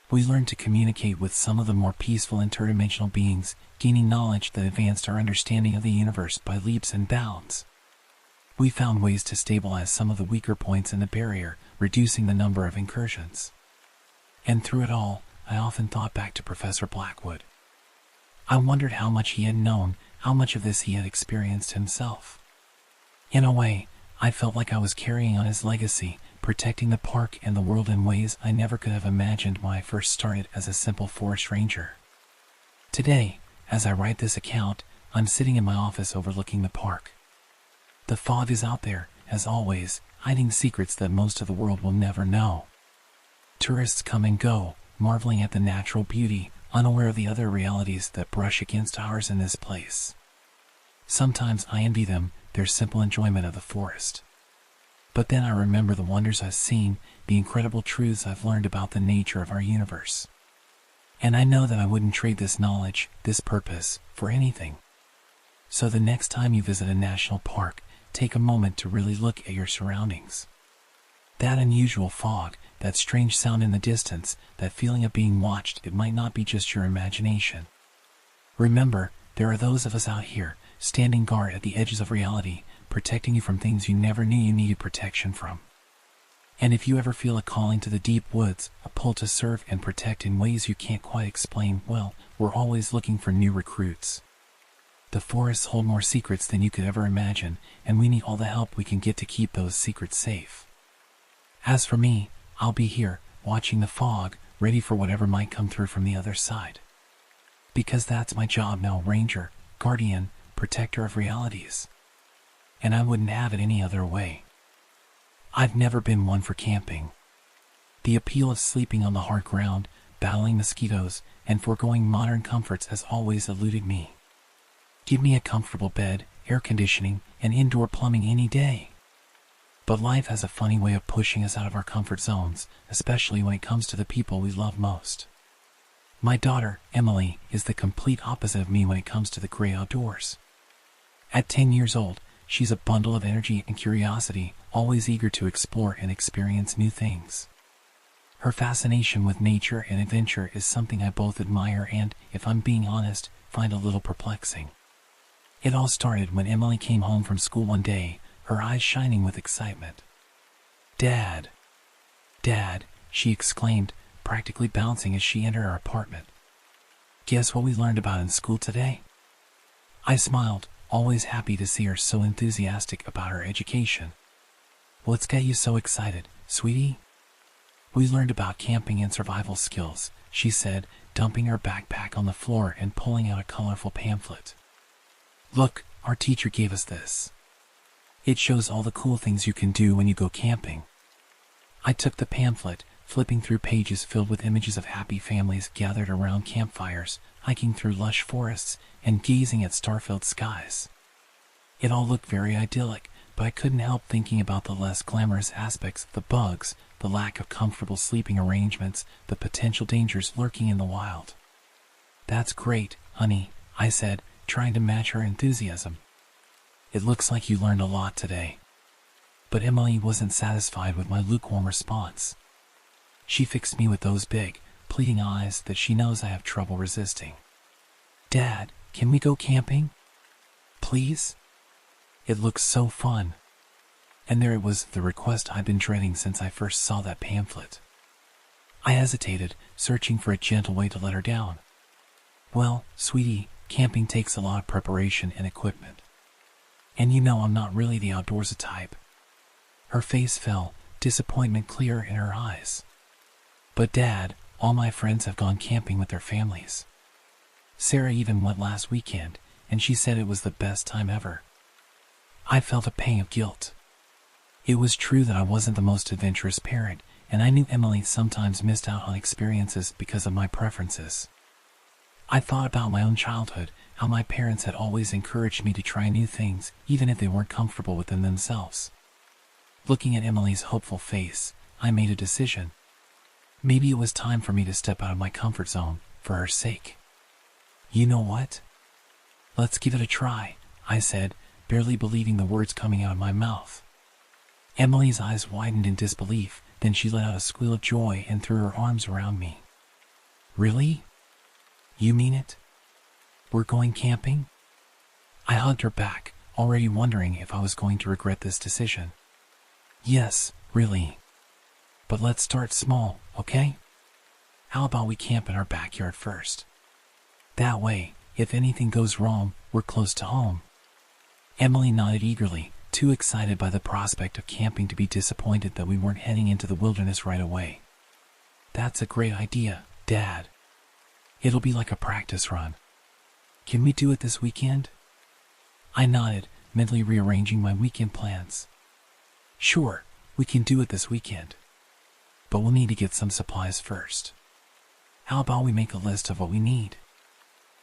We learned to communicate with some of the more peaceful interdimensional beings, gaining knowledge that advanced our understanding of the universe by leaps and bounds. We found ways to stabilize some of the weaker points in the barrier, reducing the number of incursions. And through it all, I often thought back to Professor Blackwood. I wondered how much he had known, how much of this he had experienced himself. In a way, I felt like I was carrying on his legacy, protecting the park and the world in ways I never could have imagined when I first started as a simple forest ranger. Today, as I write this account, I'm sitting in my office overlooking the park. The fog is out there, as always, hiding secrets that most of the world will never know. Tourists come and go, marveling at the natural beauty, unaware of the other realities that brush against ours in this place. Sometimes I envy them, their simple enjoyment of the forest. But then I remember the wonders I've seen, the incredible truths I've learned about the nature of our universe. And I know that I wouldn't trade this knowledge, this purpose, for anything. So the next time you visit a national park, take a moment to really look at your surroundings. That unusual fog, that strange sound in the distance, that feeling of being watched, it might not be just your imagination. Remember, there are those of us out here, standing guard at the edges of reality, protecting you from things you never knew you needed protection from. And if you ever feel a calling to the deep woods, a pull to serve and protect in ways you can't quite explain, well, we're always looking for new recruits. The forests hold more secrets than you could ever imagine, and we need all the help we can get to keep those secrets safe. As for me, I'll be here, watching the fog, ready for whatever might come through from the other side. Because that's my job now, ranger, guardian, protector of realities. And I wouldn't have it any other way. I've never been one for camping. The appeal of sleeping on the hard ground, battling mosquitoes, and foregoing modern comforts has always eluded me. Give me a comfortable bed, air conditioning, and indoor plumbing any day. But life has a funny way of pushing us out of our comfort zones, especially when it comes to the people we love most. My daughter, Emily, is the complete opposite of me when it comes to the gray outdoors. At 10 years old, she's a bundle of energy and curiosity, always eager to explore and experience new things. Her fascination with nature and adventure is something I both admire and, if I'm being honest, find a little perplexing. It all started when Emily came home from school one day, her eyes shining with excitement. "Dad! Dad!" she exclaimed, practically bouncing as she entered our apartment. "Guess what we learned about in school today?" I smiled, always happy to see her so enthusiastic about her education. "What's got you so excited, sweetie?" "We learned about camping and survival skills," she said, dumping her backpack on the floor and pulling out a colorful pamphlet. "Look, our teacher gave us this. It shows all the cool things you can do when you go camping." I took the pamphlet, flipping through pages filled with images of happy families gathered around campfires, hiking through lush forests, and gazing at star-filled skies. It all looked very idyllic, but I couldn't help thinking about the less glamorous aspects, the bugs, the lack of comfortable sleeping arrangements, the potential dangers lurking in the wild. "That's great, honey," I said, trying to match her enthusiasm. "It looks like you learned a lot today." But Emily wasn't satisfied with my lukewarm response. She fixed me with those big, pleading eyes that she knows I have trouble resisting. "Dad, can we go camping? Please? It looks so fun." And there it was, the request I'd been dreading since I first saw that pamphlet. I hesitated, searching for a gentle way to let her down. "Well, sweetie, camping takes a lot of preparation and equipment. And you know I'm not really the outdoorsy type." Her face fell, disappointment clear in her eyes. "But Dad, all my friends have gone camping with their families. Sarah even went last weekend, and she said it was the best time ever." I felt a pang of guilt. It was true that I wasn't the most adventurous parent, and I knew Emily sometimes missed out on experiences because of my preferences. I thought about my own childhood, how my parents had always encouraged me to try new things, even if they weren't comfortable with them themselves. Looking at Emily's hopeful face, I made a decision. Maybe it was time for me to step out of my comfort zone, for her sake. "You know what? Let's give it a try," I said, barely believing the words coming out of my mouth. Emily's eyes widened in disbelief, then she let out a squeal of joy and threw her arms around me. "Really? You mean it? We're going camping?" I hugged her back, already wondering if I was going to regret this decision. "Yes, really. But let's start small, okay? How about we camp in our backyard first? That way, if anything goes wrong, we're close to home." Emily nodded eagerly, too excited by the prospect of camping to be disappointed that we weren't heading into the wilderness right away. "That's a great idea, Dad. It'll be like a practice run. Can we do it this weekend?" I nodded, mentally rearranging my weekend plans. Sure, we can do it this weekend. But we'll need to get some supplies first. How about we make a list of what we need?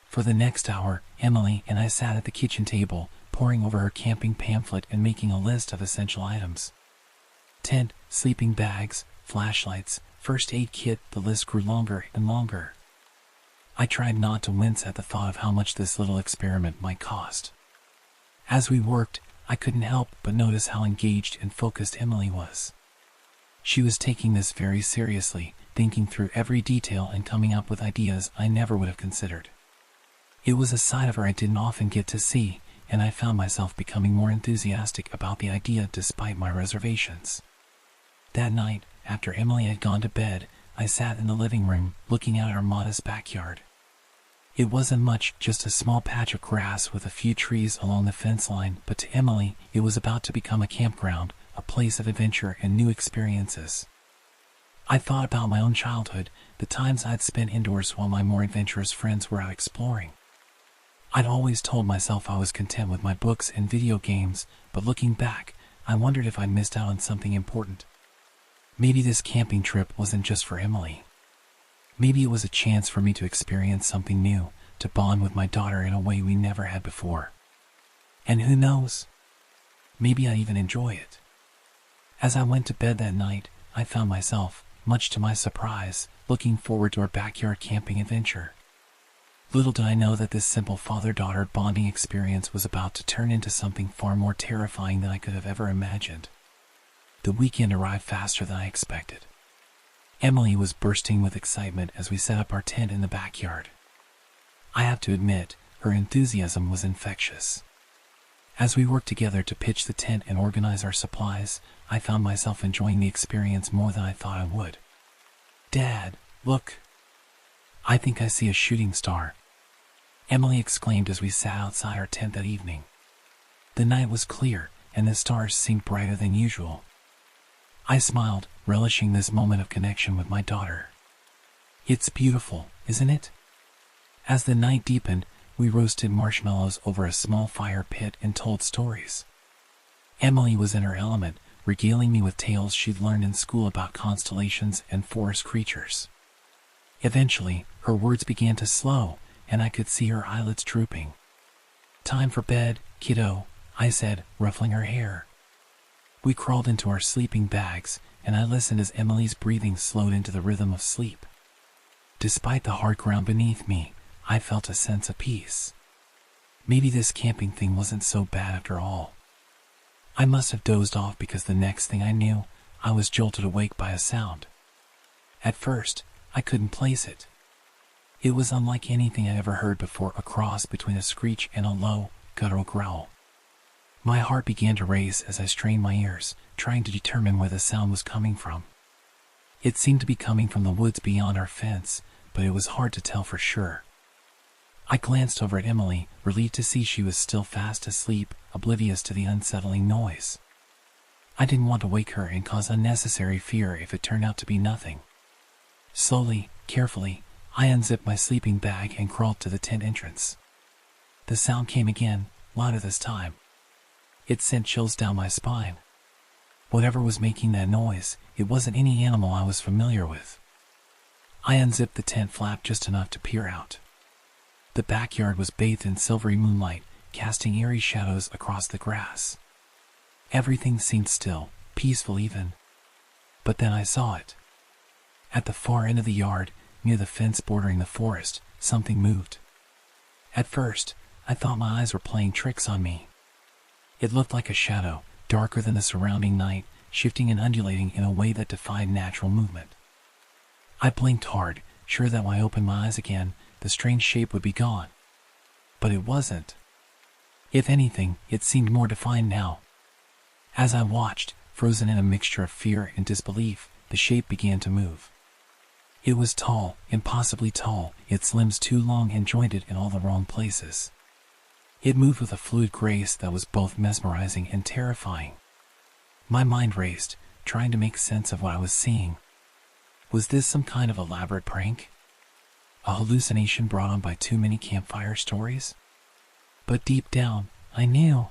For the next hour, Emily and I sat at the kitchen table, poring over her camping pamphlet and making a list of essential items. Tent, sleeping bags, flashlights, first aid kit. The list grew longer and longer. I tried not to wince at the thought of how much this little experiment might cost. As we worked, I couldn't help but notice how engaged and focused Emily was. She was taking this very seriously, thinking through every detail and coming up with ideas I never would have considered. It was a side of her I didn't often get to see, and I found myself becoming more enthusiastic about the idea despite my reservations. That night, after Emily had gone to bed, I sat in the living room, looking out at our modest backyard. It wasn't much, just a small patch of grass with a few trees along the fence line, but to Emily, it was about to become a campground, a place of adventure and new experiences. I thought about my own childhood, the times I'd spent indoors while my more adventurous friends were out exploring. I'd always told myself I was content with my books and video games, but looking back, I wondered if I'd missed out on something important. Maybe this camping trip wasn't just for Emily. Maybe it was a chance for me to experience something new, to bond with my daughter in a way we never had before. And who knows? Maybe I'd even enjoy it. As I went to bed that night, I found myself, much to my surprise, looking forward to our backyard camping adventure. Little did I know that this simple father-daughter bonding experience was about to turn into something far more terrifying than I could have ever imagined. The weekend arrived faster than I expected. Emily was bursting with excitement as we set up our tent in the backyard. I have to admit, her enthusiasm was infectious. As we worked together to pitch the tent and organize our supplies, I found myself enjoying the experience more than I thought I would. "Dad, look! I think I see a shooting star," Emily exclaimed as we sat outside our tent that evening. The night was clear, and the stars seemed brighter than usual. I smiled, relishing this moment of connection with my daughter. "It's beautiful, isn't it?" As the night deepened, we roasted marshmallows over a small fire pit and told stories. Emily was in her element, regaling me with tales she'd learned in school about constellations and forest creatures. Eventually, her words began to slow, and I could see her eyelids drooping. "Time for bed, kiddo," I said, ruffling her hair. We crawled into our sleeping bags, and I listened as Emily's breathing slowed into the rhythm of sleep. Despite the hard ground beneath me, I felt a sense of peace. Maybe this camping thing wasn't so bad after all. I must have dozed off because the next thing I knew, I was jolted awake by a sound. At first, I couldn't place it. It was unlike anything I'd ever heard before, a cross between a screech and a low, guttural growl. My heart began to race as I strained my ears, trying to determine where the sound was coming from. It seemed to be coming from the woods beyond our fence, but it was hard to tell for sure. I glanced over at Emily, relieved to see she was still fast asleep, oblivious to the unsettling noise. I didn't want to wake her and cause unnecessary fear if it turned out to be nothing. Slowly, carefully, I unzipped my sleeping bag and crawled to the tent entrance. The sound came again, louder this time. It sent chills down my spine. Whatever was making that noise, it wasn't any animal I was familiar with. I unzipped the tent flap just enough to peer out. The backyard was bathed in silvery moonlight, casting eerie shadows across the grass. Everything seemed still, peaceful even. But then I saw it. At the far end of the yard, near the fence bordering the forest, something moved. At first, I thought my eyes were playing tricks on me. It looked like a shadow, darker than the surrounding night, shifting and undulating in a way that defied natural movement. I blinked hard, sure that when I opened my eyes again, the strange shape would be gone. But it wasn't. If anything, it seemed more defined now. As I watched, frozen in a mixture of fear and disbelief, the shape began to move. It was tall, impossibly tall, its limbs too long and jointed in all the wrong places. It moved with a fluid grace that was both mesmerizing and terrifying. My mind raced, trying to make sense of what I was seeing. Was this some kind of elaborate prank? A hallucination brought on by too many campfire stories? But deep down, I knew.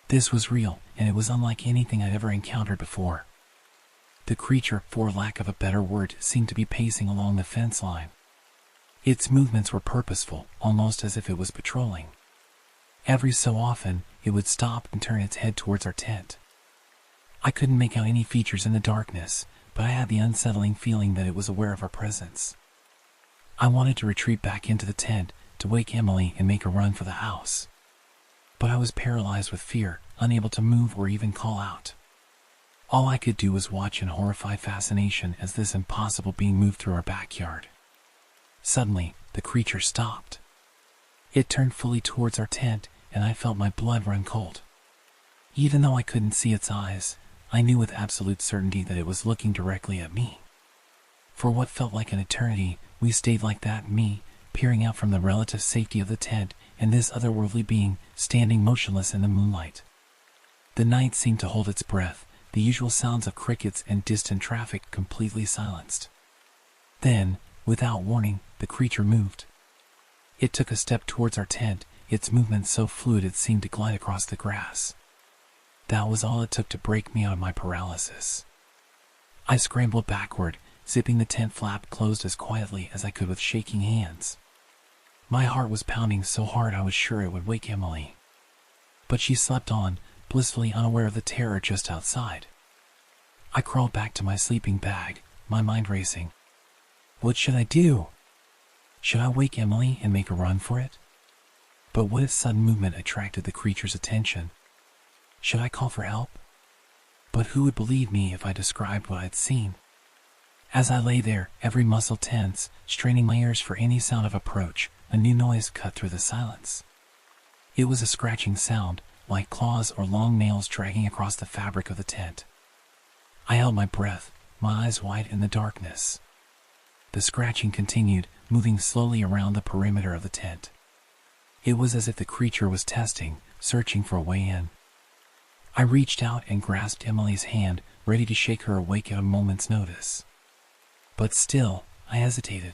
This was real, and it was unlike anything I'd ever encountered before. The creature, for lack of a better word, seemed to be pacing along the fence line. Its movements were purposeful, almost as if it was patrolling. Every so often, it would stop and turn its head towards our tent. I couldn't make out any features in the darkness, but I had the unsettling feeling that it was aware of our presence. I wanted to retreat back into the tent, to wake Emily and make a run for the house. But I was paralyzed with fear, unable to move or even call out. All I could do was watch in horrified fascination as this impossible being moved through our backyard. Suddenly, the creature stopped. It turned fully towards our tent, and I felt my blood run cold. Even though I couldn't see its eyes, I knew with absolute certainty that it was looking directly at me. For what felt like an eternity, we stayed like that, me, peering out from the relative safety of the tent, and this otherworldly being, standing motionless in the moonlight. The night seemed to hold its breath, the usual sounds of crickets and distant traffic completely silenced. Then, without warning, the creature moved. It took a step towards our tent, its movement so fluid it seemed to glide across the grass. That was all it took to break me out of my paralysis. I scrambled backward, zipping the tent flap closed as quietly as I could with shaking hands. My heart was pounding so hard I was sure it would wake Emily. But she slept on, blissfully unaware of the terror just outside. I crawled back to my sleeping bag, my mind racing. What should I do? Should I wake Emily and make a run for it? But what if sudden movement attracted the creature's attention? Should I call for help? But who would believe me if I described what I'd seen? As I lay there, every muscle tense, straining my ears for any sound of approach, a new noise cut through the silence. It was a scratching sound, like claws or long nails dragging across the fabric of the tent. I held my breath, my eyes wide in the darkness. The scratching continued, moving slowly around the perimeter of the tent. It was as if the creature was testing, searching for a way in. I reached out and grasped Emily's hand, ready to shake her awake at a moment's notice. But still, I hesitated.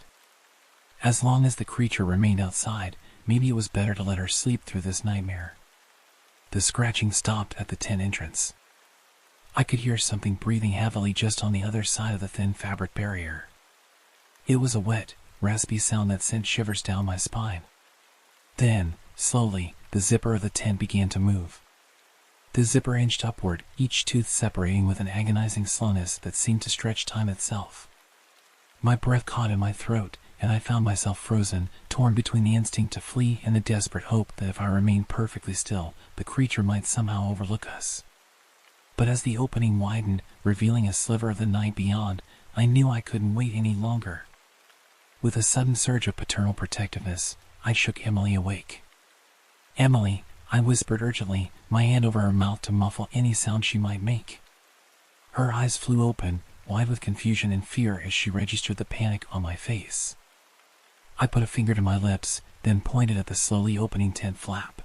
As long as the creature remained outside, maybe it was better to let her sleep through this nightmare. The scratching stopped at the tent entrance. I could hear something breathing heavily just on the other side of the thin fabric barrier. It was a wet, raspy sound that sent shivers down my spine. Then, slowly, the zipper of the tent began to move. The zipper inched upward, each tooth separating with an agonizing slowness that seemed to stretch time itself. My breath caught in my throat, and I found myself frozen, torn between the instinct to flee and the desperate hope that if I remained perfectly still, the creature might somehow overlook us. But as the opening widened, revealing a sliver of the night beyond, I knew I couldn't wait any longer. With a sudden surge of paternal protectiveness, I shook Emily awake. "Emily," I whispered urgently, my hand over her mouth to muffle any sound she might make. Her eyes flew open, wide with confusion and fear as she registered the panic on my face. I put a finger to my lips, then pointed at the slowly opening tent flap.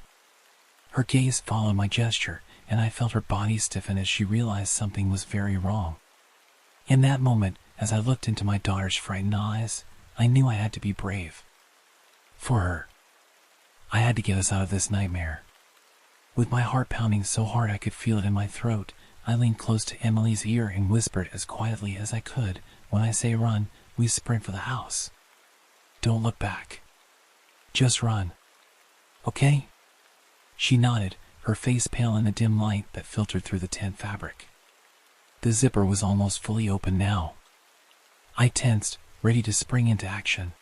Her gaze followed my gesture, and I felt her body stiffen as she realized something was very wrong. In that moment, as I looked into my daughter's frightened eyes, I knew I had to be brave. For her. I had to get us out of this nightmare. With my heart pounding so hard I could feel it in my throat, I leaned close to Emily's ear and whispered as quietly as I could, "When I say run, we sprint for the house. Don't look back. Just run. Okay?" She nodded, her face pale in the dim light that filtered through the tent fabric. The zipper was almost fully open now. I tensed, ready to spring into action.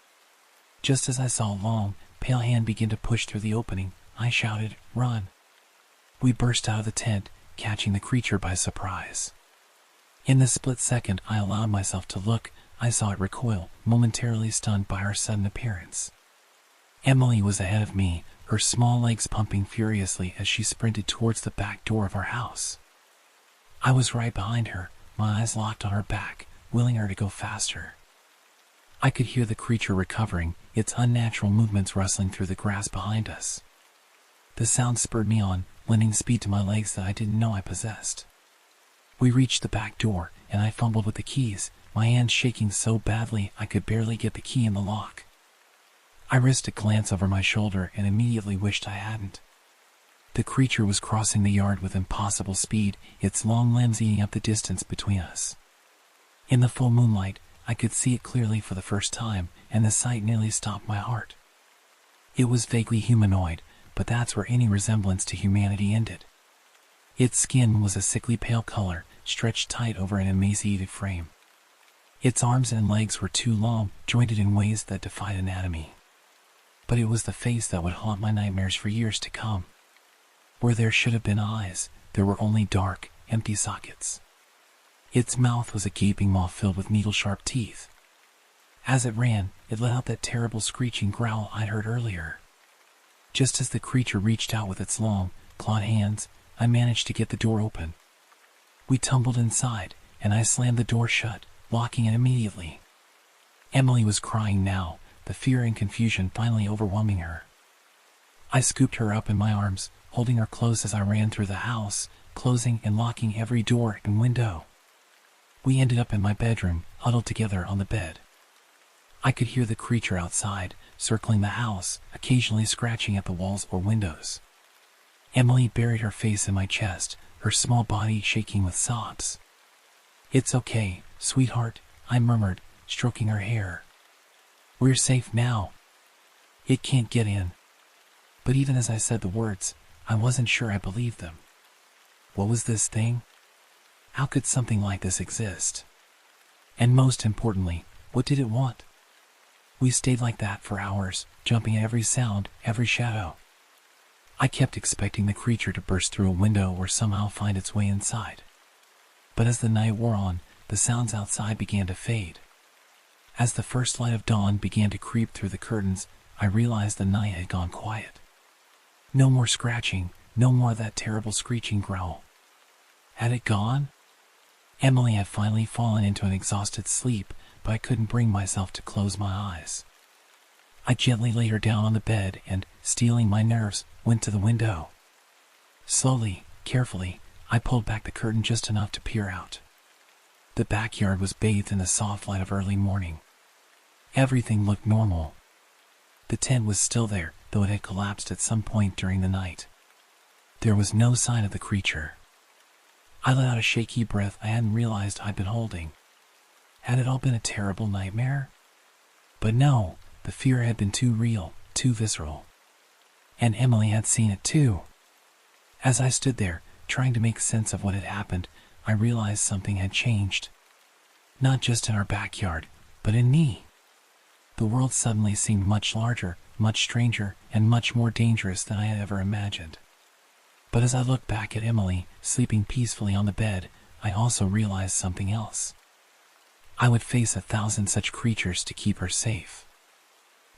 Just as I saw a long, pale hand begin to push through the opening, I shouted, "Run!" We burst out of the tent, catching the creature by surprise. In the split second I allowed myself to look, I saw it recoil, momentarily stunned by our sudden appearance. Emily was ahead of me, her small legs pumping furiously as she sprinted towards the back door of our house. I was right behind her, my eyes locked on her back, willing her to go faster. I could hear the creature recovering, its unnatural movements rustling through the grass behind us. The sound spurred me on, lending speed to my legs that I didn't know I possessed. We reached the back door, and I fumbled with the keys, my hands shaking so badly I could barely get the key in the lock. I risked a glance over my shoulder and immediately wished I hadn't. The creature was crossing the yard with impossible speed, its long limbs eating up the distance between us. In the full moonlight, I could see it clearly for the first time, and the sight nearly stopped my heart. It was vaguely humanoid, but that's where any resemblance to humanity ended. Its skin was a sickly pale color, stretched tight over an emaciated frame. Its arms and legs were too long, jointed in ways that defied anatomy. But it was the face that would haunt my nightmares for years to come. Where there should have been eyes, there were only dark, empty sockets. Its mouth was a gaping maw filled with needle-sharp teeth. As it ran, it let out that terrible screeching growl I'd heard earlier. Just as the creature reached out with its long, clawed hands, I managed to get the door open. We tumbled inside, and I slammed the door shut, locking it immediately. Emily was crying now, the fear and confusion finally overwhelming her. I scooped her up in my arms, holding her close as I ran through the house, closing and locking every door and window. We ended up in my bedroom, huddled together on the bed. I could hear the creature outside, circling the house, occasionally scratching at the walls or windows. Emily buried her face in my chest, her small body shaking with sobs. "It's okay, sweetheart," I murmured, stroking her hair. "We're safe now. It can't get in." But even as I said the words, I wasn't sure I believed them. What was this thing? How could something like this exist? And most importantly, what did it want? We stayed like that for hours, jumping at every sound, every shadow. I kept expecting the creature to burst through a window or somehow find its way inside. But as the night wore on, the sounds outside began to fade. As the first light of dawn began to creep through the curtains, I realized the night had gone quiet. No more scratching, no more of that terrible screeching growl. Had it gone? Emily had finally fallen into an exhausted sleep, but I couldn't bring myself to close my eyes. I gently laid her down on the bed and, steeling my nerves, went to the window. Slowly, carefully, I pulled back the curtain just enough to peer out. The backyard was bathed in the soft light of early morning. Everything looked normal. The tent was still there, though it had collapsed at some point during the night. There was no sign of the creature. I let out a shaky breath I hadn't realized I'd been holding. Had it all been a terrible nightmare? But no, the fear had been too real, too visceral. And Emily had seen it too. As I stood there, trying to make sense of what had happened, I realized something had changed. Not just in our backyard, but in me. The world suddenly seemed much larger, much stranger, and much more dangerous than I had ever imagined. But as I looked back at Emily, sleeping peacefully on the bed, I also realized something else. I would face 1,000 such creatures to keep her safe.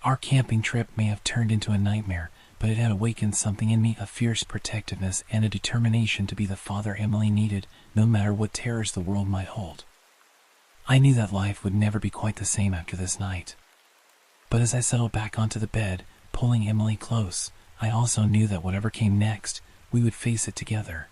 Our camping trip may have turned into a nightmare, but it had awakened something in me, a fierce protectiveness and a determination to be the father Emily needed, no matter what terrors the world might hold. I knew that life would never be quite the same after this night. But as I settled back onto the bed, pulling Emily close, I also knew that whatever came next, we would face it together.